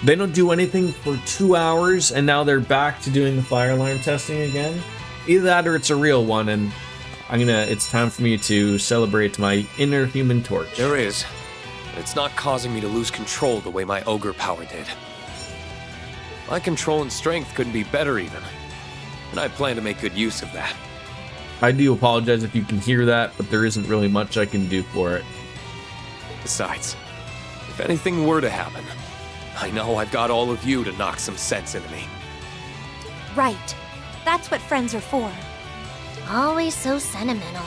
They don't do anything for 2 hours and now they're back to doing the fire alarm testing again? Either that or it's a real one and it's time for me to celebrate my inner human torch. There is, but it's not causing me to lose control the way my ogre power did. My control and strength couldn't be better even, and I plan to make good use of that. I do apologize if you can hear that, but there isn't really much I can do for it. Besides, if anything were to happen, I know I've got all of you to knock some sense into me. Right. That's what friends are for. Always so sentimental.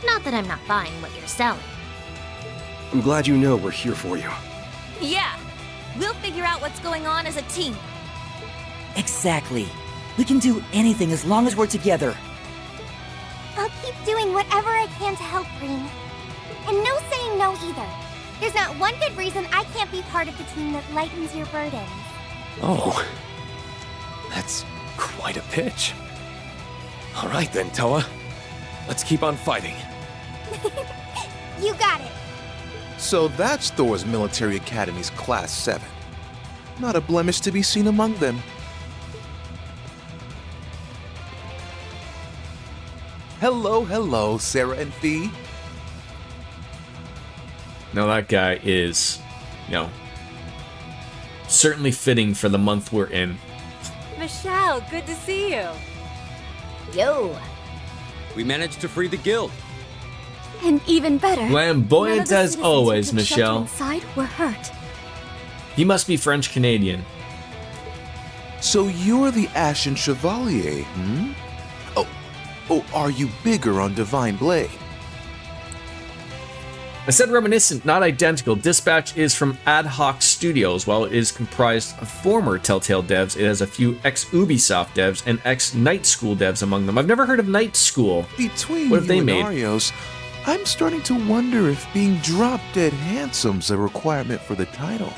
Not that I'm not buying what you're selling. I'm glad you know we're here for you. Yeah. We'll figure out what's going on as a team. Exactly. We can do anything as long as we're together. I'll keep doing whatever I can to help, Green. And no saying no either. There's not one good reason I can't be part of the team that lightens your burdens. Oh, that's quite a pitch. All right then, Toa. Let's keep on fighting. You got it. So that's Thor's Military Academy's Class 7. Not a blemish to be seen among them. Hello, Sarah and Fee. Now that guy is, certainly fitting for the month we're in. Michelle, good to see you. Yo. We managed to free the guild. And even better, Flamboyant none of the as citizens always, who took shelter Michelle. inside were hurt. He must be French-Canadian. So you're the Ashen Chevalier, hmm? Oh, are you bigger on Divine Blade? I said reminiscent, not identical. Dispatch is from Ad Hoc Studios. While it is comprised of former Telltale devs, it has a few ex-Ubisoft devs and ex-Night School devs among them. I've never heard of Night School. Between what have they and made? Arios, I'm starting to wonder if being drop-dead handsome's a requirement for the title.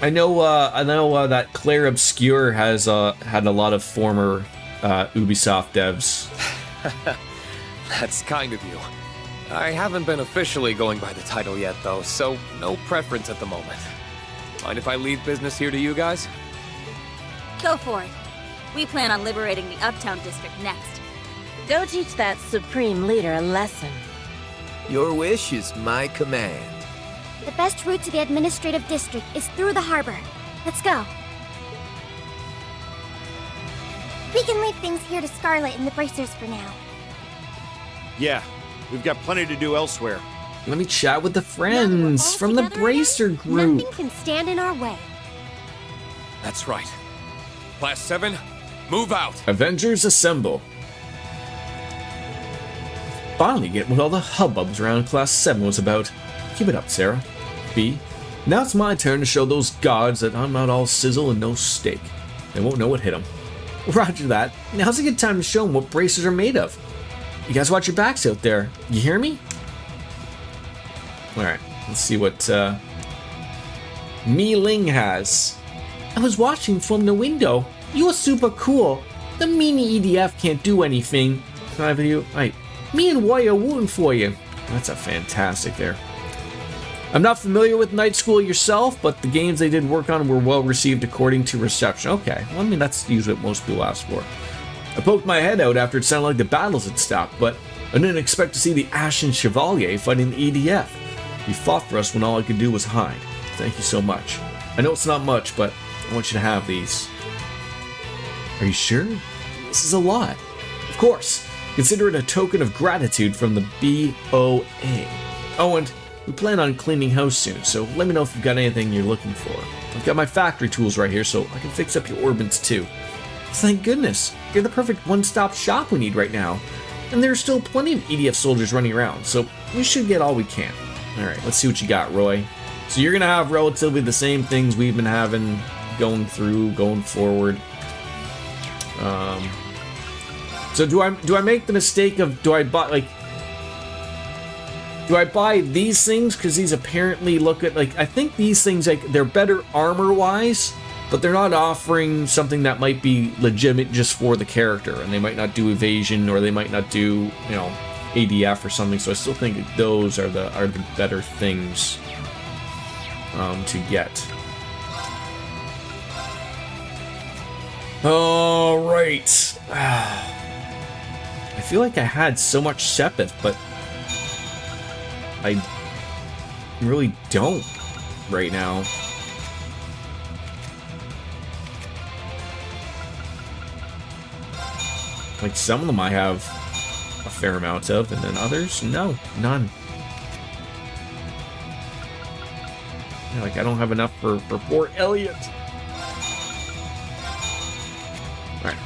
I know that Claire Obscure has had a lot of former Ubisoft devs. That's kind of you. I haven't been officially going by the title yet, though, so no preference at the moment. Mind if I leave business here to you guys? Go for it. We plan on liberating the Uptown District next. Go teach that Supreme Leader a lesson. Your wish is my command. The best route to the administrative district is through the harbor. Let's go. We can leave things here to Scarlet and the Bracers for now. Yeah, we've got plenty to do elsewhere. Let me chat with the friends from the Bracer group. Nothing can stand in our way. That's right. Class 7, move out! Avengers assemble. Finally get what all the hubbubs around Class 7 was about. Keep it up, Sarah. B. Now it's my turn to show those gods that I'm not all sizzle and no steak. They won't know what hit them. Roger that. Now's a good time to show them what bracers are made of. You guys watch your backs out there. You hear me? Alright, let's see what Mi Ling has. I was watching from the window. You are super cool. The mini EDF can't do anything. Can I have you? Right. Me and Roy are rooting for you. That's a fantastic there. I'm not familiar with Night School yourself, but the games they did work on were well received according to reception. Okay, well, I mean, that's usually what most people ask for. I poked my head out after it sounded like the battles had stopped, but I didn't expect to see the Ashen Chevalier fighting the EDF. You fought for us when all I could do was hide. Thank you so much. I know it's not much, but I want you to have these. Are you sure? This is a lot. Of course. Consider it a token of gratitude from the BOA. Oh, and we plan on cleaning house soon, so let me know if you've got anything you're looking for. I've got my factory tools right here, so I can fix up your orbits too. Thank goodness, you're the perfect one-stop shop we need right now. And there are still plenty of EDF soldiers running around, so we should get all we can. Alright, let's see what you got, Roy. So you're gonna have relatively the same things we've been having going forward. So do I make the mistake of do I buy these things because these apparently look at like I think these things like they're better armor wise, but they're not offering something that might be legitimate just for the character, and they might not do evasion or they might not do ADF or something. So I still think those are the better things to get. All right. I feel like I had so much Sepith, but I really don't right now. Like some of them I have a fair amount of, and then others, no, none. Yeah, like I don't have enough for poor Elliot. Alright.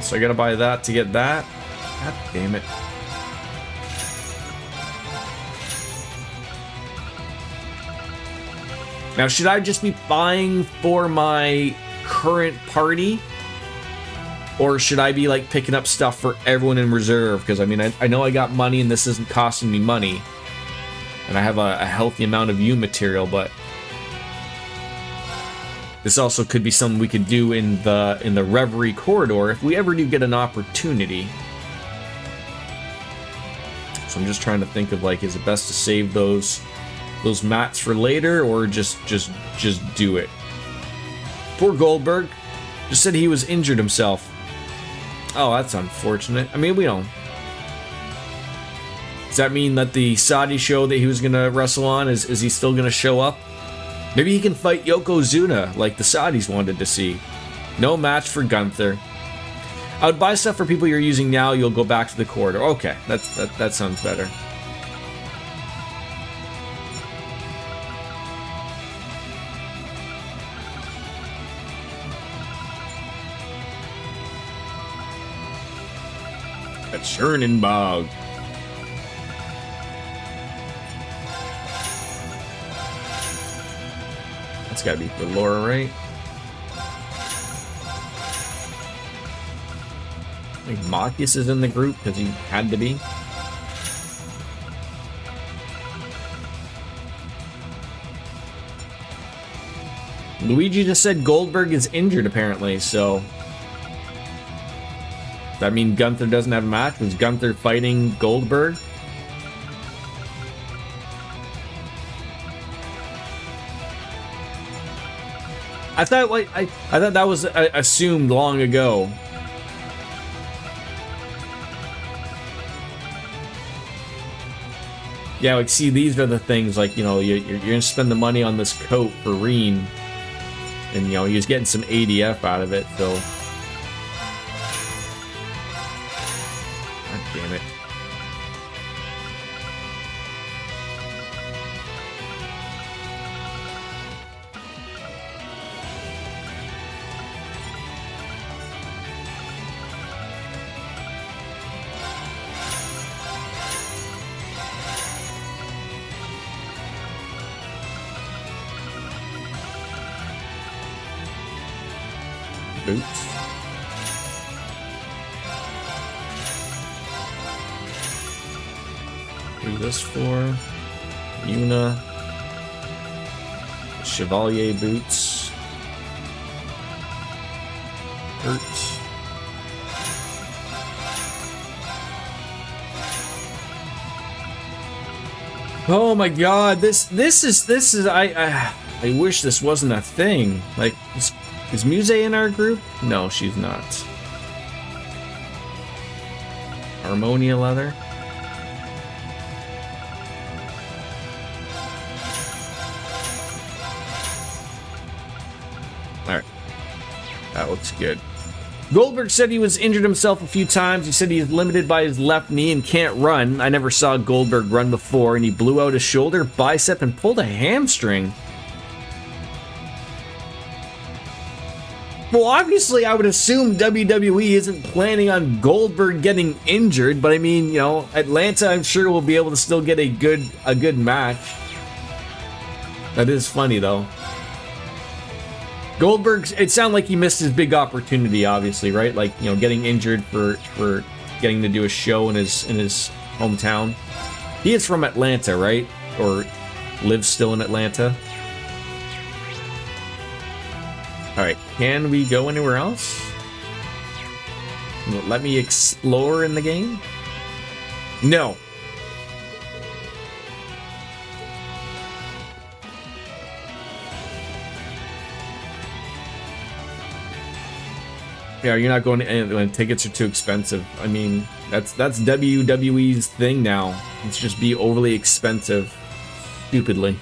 So I gotta buy that to get that. God damn it. Now, should I just be buying for my current party? Or should I be like picking up stuff for everyone in reserve? Because I mean, I know I got money and this isn't costing me money. And I have a healthy amount of U material, but this also could be something we could do in the Reverie corridor if we ever do get an opportunity. So I'm just trying to think of like, is it best to save those mats for later or just do it? Poor Goldberg. Just said he was injured himself. Oh, that's unfortunate. I mean, we don't. Does that mean that the Saudi show that he was gonna wrestle on is he still gonna show up? Maybe he can fight Yokozuna like the Saudis wanted to see. No match for Gunther. I would buy stuff for people you're using now. You'll go back to the corridor. Okay, that sounds better. A churning bog. That's gotta be for Laura, right? I think Marcus is in the group because he had to be. Luigi just said Goldberg is injured apparently, so does that mean Gunther doesn't have a match? Was Gunther fighting Goldberg? I thought that was assumed long ago. Yeah, like see, these are the things like you're gonna spend the money on this coat for Reen, and he was getting some ADF out of it, so. God damn it. Boots. Do this for Yuna. Chevalier boots. Hurt. Oh my god, this is I wish this wasn't a thing. Like is Muse in our group? No, she's not. Harmonia leather. Alright. That looks good. Goldberg said he was injured himself a few times. He said he's limited by his left knee and can't run. I never saw Goldberg run before, and he blew out his shoulder, bicep, and pulled a hamstring. Well, obviously, I would assume WWE isn't planning on Goldberg getting injured, but I mean, you know, Atlanta, I'm sure will be able to still get a good match. That is funny, though. Goldberg, it sounded like he missed his big opportunity, obviously, right? Like, you know, getting injured for getting to do a show in his hometown. He is from Atlanta, right? Or lives still in Atlanta. Alright, can we go anywhere else? Let me explore in the game? No. Yeah, you're not going to, when tickets are too expensive. I mean, that's WWE's thing now. It's just be overly expensive. Stupidly.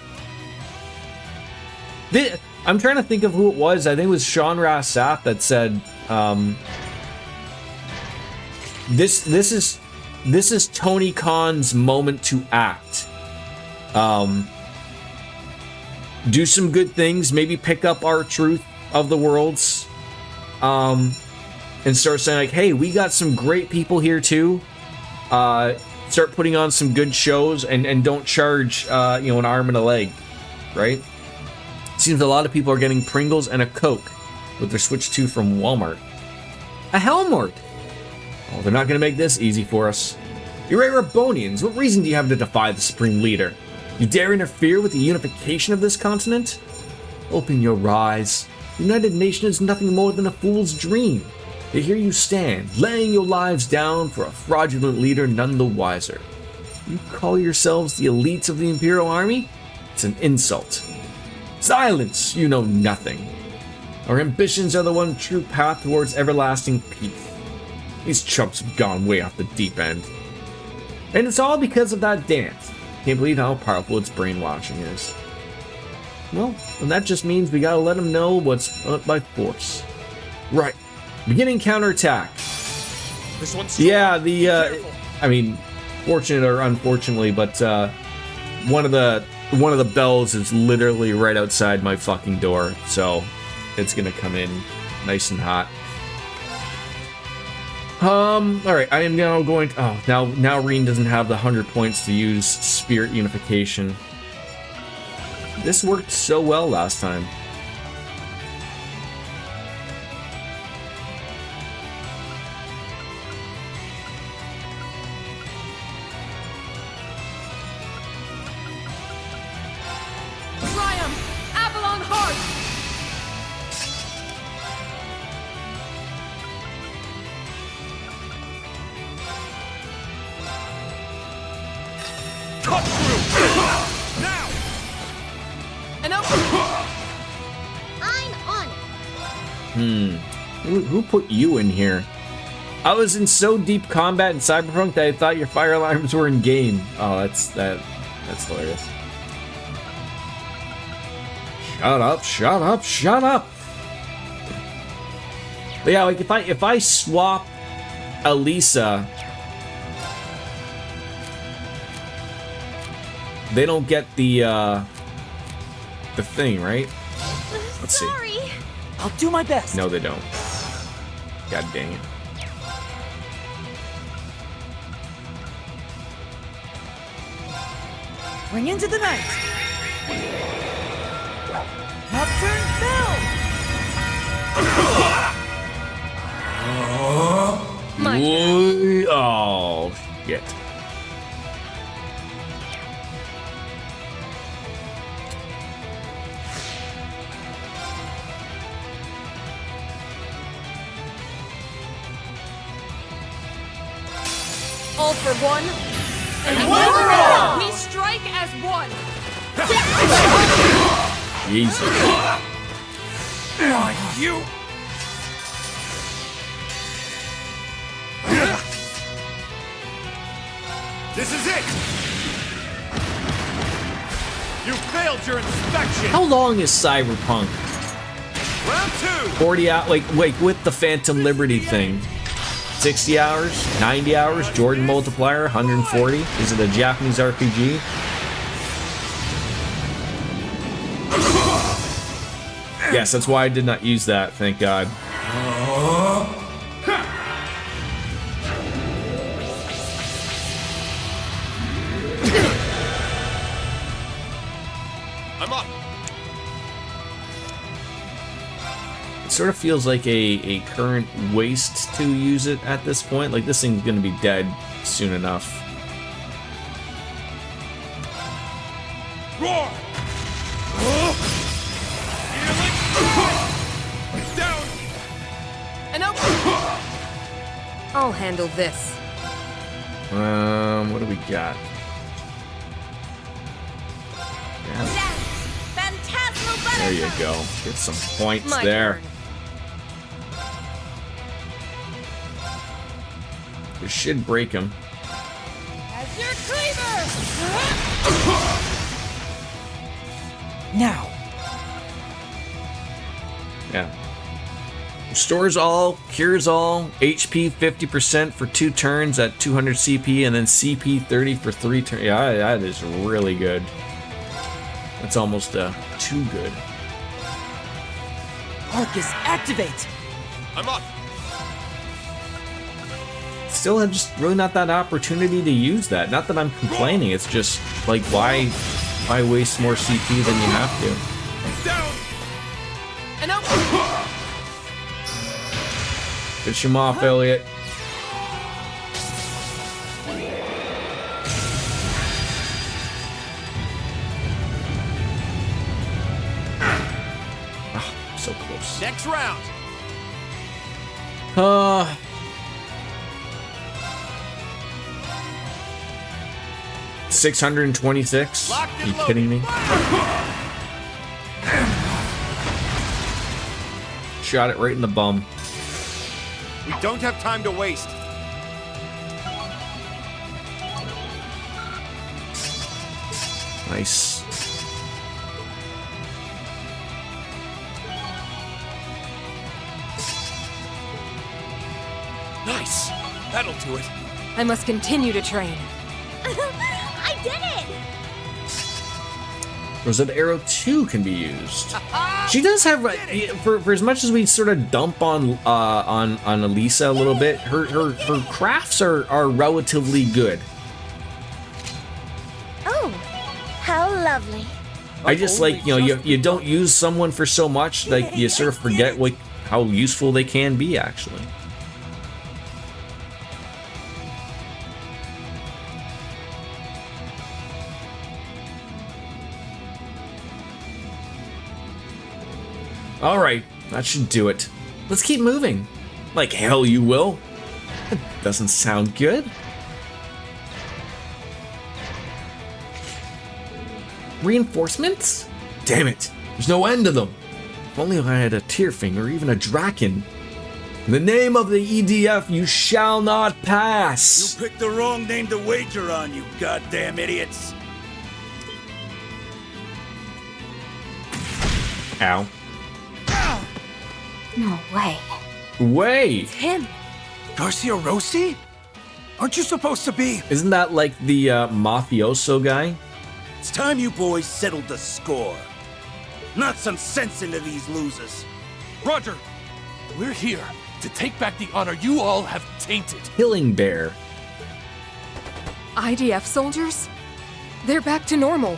I'm trying to think of who it was. I think it was Sean Rassap that said, this is Tony Khan's moment to act. Do some good things, maybe pick up R-Truth of the Worlds, and start saying like, hey, we got some great people here too. Start putting on some good shows and don't charge an arm and a leg, right? Seems a lot of people are getting Pringles and a Coke with their Switch 2 from Walmart. A Helmort! Oh, they're not going to make this easy for us. You Erebonians, what reason do you have to defy the Supreme Leader? You dare interfere with the unification of this continent? Open your eyes. The United Nation is nothing more than a fool's dream. Yet here you stand, laying your lives down for a fraudulent leader none the wiser. You call yourselves the elites of the Imperial Army? It's an insult. Silence! You know nothing. Our ambitions are the one true path towards everlasting peace. These chumps have gone way off the deep end. And it's all because of that dance. Can't believe how powerful its brainwashing is. Well, and that just means we gotta let them know what's up by force. Right. Beginning counterattack. This one's yeah, I mean, fortunate or unfortunately, but one of the bells is literally right outside my fucking door, so it's gonna come in nice and hot. Alright, I am now going to, now Reen doesn't have the 100 points to use Spirit Unification. This worked so well last time. Who put you in here? I was in so deep combat in Cyberpunk that I thought your fire alarms were in game. Oh, that's hilarious. Shut up. But yeah, like if I swap Elisa, they don't get the thing, right? Let's see. I'll do my best. No, they don't. God dang it. Ring into the night. Nocturne Bell. Oh, shit. All for one, and one for all! We strike as one! Jesus. You! This is it! You failed your inspection! How long is Cyberpunk? Round 2! 40 hours, like with the Phantom Liberty thing. 60 hours? 90 hours? Jordan multiplier? 140? Is it a Japanese RPG? Yes, that's why I did not use that, thank God. I'm up. It sort of feels like a current waste to use it at this point. Like, this thing's gonna be dead soon enough. Roar! Down! And up! I'll handle this. What do we got? Yeah. There you go. Get some points My there. turn. This should break him. As your cleaver! Now. Yeah. Restores all, cures all, HP 50% for 2 turns at 200 CP, and then CP 30 for 3 turns. Yeah, that is really good. That's almost too good. Arcus, activate! I'm up. Still have just really not that opportunity to use that. Not that I'm complaining, it's just like why waste more CP than you have to? Down! And up! Finish him off, Elliot. Oh, so close. Next round. 626? Are you kidding me? Shot it right in the bum. We don't have time to waste. Nice. Nice. That'll do it. I must continue to train. I did it! Rosetta Arrow 2 can be used. She does have, for as much as we sort of dump on Elisa a little bit, her crafts are relatively good. Oh, how lovely. I just like, you don't use someone for so much, like you sort of forget like how useful they can be actually. All right, that should do it. Let's keep moving. Like hell you will. That doesn't sound good. Reinforcements? Damn it, there's no end to them. If only I had a Tearfing or even a Draken. In the name of the EDF, you shall not pass. You picked the wrong name to wager on, you goddamn idiots. Ow. No way. Wait. Him. Garcia Rossi? Aren't you supposed to be? Isn't that like the mafioso guy? It's time you boys settled the score. Not some sense into these losers. Roger. We're here to take back the honor you all have tainted. Killing Bear. IDF soldiers? They're back to normal.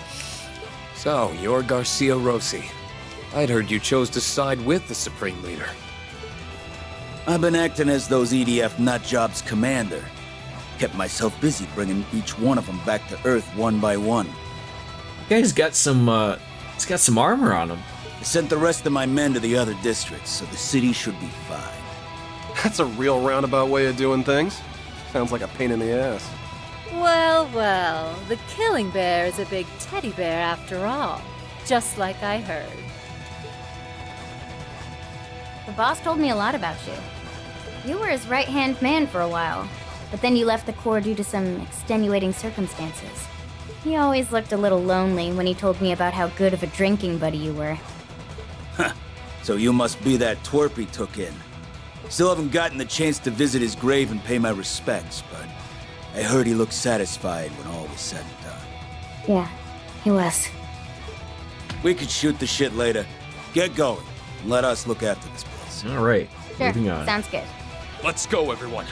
So, you're Garcia Rossi. I'd heard you chose to side with the Supreme Leader. I've been acting as those EDF nutjobs' commander. Kept myself busy bringing each one of them back to Earth one by one. The guy's got some, he's got some armor on him. I sent the rest of my men to the other districts, so the city should be fine. That's a real roundabout way of doing things. Sounds like a pain in the ass. Well, well, the Killing Bear is a big teddy bear after all. Just like I heard. The boss told me a lot about you. You were his right-hand man for a while, but then you left the Corps due to some extenuating circumstances. He always looked a little lonely when he told me about how good of a drinking buddy you were. So you must be that twerp he took in. Still haven't gotten the chance to visit his grave and pay my respects, but I heard he looked satisfied when all was said and done. Yeah, he was. We could shoot the shit later. Get going. Let us look after this place. All right. Sure, Moving on. sounds good. Let's go, everyone.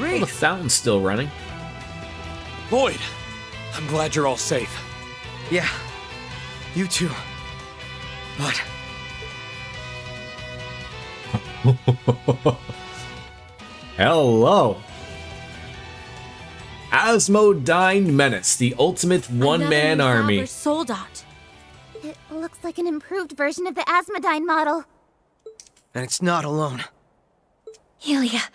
Oh, the fountain's still running. Lloyd, I'm glad you're all safe. Yeah, you too. But Hello. Asmodyne Menace, the ultimate one-man army. Soldat. It looks like an improved version of the Asmodyne model. and it's not alone. Helia.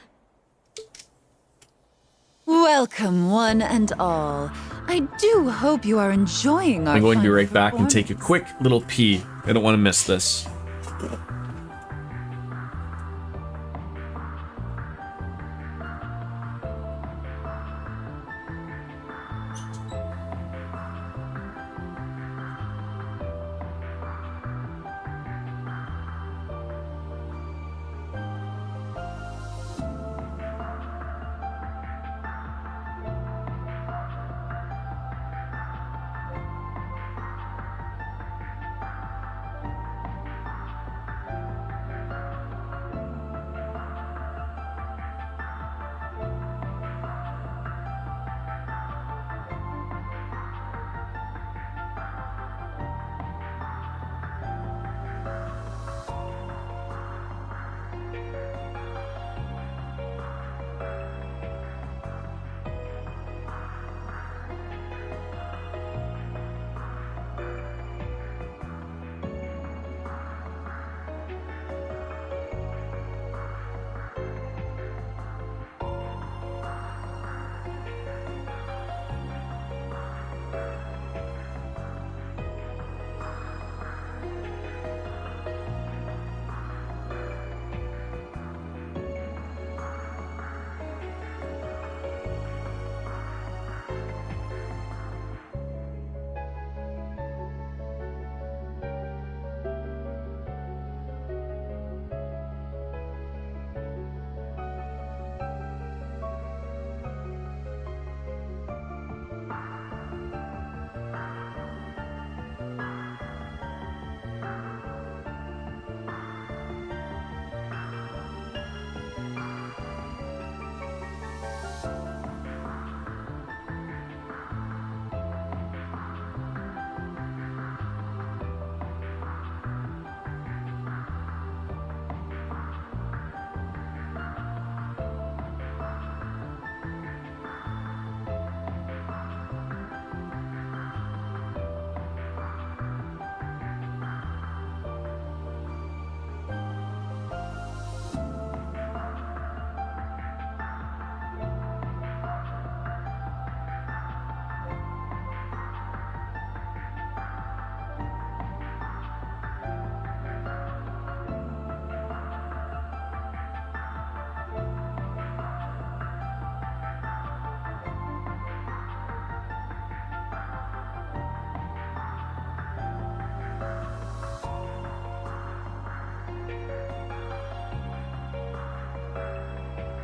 Welcome, one and all. I do hope you are enjoying our I'm going to be fun right back and take a quick little pee. I don't want to miss this.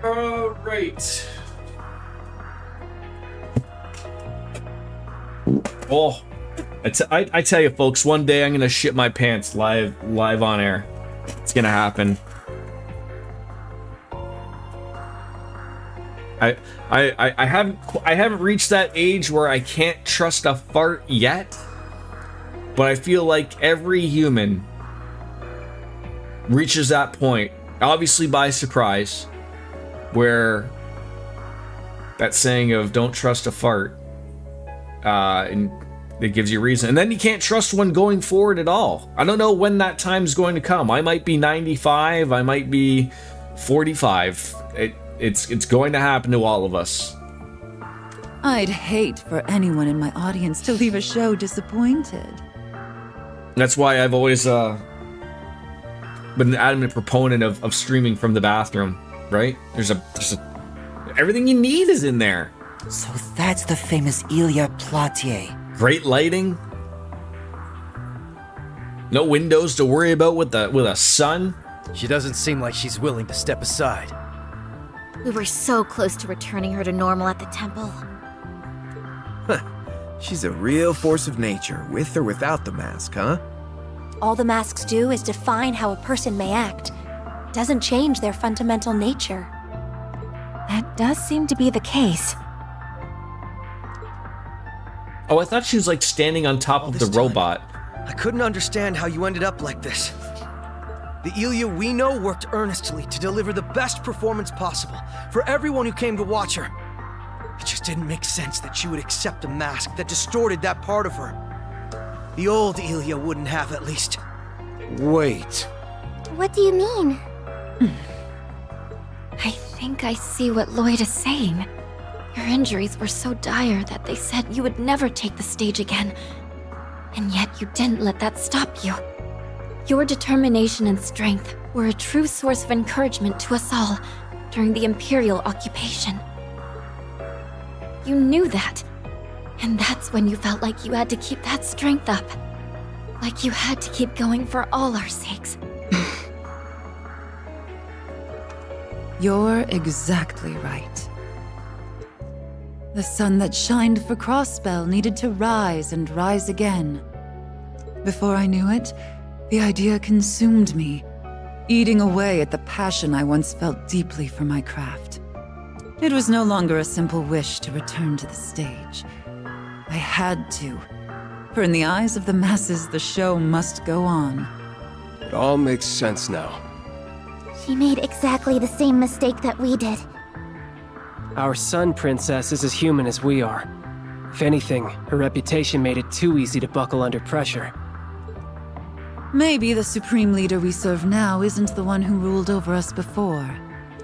All right. Oh, I tell you, folks, one day I'm gonna shit my pants live on air. It's gonna happen. I haven't reached that age where I can't trust a fart yet, but I feel like every human reaches that point, obviously by surprise, where that saying of "don't trust a fart," and it gives you a reason, and then you can't trust one going forward at all. I don't know when that time's going to come. I might be 95, I might be 45. It's going to happen to all of us. I'd hate for anyone in my audience to leave a show disappointed. That's why I've always been an adamant proponent of streaming from the bathroom. Right? There's everything you need is in there. So that's the famous Ilya Platier. Great lighting. No windows to worry about with a sun? She doesn't seem like she's willing to step aside. We were so close to returning her to normal at the temple. She's a real force of nature, with or without the mask, huh? All the masks do is define how a person may act. Doesn't change their fundamental nature. That does seem to be the case. Oh, I thought she was like standing on top of the robot. I couldn't understand how you ended up like this. The Ilya we know worked earnestly to deliver the best performance possible for everyone who came to watch her. It just didn't make sense that she would accept a mask that distorted that part of her. The old Ilya wouldn't have, at least. Wait. What do you mean? I think I see what Lloyd is saying. Your injuries were so dire that they said you would never take the stage again. And yet you didn't let that stop you. Your determination and strength were a true source of encouragement to us all during the Imperial occupation. You knew that, and that's when you felt like you had to keep that strength up. Like you had to keep going for all our sakes. You're exactly right. The sun that shined for Crossbell needed to rise and rise again. Before I knew it, the idea consumed me, eating away at the passion I once felt deeply for my craft. It was no longer a simple wish to return to the stage. I had to, for in the eyes of the masses, the show must go on. It all makes sense now. She made exactly the same mistake that we did. Our Sun Princess is as human as we are. If anything, her reputation made it too easy to buckle under pressure. Maybe the supreme leader we serve now isn't the one who ruled over us before,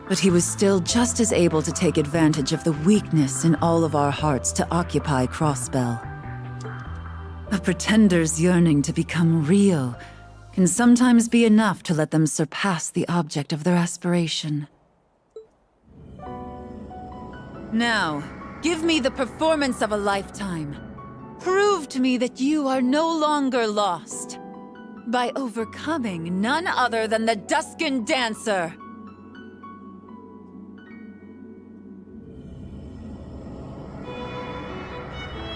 but he was still just as able to take advantage of the weakness in all of our hearts to occupy Crossbell. A pretender's yearning to become real can sometimes be enough to let them surpass the object of their aspiration. Now, give me the performance of a lifetime. Prove to me that you are no longer lost. By overcoming none other than the Duskin Dancer.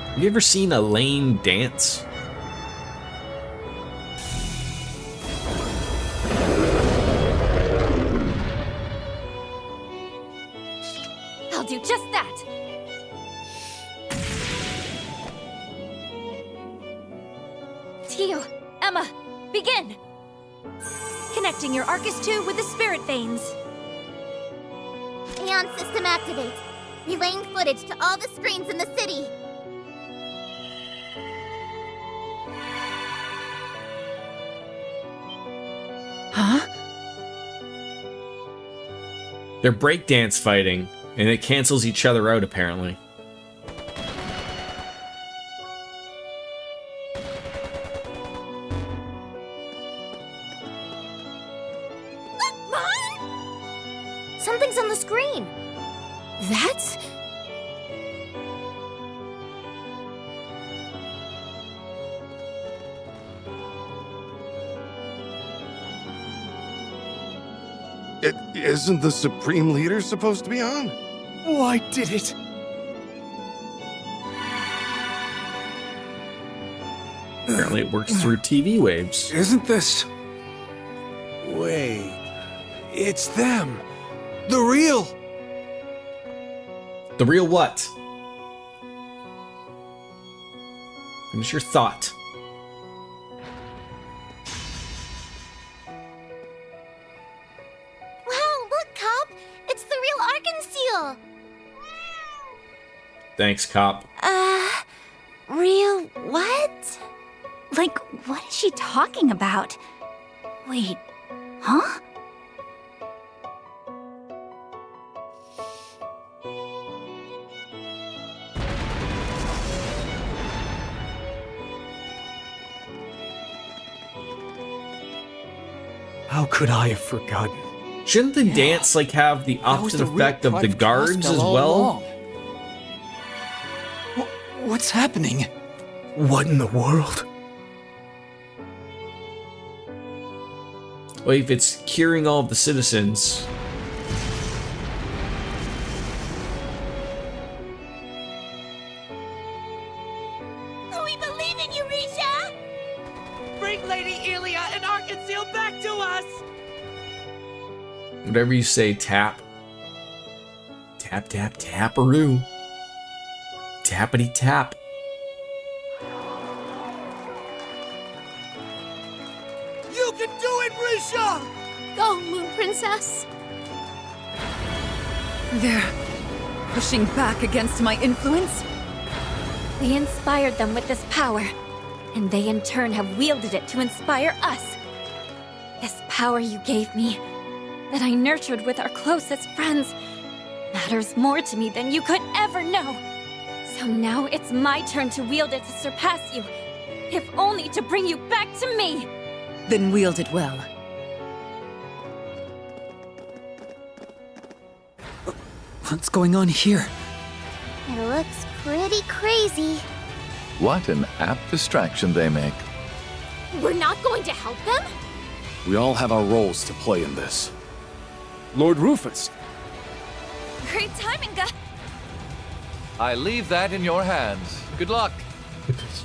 Have you ever seen a lame dance? I'll do just that! Tio, Emma, begin! Connecting your Arcus 2 with the spirit veins. Aeon system activate. Relaying footage to all the screens in the city. Huh? They're breakdance fighting, and it cancels each other out, apparently. Something's on the screen. That's... Isn't the Supreme Leader supposed to be on? Why did it? Apparently it works through TV waves. Isn't this... Wait... It's them! The real... The real what? Finish your thought. Thanks, cop. Real what? Like, what is she talking about? Wait, huh? How could I have forgotten? Shouldn't the dance like have the opposite effect of the guards as well? What's happening? What in the world? Well, if it's curing all of the citizens. We believe in you, Risha! Bring Lady Elia and Arkansas back to us! Whatever you say, tap. Tap, tap, taparoo. Tappity tap. You can do it, Risha! Go, Moon Princess. They're pushing back against my influence? We inspired them with this power, and they in turn have wielded it to inspire us. This power you gave me, that I nurtured with our closest friends, matters more to me than you could ever know. So now it's my turn to wield it to surpass you, if only to bring you back to me. Then wield it well. What's going on here? It looks pretty crazy. What an apt distraction they make. We're not going to help them? We all have our roles to play in this. Lord Rufus. Great timing, guys. I leave that in your hands. Good luck.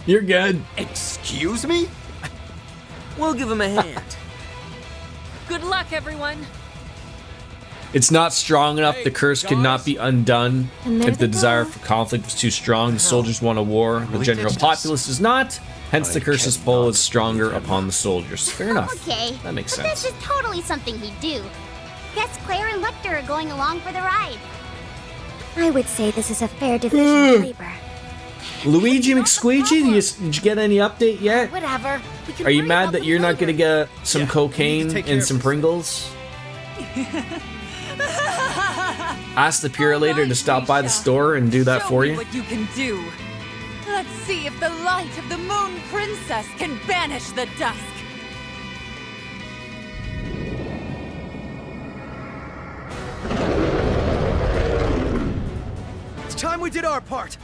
You're good. Excuse me? We'll give him a hand. Good luck, everyone. It's not strong enough. The curse could not be undone. And there If the they desire go. for conflict was too strong, the soldiers want a war. The Really general ditched us. populace does not. Hence, the curse's pull is stronger upon the soldiers. Fair enough. Okay. That makes but sense. That's just totally something he'd do. Guess Claire and Lecter are going along for the ride. I would say this is a fair division of labor. Luigi McSqueegee, did you get any update yet? Whatever. We can Are you worry mad about that them you're not later. going to get some Yeah, we need cocaine to take care and of some this. Pringles? Ask the Purelator to stop by the store and do that Show for me you. what you can do. Let's see if the light of the Moon Princess can banish the dusk. It's time we did our part.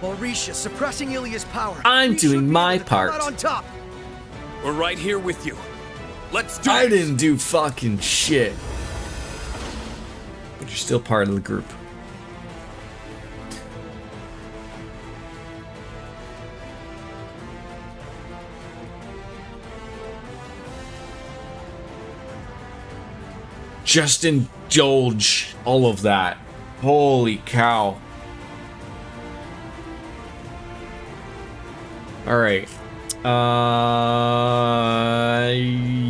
While Risha's suppressing Ilia's power, I'm we should doing be my able to come part. out on top. We're right here with you. Let's do I this. didn't do fucking shit. But you're still part of the group. Just indulge all of that. Holy cow. All right.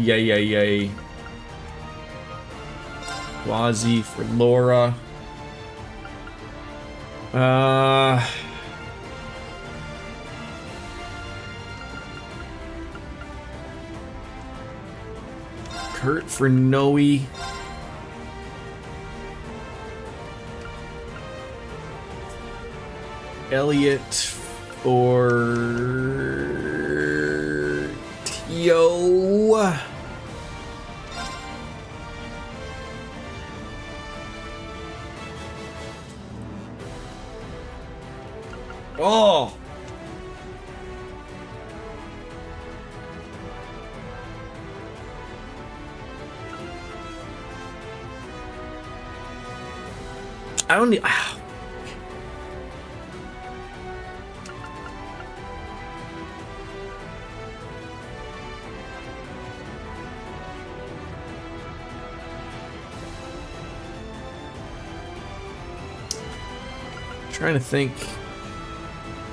Yay. Quasi for Laura. Kurt for Noe. Elliot for Tio. Oh. I don't need. Trying to think.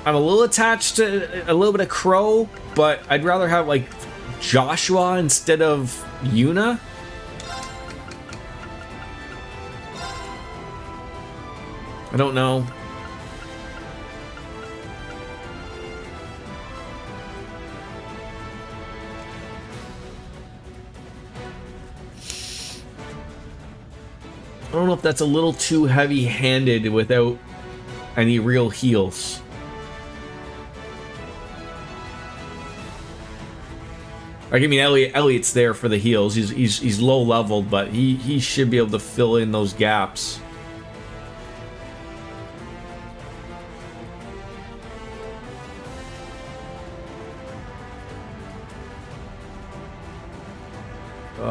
I'm a little attached to a little bit of Crow, but I'd rather have like Joshua instead of Yuna. I don't know. I don't know if that's a little too heavy-handed without any real heals. Like, I mean, Elliot's there for the heals. He's low leveled, but he should be able to fill in those gaps.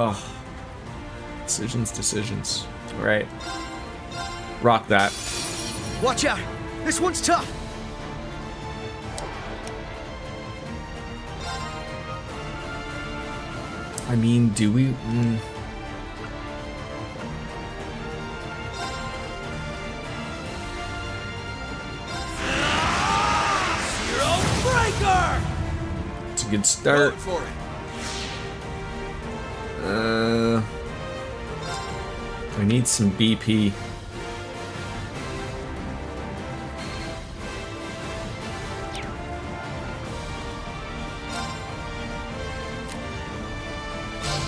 Oh. Decisions. All right. Rock that. Watch out! This one's tough! I mean, do we? Zero Breaker! It's a good start. For it. I need some BP.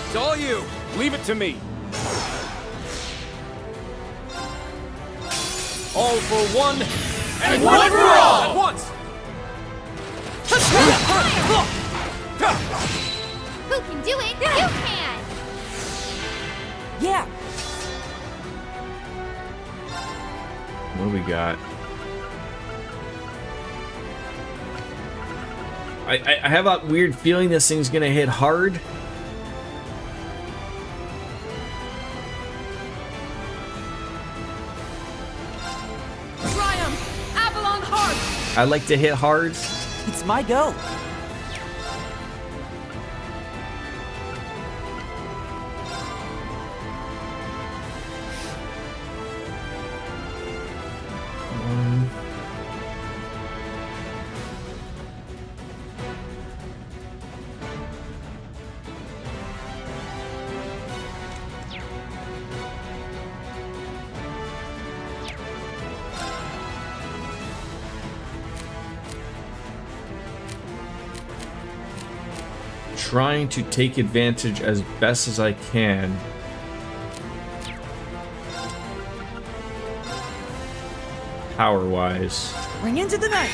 It's all you. Leave it to me. All for one, and one for all! At once! Who can do it? You can! Yeah! What do we got? I have a weird feeling this thing's gonna hit hard. Triumph! Avalon Heart! I like to hit hard. It's my go. Trying to take advantage as best as I can. Power-wise. Bring into the night.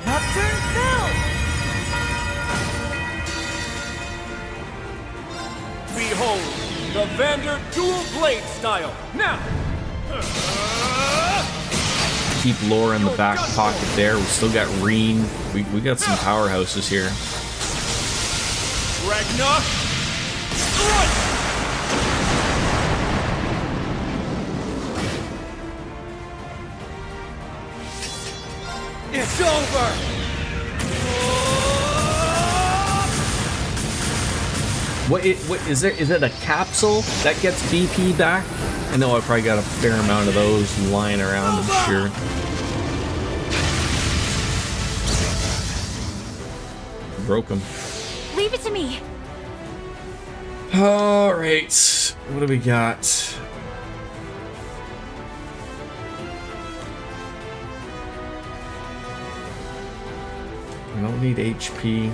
Nocturne Fill! Behold, the Vander Dual Blade style. Now! Keep Laura in the back pocket there. We still got Reen. We got some powerhouses here. Ragnar! Strike! It's over! What is there? Is it a capsule that gets BP back? I know I probably got a fair amount of those lying around, I'm sure. Broke them. Leave it to me. All right, what do we got? I don't need HP.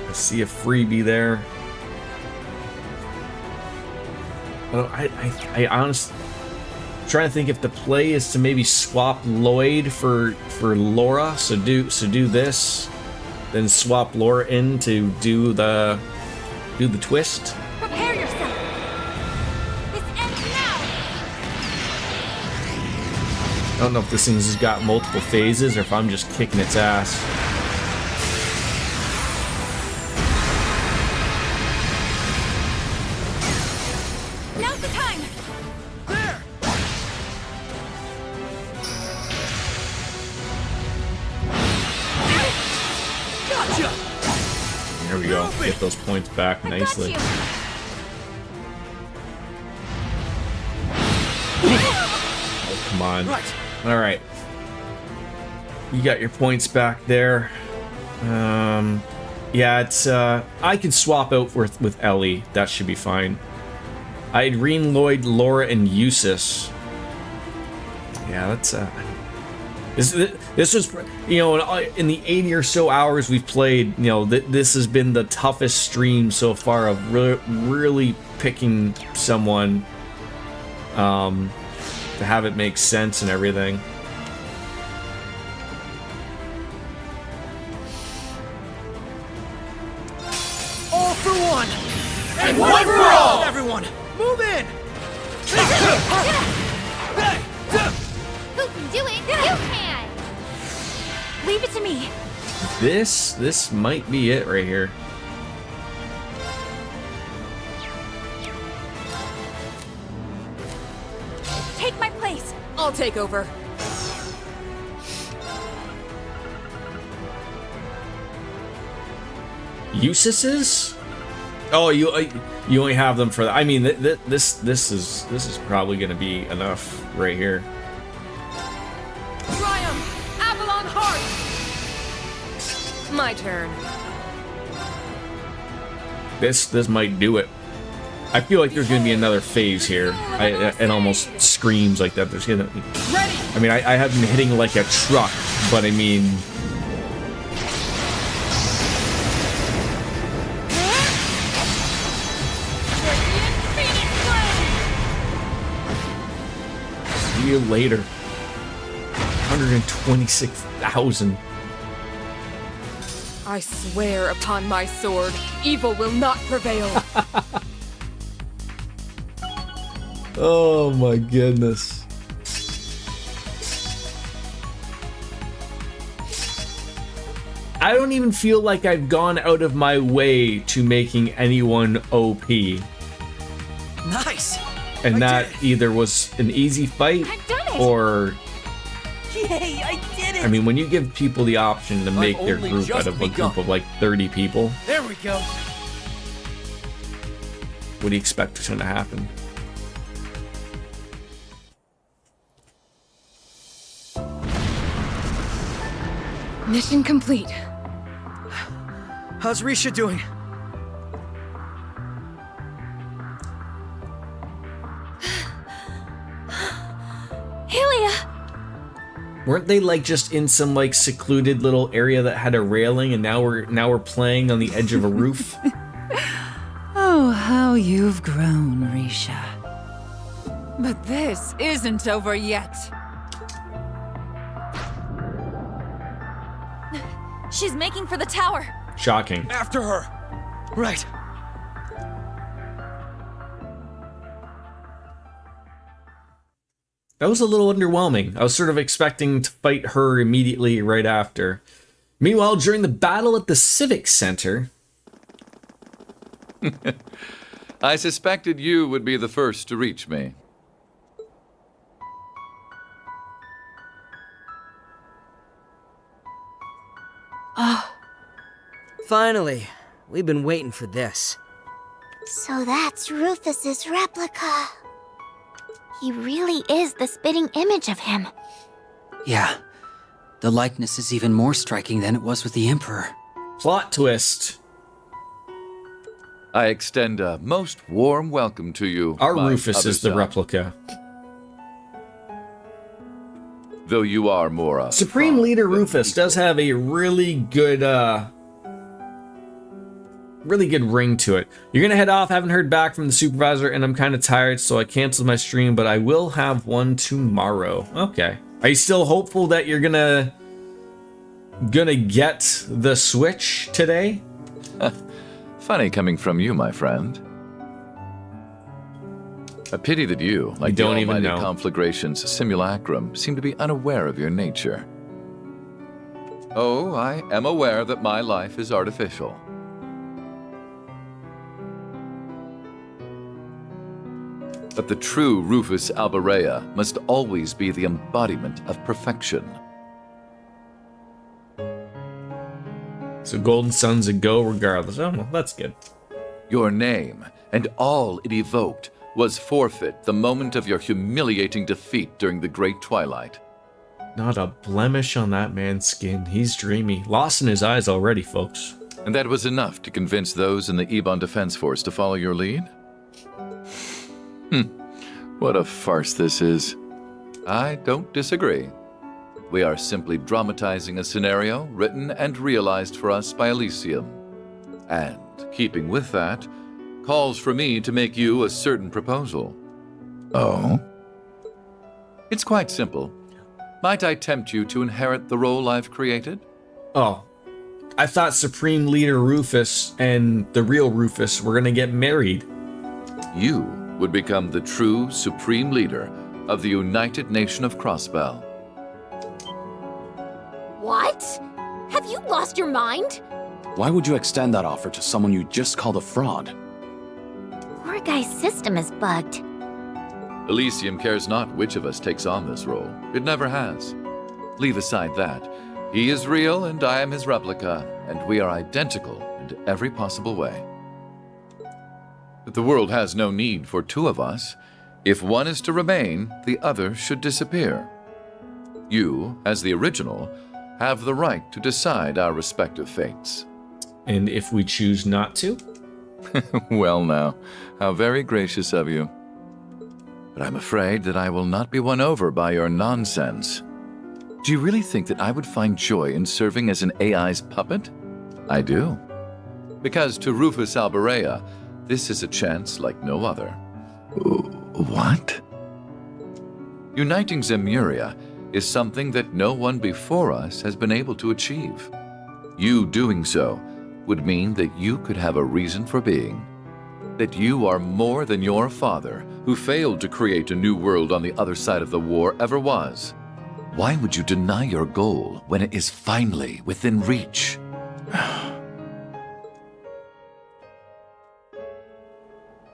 I see a freebie there. Oh, I honestly trying to think if the play is to maybe swap Lloyd for Laura. So do this, then swap Laura in to do the twist. Prepare yourself. This ends now. I don't know if this thing's got multiple phases or if I'm just kicking its ass. Now's the time. There! Gotcha! There we go. Get those points back nicely. Oh, come on. Right. All right. You got your points back there. Yeah, it's I could swap out with Ellie. That should be fine. I had Reen, Lloyd, Laura, and Eustace. Yeah, that's this was, you know, in the 80 or so hours we've played, you know, this has been the toughest stream so far of really picking someone to have it make sense and everything. All for one! And one for all! Everyone, move in! Who can do it? You can! Leave it to me. This might be it right here. Take my place. I'll take over. Ususes? Oh, you only have them for that. I mean, this is probably gonna be enough right here. Triumph! Avalon Heart! My turn. This might do it. I feel like there's gonna be another phase here. It almost screams like that. There's gonna. I mean, I have been hitting like a truck, but I mean. See you later. 126,000. I swear upon my sword, evil will not prevail. Oh my goodness. I don't even feel like I've gone out of my way to making anyone OP. Nice! And that either was an easy fight or... Yay, I did it! I mean, when you give people the option to make their group out of a group of like 30 people, There we go. what do you expect is going to happen? Mission complete. How's Risha doing? Helia! Weren't they like just in some like secluded little area that had a railing, and now we're playing on the edge of a roof? Oh, how you've grown, Risha. But this isn't over yet. She's making for the tower. Shocking. After her. Right. That was a little underwhelming. I was sort of expecting to fight her immediately right after. Meanwhile, during the battle at the Civic Center... I suspected you would be the first to reach me. Finally. We've been waiting for this. So that's Rufus's replica. He really is the spitting image of him. Yeah. The likeness is even more striking than it was with the Emperor. Plot twist. I extend a most warm welcome to you. Our my Rufus other is the son. replica. Though you are more Supreme Leader Rufus does have a really good ring to it. You're gonna head off. Haven't heard back from the supervisor, and I'm kind of tired, so I canceled my stream, but I will have one tomorrow. Okay. Are you still hopeful that you're gonna get the Switch today? Funny coming from you, my friend. A pity that you, like the don't even almighty know. conflagration's simulacrum, seem to be unaware of your nature. Oh, I am aware that my life is artificial. But the true Rufus Albarea must always be the embodiment of perfection. So Golden Sun's a go regardless. Oh, well, that's good. Your name, and all it evoked, was forfeit the moment of your humiliating defeat during the Great Twilight. Not a blemish on that man's skin. He's dreamy. Lost in his eyes already, folks. And that was enough to convince those in the Ebon Defense Force to follow your lead? What a farce this is. I don't disagree. We are simply dramatizing a scenario written and realized for us by Elysium. And, keeping with that, calls for me to make you a certain proposal. Oh? It's quite simple. Might I tempt you to inherit the role I've created? Oh, I thought Supreme Leader Rufus and the real Rufus were gonna get married. You would become the true Supreme Leader of the United Nation of Crossbell. What? Have you lost your mind? Why would you extend that offer to someone you just called a fraud? Poor guy's system is bugged. Elysium cares not which of us takes on this role. It never has. Leave aside that. He is real and I am his replica, and we are identical in every possible way. But the world has no need for two of us. If one is to remain, the other should disappear. You, as the original, have the right to decide our respective fates. And if we choose not to? Well now, how very gracious of you. But I'm afraid that I will not be won over by your nonsense. Do you really think that I would find joy in serving as an AI's puppet? I do. Because to Rufus Alberea, this is a chance like no other. What? Uniting Zemuria is something that no one before us has been able to achieve. You doing so would mean that you could have a reason for being. That you are more than your father, who failed to create a new world on the other side of the war, ever was. Why would you deny your goal when it is finally within reach?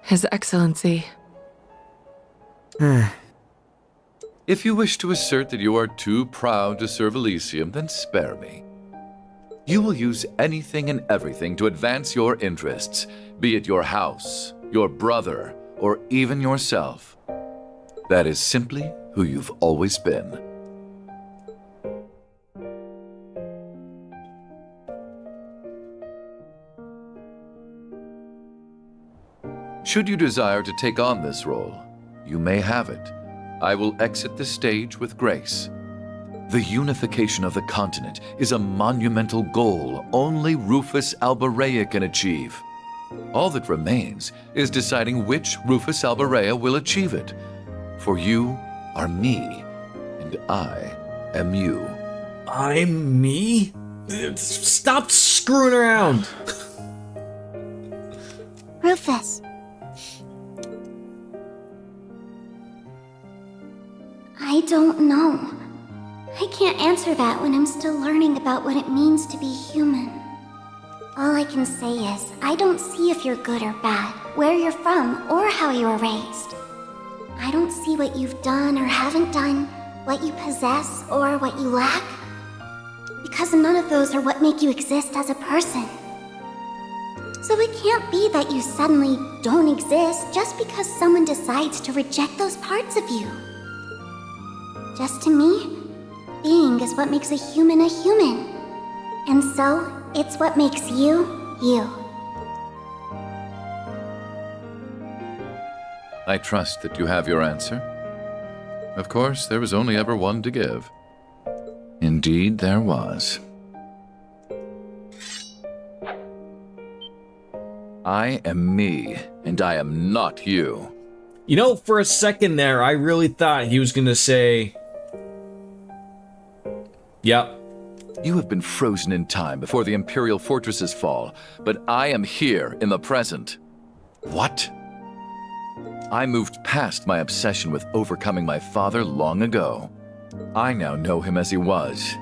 His Excellency. If you wish to assert that you are too proud to serve Elysium, then spare me. You will use anything and everything to advance your interests, be it your house, your brother, or even yourself. That is simply who you've always been. Should you desire to take on this role, you may have it. I will exit the stage with grace. The unification of the continent is a monumental goal only Rufus Alberea can achieve. All that remains is deciding which Rufus Alberea will achieve it. For you are me, and I am you. I'm me? Stop screwing around! Rufus. I don't know. I can't answer that when I'm still learning about what it means to be human. All I can say is, I don't see if you're good or bad, where you're from, or how you were raised. I don't see what you've done or haven't done, what you possess or what you lack. Because none of those are what make you exist as a person. So it can't be that you suddenly don't exist just because someone decides to reject those parts of you. Just to me, being is what makes a human. And so, it's what makes you, you. I trust that you have your answer. Of course, there was only ever one to give. Indeed, there was. I am me, and I am not you. You know, for a second there, I really thought he was gonna say... Yep. You have been frozen in time before the Imperial fortresses fall, but I am here in the present. What? I moved past my obsession with overcoming my father long ago. I now know him as he was,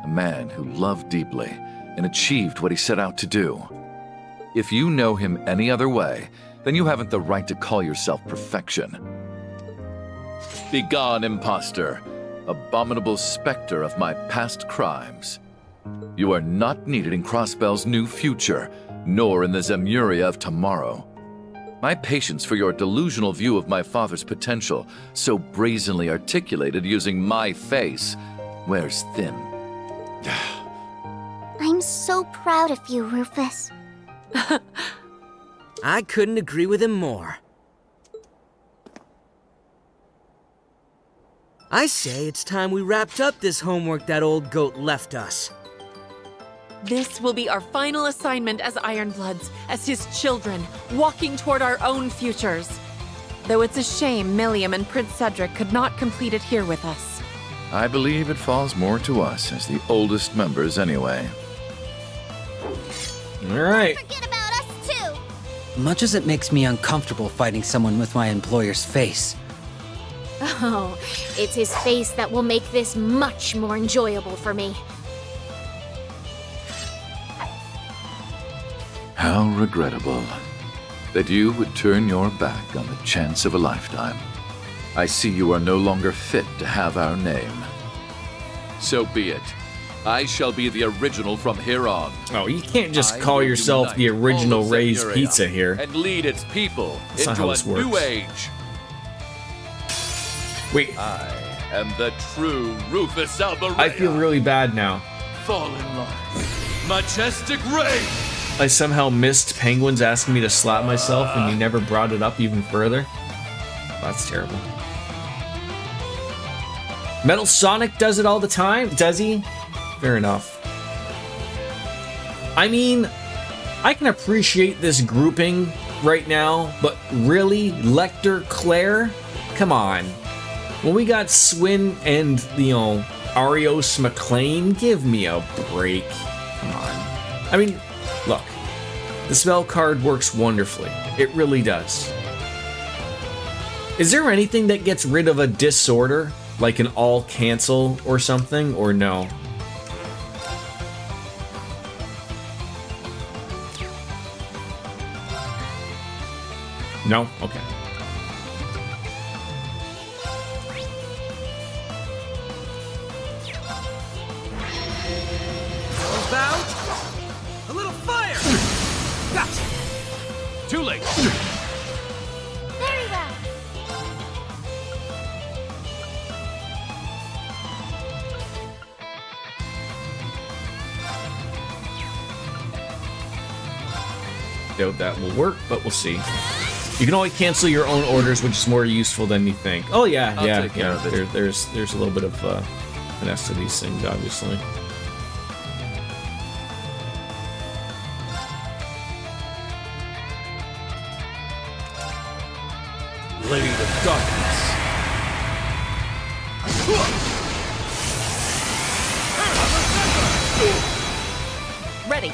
a man who loved deeply and achieved what he set out to do. If you know him any other way, then you haven't the right to call yourself perfection. Begone, imposter, abominable specter of my past crimes. You are not needed in Crossbell's new future, nor in the Zemuria of tomorrow. My patience for your delusional view of my father's potential, so brazenly articulated using my face, wears thin. I'm so proud of you, Rufus. I couldn't agree with him more. I say it's time we wrapped up this homework that old goat left us. This will be our final assignment as Ironbloods, as his children, walking toward our own futures. Though it's a shame Milliam and Prince Cedric could not complete it here with us. I believe it falls more to us as the oldest members anyway. Alright. Much as it makes me uncomfortable fighting someone with my employer's face. Oh, it's his face that will make this much more enjoyable for me. How regrettable that you would turn your back on the chance of a lifetime. I see you are no longer fit to have our name. So be it. I shall be the original from here on. Oh, you can't just call yourself the original Ray's Pizza here. And lead its people That's not into how a this new works. age. Wait. I am the true Rufus Albarella. I feel really bad now. Fall in line. Majestic Ray! I somehow missed Penguins asking me to slap myself and you never brought it up even further. That's terrible. Metal Sonic does it all the time? Does he? Fair enough. I mean, I can appreciate this grouping right now, but really, Lecter, Claire? Come on. When we got Swin and, Arios McLean, give me a break. Come on. I mean, look. The spell card works wonderfully. It really does. Is there anything that gets rid of a disorder? Like an all cancel or something? Or no? No? Okay. Bound? A little fire! Gotcha! Too late! Very well. Doubt that will work, but we'll see. You can only cancel your own orders, which is more useful than you think. Oh yeah, I'll yeah, take care of it. There's a little bit of finesse to these things, obviously. Blade of Darkness. Ready.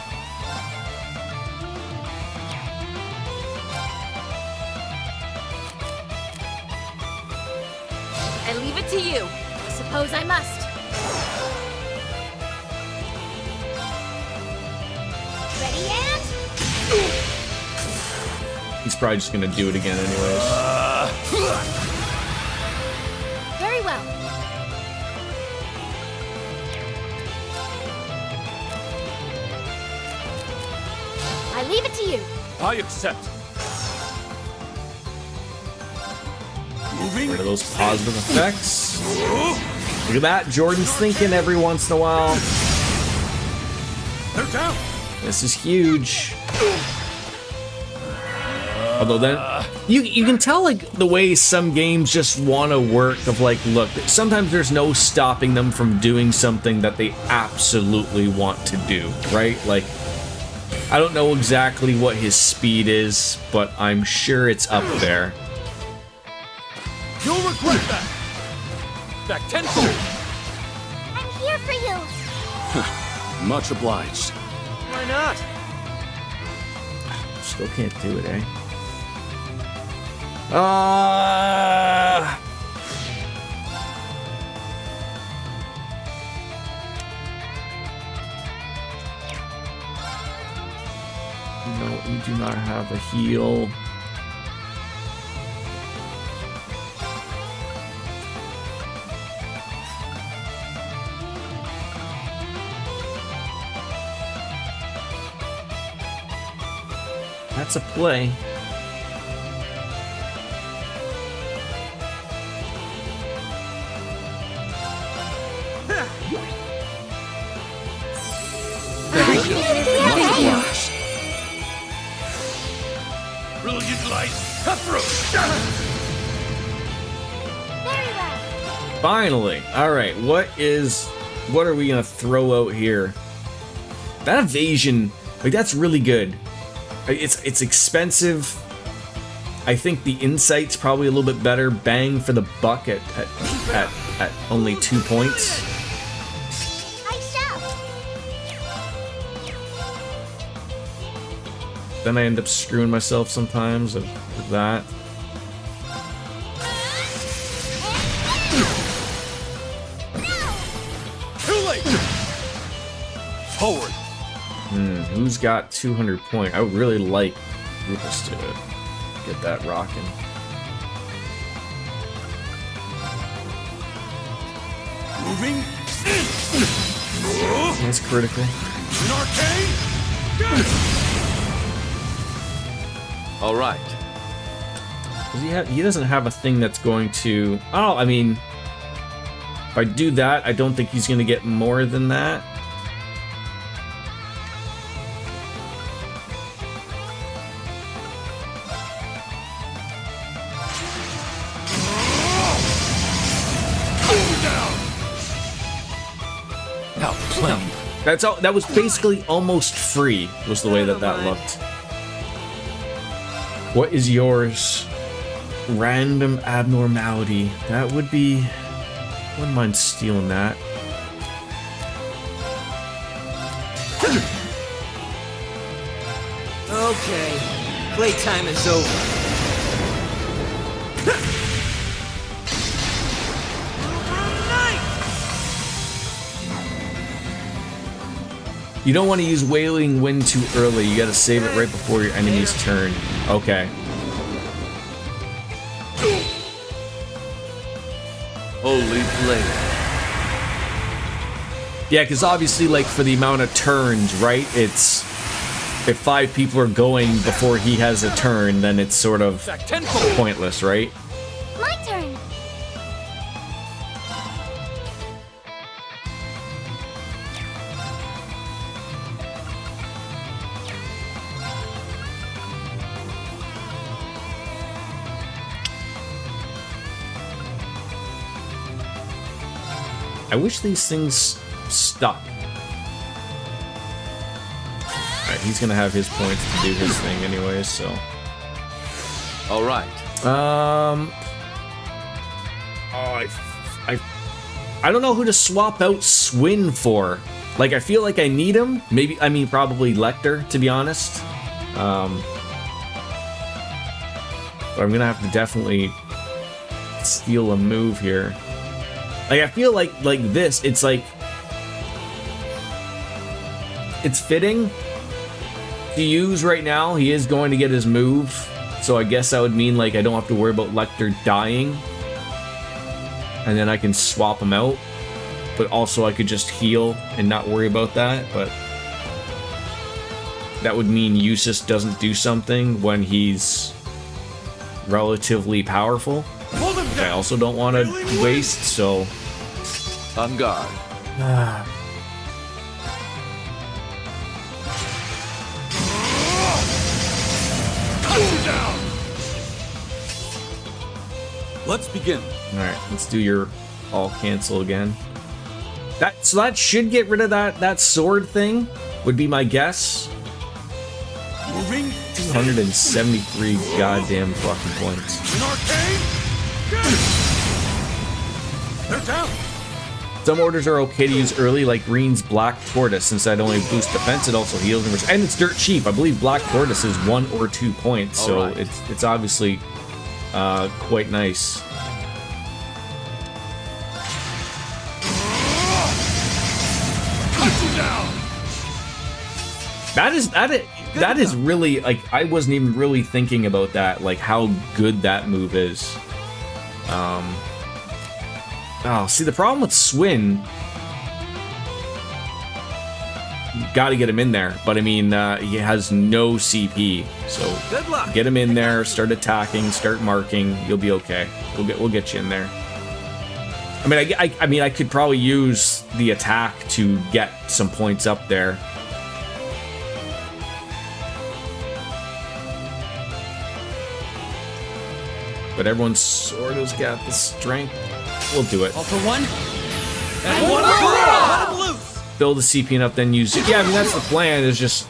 I leave it to you. Suppose I must. Ready and... He's probably just gonna do it again anyways. Very well. I leave it to you. I accept. Rid of those positive effects. Look at that, Jordan's thinking every once in a while. They're down. This is huge. Although then, you can tell like the way some games just want to work. Of like, look, sometimes there's no stopping them from doing something that they absolutely want to do, right? Like, I don't know exactly what his speed is, but I'm sure it's up there. You'll regret that. Back tenfold. I'm here for you. Much obliged. Why not? Still can't do it, eh? No, you do not have a heal. That's a play. Brilliant light. Cutthroat. Very well. Finally. All right. What are we gonna throw out here? That evasion, like that's really good. It's expensive. I think the insight's probably a little bit better. Bang for the buck at only 2 points. I shall. Then I end up screwing myself sometimes with that. Too late. Forward. Who who's got 200 point? I would really like Rufus to get that rocking. Moving. That's critical. An arcane. All right. He doesn't have a thing that's going to... Oh, I mean... If I do that, I don't think he's going to get more than that. Now, plenty. That's all. That was basically almost free, was the way that looked. What is yours? Random abnormality. That would be... Wouldn't mind stealing that. Okay, playtime is over. You don't want to use Wailing Wind too early. You gotta save it right before your enemy's turn. Okay. Holy Blade. Yeah, because obviously, like, for the amount of turns, right? It's... If 5 people are going before he has a turn, then it's sort of pointless, right? My turn. I wish these things stuck. Alright, he's gonna have his points to do his thing anyways, so... Alright. Oh, I don't know who to swap out Swin for. Like, I feel like I need him. Maybe, I mean, probably Lecter, to be honest. But I'm gonna have to definitely steal a move here. Like, I feel like this, it's like... It's fitting to use right now. He is going to get his move. So I guess that would mean, like, I don't have to worry about Lecter dying. And then I can swap him out. But also I could just heal and not worry about that. But that would mean Eustace doesn't do something when he's relatively powerful. Which I also don't want to waste, so... On guard. Let's begin. Alright, let's do your all cancel again. So that should get rid of that sword thing, would be my guess. Moving. 273 goddamn fucking points. An arcane. They're down. Some orders are okay to use early, like Green's Black Tortoise, since I'd only boost defense, it also heals and it's dirt cheap. I believe Black Tortoise is 1 or 2 points, so right. It's obviously quite nice. That is really, like, I wasn't even really thinking about that, like how good that move is. Oh, see, the problem with Swin, you gotta get him in there, but I mean, he has no CP, so good luck. Get him in there, start attacking, start marking, you'll be okay. We'll get you in there. I mean, I could probably use the attack to get some points up there. But everyone's sort of's got the strength. We'll do it. All for one. And one for all. Let him loose. Build the CP enough, then use it. Yeah, I mean, that's the plan, is just...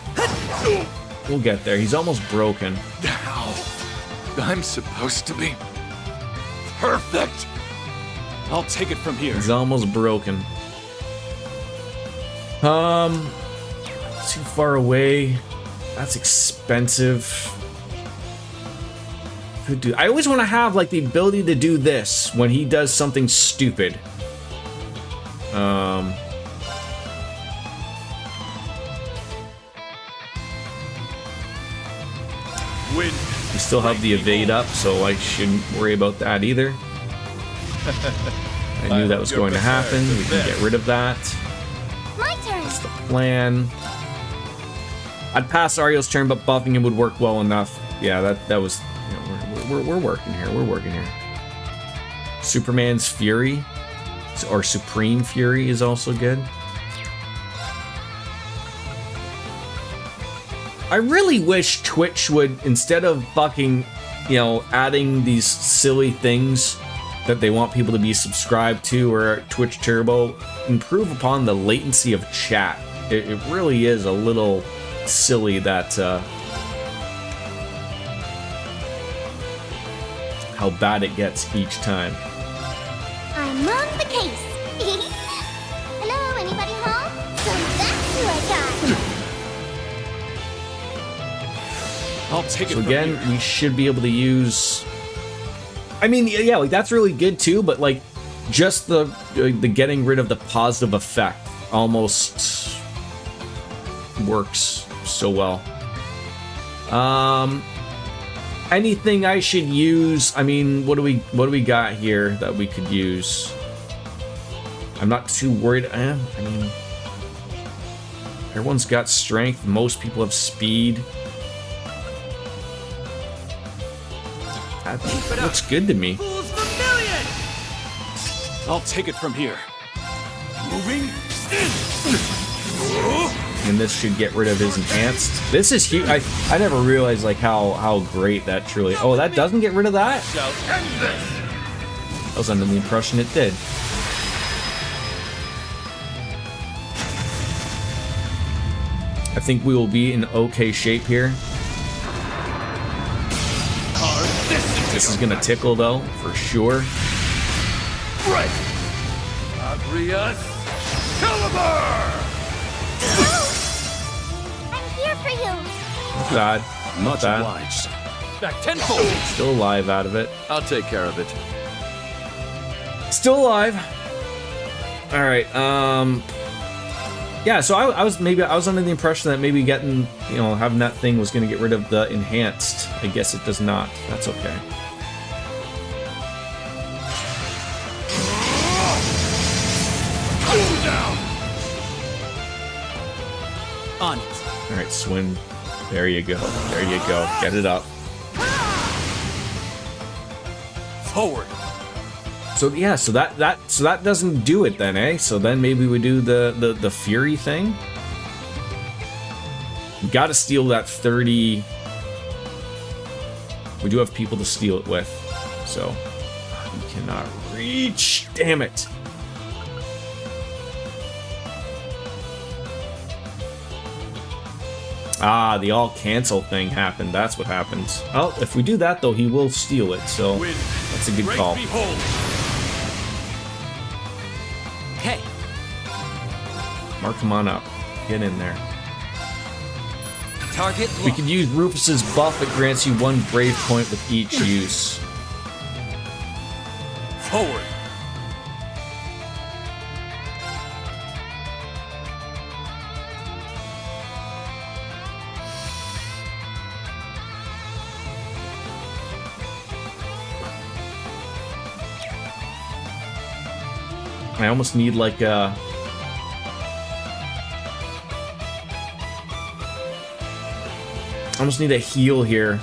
We'll get there. He's almost broken. Now, I'm supposed to be perfect. I'll take it from here. He's almost broken. Too far away. That's expensive. Could do. I always want to have, like, the ability to do this when he does something stupid. We still have the evade up, so I shouldn't worry about that either. I knew that was going to happen. We can get rid of that. My turn. That's the plan. I'd pass Ario's turn, but buffing him would work well enough. Yeah, that was. You know, we're working here. We're working here. Superman's Fury, or Supreme Fury, is also good. I really wish Twitch would, instead of fucking, you know, adding these silly things that they want people to be subscribed to, or Twitch Turbo, improve upon the latency of chat. It really is a little silly that how bad it gets each time. I'm on the case. Hello, anybody home? So that's who I got. I'll take it So from again, here. we should be able to use. I mean, yeah, like that's really good too. But like, just the getting rid of the positive effect almost works so well. Anything I should use? I mean, what do we got here that we could use? I'm not too worried. I mean, everyone's got strength. Most people have speed. That looks good to me. I'll take it from here. Moving in. And this should get rid of his enhanced. This is huge. I never realized like how great that truly. Oh, that doesn't get rid of that? I was under the impression it did. I think we will be in okay shape here. This is gonna tickle though, for sure. Right. Agrias Caliber! I'm here for you. Not bad. Not Much bad. obliged. Back tenfold. Still alive out of it. I'll take care of it. Still alive. All right. Yeah. So I was under the impression that maybe getting, you know, having that thing was going to get rid of the enhanced. I guess it does not. That's okay. Down. On it. All right, swim. There you go. There you go. Get it up. Forward. So yeah, so that doesn't do it then, eh? So then maybe we do the Fury thing. We got to steal that 30. We do have people to steal it with, so we cannot reach. Damn it. Ah, the all cancel thing happened. That's what happens. Oh, if we do that though, he will steal it. So that's a good call. Hey, Mark him on up. Get in there. target We could use Rufus's buff. It grants you 1 brave point with each use. forward. I almost need like a... I almost need a heal here.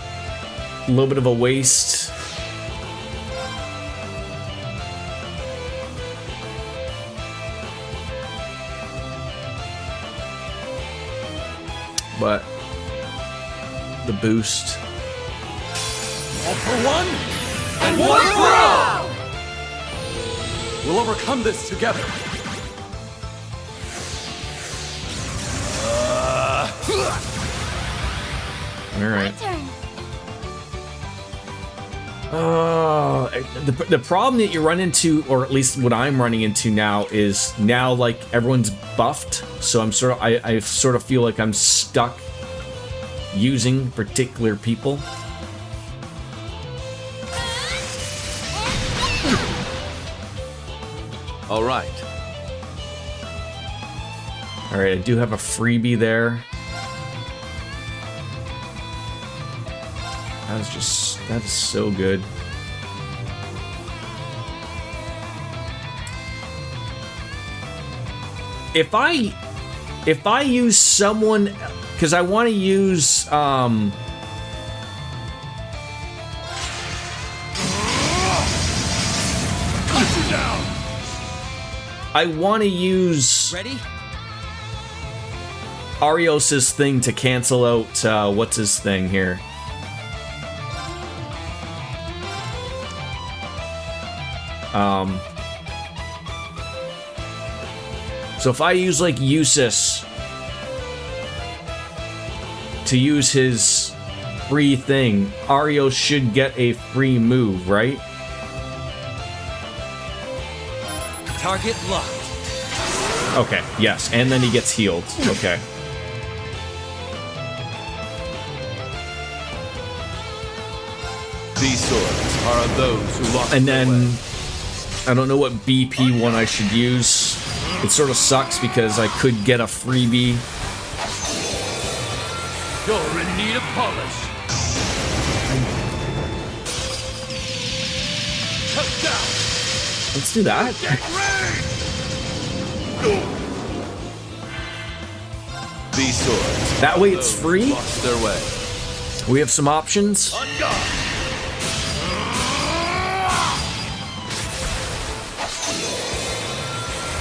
A little bit of a waste. But the boost. All for one, and one for all! We'll overcome this together. All right. Turn. The problem that you run into, or at least what I'm running into now, is now like everyone's buffed, so I'm sort of I sort of feel like I'm stuck using particular people. All right. All right, I do have a freebie there. That is so good. If I use someone, because I want to use I want to use Arios's thing to cancel out what's his thing here. So if I use like Eustace to use his free thing, Arios should get a free move, right? Target locked. Okay, yes, and then he gets healed. Okay. These swords are of those who lost And their then way. I don't know what BP one I should use. It sort of sucks because I could get a freebie. You're in need of polish. Cut down. Let's do that. These swords. That way it's free. Lost their way. We have some options. On guard.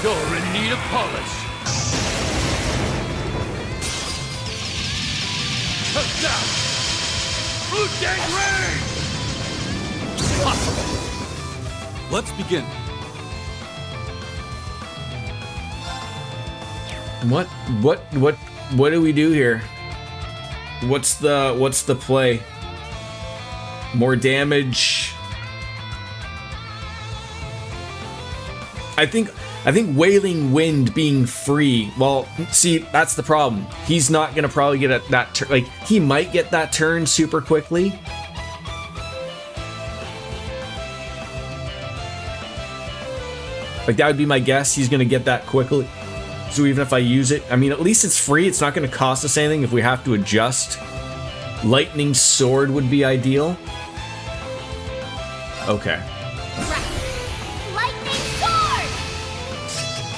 You're in need of polish. Cut down. Blue Gang Rain. Possible. Let's begin. What do we do here? What's the play? More damage. I think Wailing Wind being free. Well, see, that's the problem. He's not gonna probably get that turn. Like, he might get that turn super quickly. Like, that would be my guess. He's gonna get that quickly. So even if I use it, I mean, at least it's free. It's not gonna cost us anything if we have to adjust. Lightning Sword would be ideal. Okay.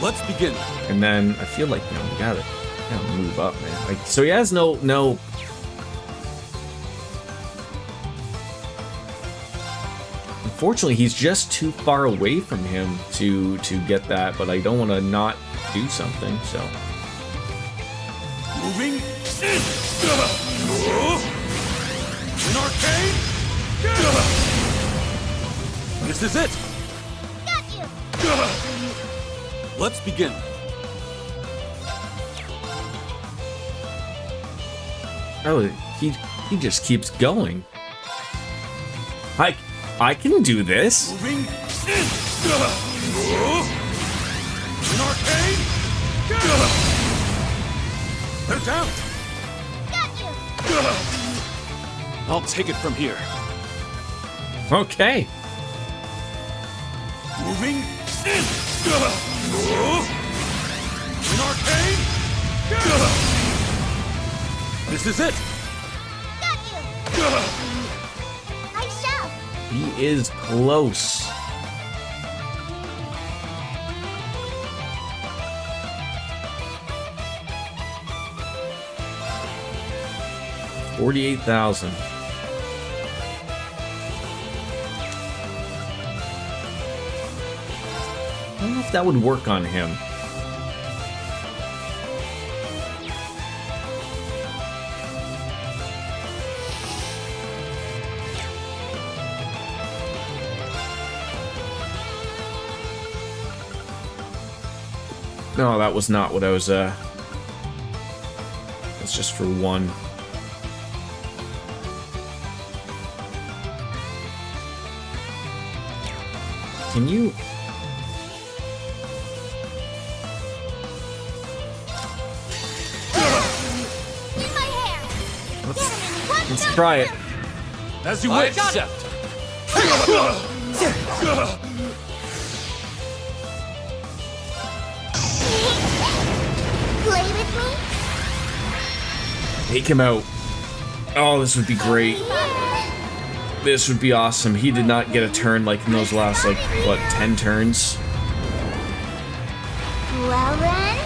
Let's begin. And then I feel like, you know, we gotta move up, man. Like, so he has no. Unfortunately, he's just too far away from him to get that. But I don't want to not do something. So Moving in. An arcane. This is it. Got you. Let's begin. oh, he just keeps going. I can do this. Moving in. An arcane. They're down. Got you. I'll take it from here. Okay. Moving in. An arcane. This is it. Got you. I shall. He is close. $48,000. I don't know if that would work on him. No, that was not what I was, That's just for one. Can you... Let's try it. As you wish. Accept. Play with me? Take him out. Oh, this would be great. This would be awesome. He did not get a turn like in those last, like, what, 10 turns? Well then.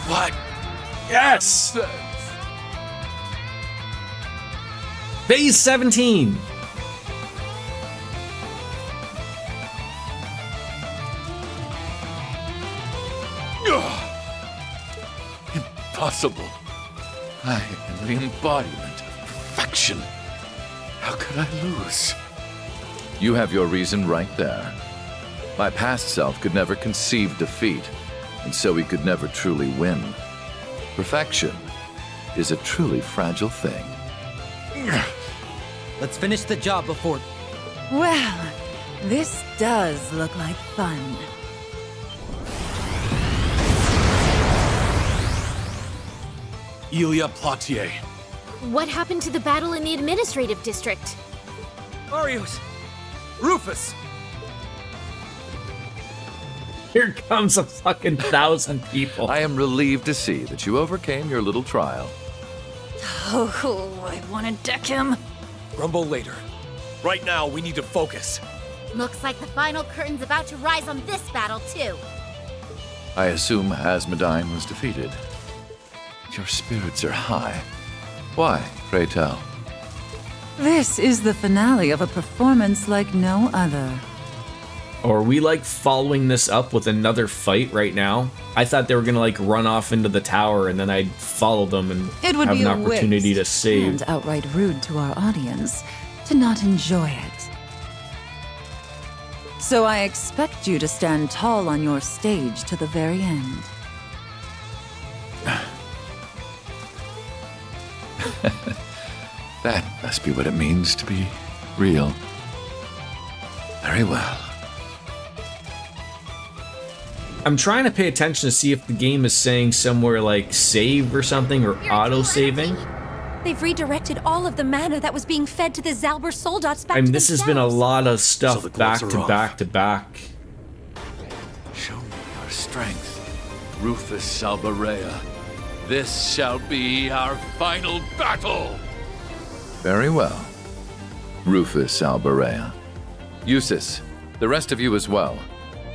What? Yes! Phase 17! Impossible. I am the embodiment of perfection. How could I lose? You have your reason right there. My past self could never conceive defeat, and so he could never truly win. Perfection is a truly fragile thing. Let's finish the job before... Well, this does look like fun. Ilya Platier. What happened to the battle in the administrative district? Marius! Rufus! Here comes a fucking 1,000 people. I am relieved to see that you overcame your little trial. Oh, I want to deck him. Grumble later. Right now, we need to focus. Looks like the final curtain's about to rise on this battle, too. I assume Asmodine was defeated. Your spirits are high. Why, pray tell? This is the finale of a performance like no other. Or are we, like, following this up with another fight right now? I thought they were gonna, like, run off into the tower and then I'd follow them and It would have be an a opportunity to waste save. and outright rude to our audience to not enjoy it. So I expect you to stand tall on your stage to the very end. That must be what it means to be real. Very well. I'm trying to pay attention to see if the game is saying somewhere like save or something or auto-saving. They've redirected all of the mana that was being fed to the Zalber Soldats back I mean, to this has themselves. been a lot of stuff So the back gloves to are back off. to back. Show me your strength, Rufus Albarea. This shall be our final battle! Very well, Rufus Albarea. Eustace, the rest of you as well.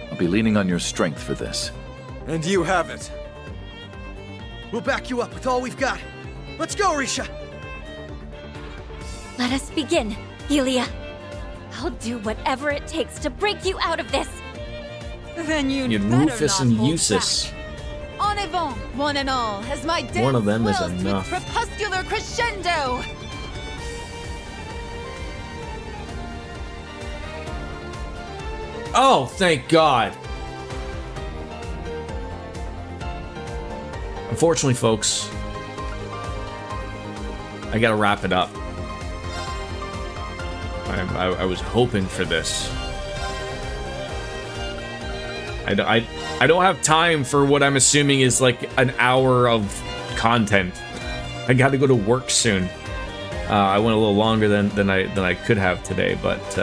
I'll be leaning on your strength for this. And you have it. We'll back you up with all we've got. Let's go, Risha! Let us begin, Ilya. I'll do whatever it takes to break you out of this. Then You had Rufus and Eustace. En avant, one and all, as my dance One of them is swells to its enough. crepuscular crescendo. Oh, thank God. Unfortunately, folks, I gotta wrap it up. I was hoping for this. I don't have time for what I'm assuming is like an hour of content. I gotta go to work soon. I went a little longer than I could have today, but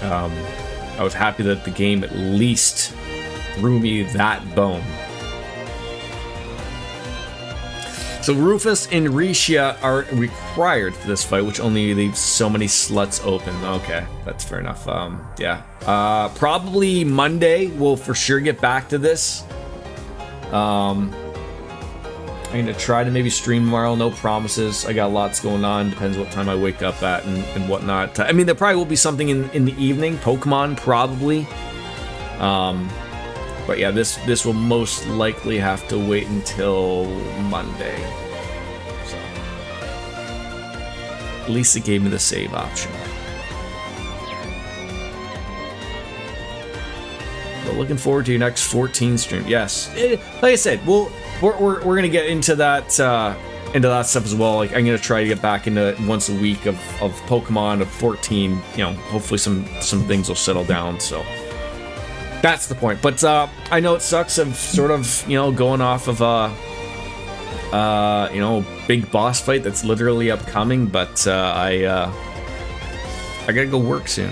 I was happy that the game at least threw me that bone. So Rufus and Risha are required for this fight, which only leaves so many slots open. Okay, that's fair enough. Yeah. Probably Monday we'll for sure get back to this. I'm gonna try to maybe stream tomorrow. No promises. I got lots going on. Depends what time I wake up at and whatnot. I mean, there probably will be something in the evening. Pokemon probably. But yeah, this will most likely have to wait until Monday. So at least it gave me the save option. But looking forward to your next 14 stream. Yes, like I said, we're gonna get into that stuff as well. Like I'm gonna try to get back into once a week of Pokemon of 14. You know, hopefully some things will settle down. So. That's the point. But I know it sucks of sort of, going off of big boss fight that's literally upcoming, but I gotta go work soon.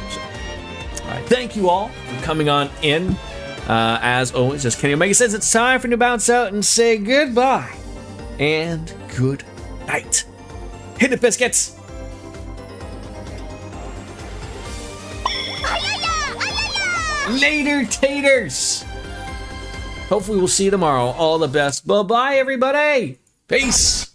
So, all right. Thank you all for coming on in. As always, just Kenny Omega says it's time for me to bounce out and say goodbye and good night. Hit it, biscuits! Later, taters! Hopefully we'll see you tomorrow. All the best. Bye-bye, everybody! Peace!